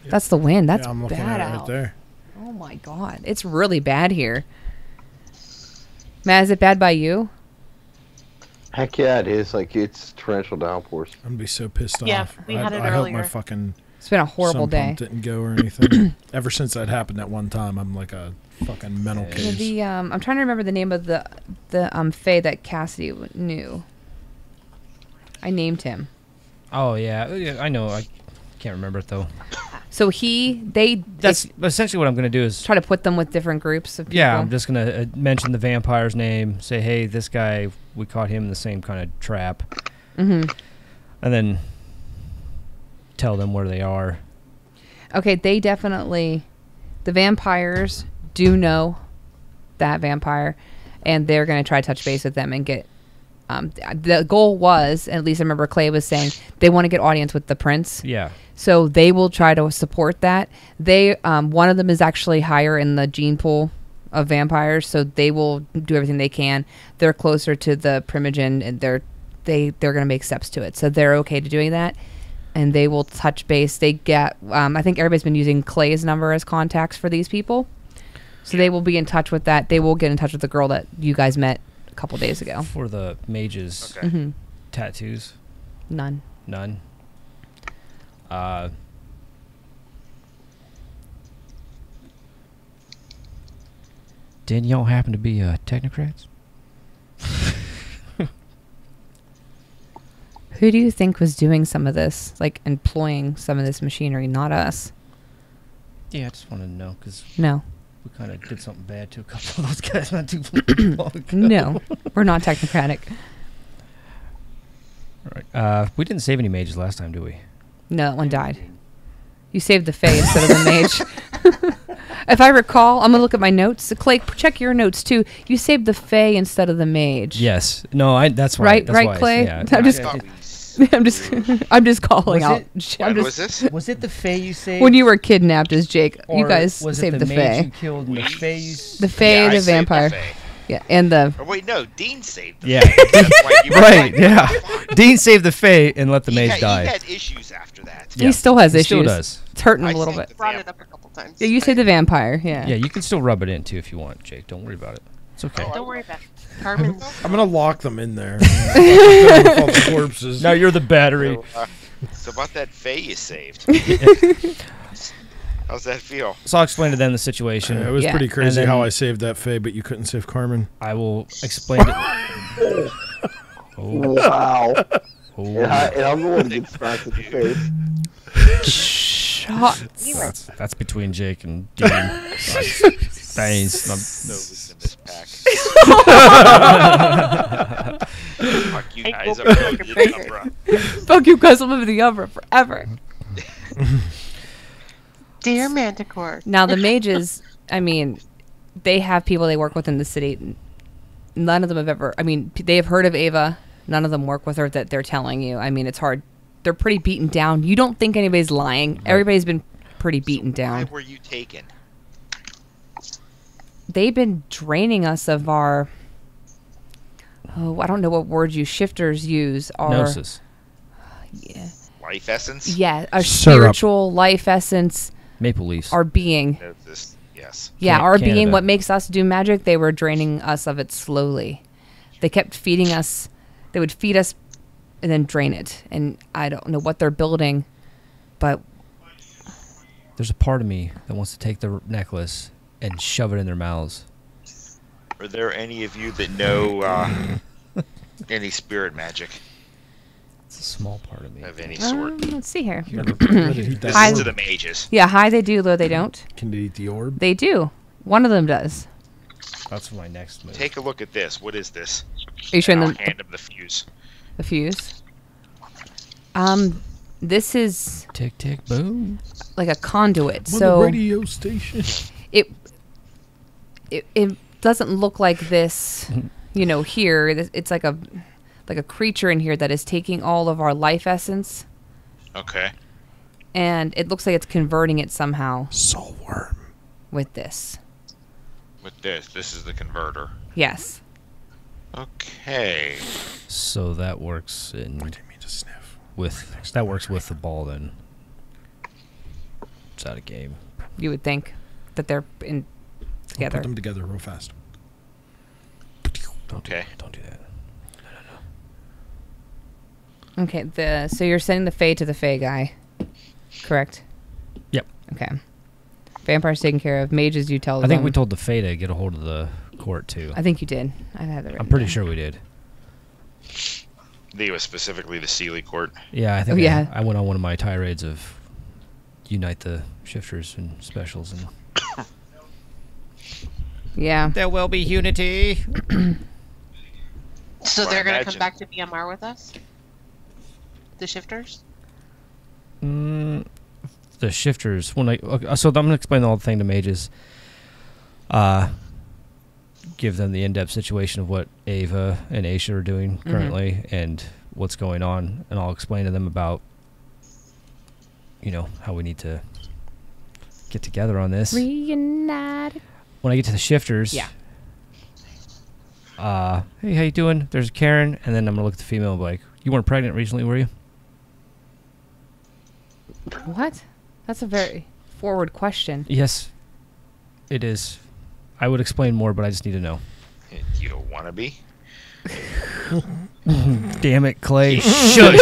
That's the wind. That's Yeah, I'm looking bad at it right out. there. Oh my god, it's really bad here. Matt, is it bad by you? Heck yeah, it is. Like, it's torrential downpours. I'm gonna be so pissed Yeah, off. we had it I hope my earlier. fucking It's been a horrible sun day. pump didn't go or anything. Ever since that happened that one time, I'm like a fucking mental Yeah, case. I'm trying to remember the name of the fae that Cassidy knew. I named him. Oh, yeah. I know. I can't remember it, though. So they That's essentially what I'm going to do is... try to put them with different groups of people. Yeah, I'm just going to mention the vampire's name, say, hey, this guy, we caught him in the same kind of trap. Mm-hmm. And then tell them where they are. Okay, they definitely... The vampires do know that vampire, and they're going to try to touch base with them and get... the goal was, at least I remember Clay was saying, they want to get audience with the prince. Yeah. So they will try to support that. They one of them is actually higher in the gene pool of vampires, so they will do everything they can. They're closer to the primogen, and they're going to make steps to it. So they're okay to doing that, and they will touch base. They get I think everybody's been using Clay's number as contacts for these people, so they will be in touch with that. They will get in touch with the girl that you guys met a couple days ago. For the mages, Okay. Mm-hmm. tattoos, None. none. Didn't y'all happen to be technocrats? Who do you think was doing some of this, like employing some of this machinery? Not us. Yeah, I just wanted to know because No. we kind of did something bad to a couple of those guys not too long ago. No. We're not technocratic. All right. We didn't save any mages last time, did we? No, that one died. You saved the Fae instead of the mage. If I recall, I'm going to look at my notes. Clay, check your notes too. You saved the Fae instead of the mage. Yes. No, that's why. Right, that's right, why Clay? Yeah. I'm just- I thought I'm just calling Was out. it- I'm when just, was this? Was it the Fae you saved? when you were kidnapped as Jake, you Or guys was saved it the the mage Fae. you killed and the Fae you The Fae, Yeah, I the saved vampire. Fae. Yeah, and the Oh, wait, no, Dean saved the Yeah. Fae. That's why you were Right, like, yeah. fuck. Dean saved the Fae and let the He mage had- die. He had issues after that. Yeah. he still has He issues. still does. It's hurting I him a little saved bit. the Brought it vamp- up a couple times. Yeah, you saved the vampire. Yeah. Yeah, you can still rub it in too if you want, Jake. Don't worry about it. It's okay. Don't worry about it. Carmen's. I'm gonna lock them in there. With all the corpses. Now you're the battery. So about that Fae you saved. How's that feel? So I'll explain to them the situation. It was Yeah. pretty crazy And then- how I saved that Fae, but you couldn't save Carmen. I will explain it. Wow. Oh. And I'm the one that gets smacked in the face. Shots. That's between Jake and Dean. Thanks. No loose in this pack. Fuck you Hey, guys. go I'm back going and to break the it. Umbra. Fuck you guys, I'll live in the Umbra forever. Dear Manticore. Now the mages, I mean, they have people they work with in the city. None of them have ever. I mean, they have heard of Ava. None of them work with her. That they're telling you. I mean, it's hard. They're pretty beaten down. You don't think anybody's lying. Everybody's been pretty beaten Why down. were you taken? They've been draining us of our. Oh, I don't know what words you shifters use. Our Gnosis. yeah, Life essence? yeah, our Syrup. spiritual life essence, Maple Leafs. our being. Yes. Yeah, our being, Canada. what makes us do magic, they were draining us of it slowly. They kept feeding us. They would feed us and then drain it. And I don't know what they're building But There's a part of me that wants to take the necklace and shove it in their mouths. Are there any of you that know any spirit magic It's a small part of me. of any sort? let's see here. Let it eat that This Hi. is orb. to the mages. Yeah, high they do, low they don't. Can they eat the orb? They do. One of them does. That's my next move. Take a look at this. What is this? Are you showing I'll them hand him the fuse. the fuse? This is Tick, tick, boom. like a conduit. On the So radio station. it doesn't look like this, you know, here. It's like a creature in here that is taking all of our life essence, Okay. and it looks like it's converting it somehow Soul worm. with this. With this is the converter. Yes. Okay. So that works I in didn't mean to sniff. with that works with the ball then. It's out of game. You would think that they're in I'll together. put them together real fast. Okay. Don't do that. Okay, so you're sending the Fae to the Fae guy, correct? Yep. Okay. Vampire's taken care of. Mages, you tell I them. think we told the Fae to get a hold of the court too. I think you did. I have that. I'm written pretty down. sure we did. I think it was specifically the Sealy court. Yeah, I think Oh, yeah. I went on one of my tirades of unite the shifters and specials and Yeah. there will be unity. So Well, they're going to imagine- come back to BMR with us? The shifters? The shifters. So I'm gonna explain the whole thing to mages. Give them the in-depth situation of what Ava and Aisha are doing currently and what's going on, and I'll explain to them about, you know, how we need to get together on this. Reunited. When I get to the shifters, Yeah. Hey, how you doing? There's Karen, and then I'm gonna look at the female and be like, you weren't pregnant recently, were you? What? That's a very forward question. Yes, it is. I would explain more, but I just need to know. You don't want to be? Damn it, Clay. Shush.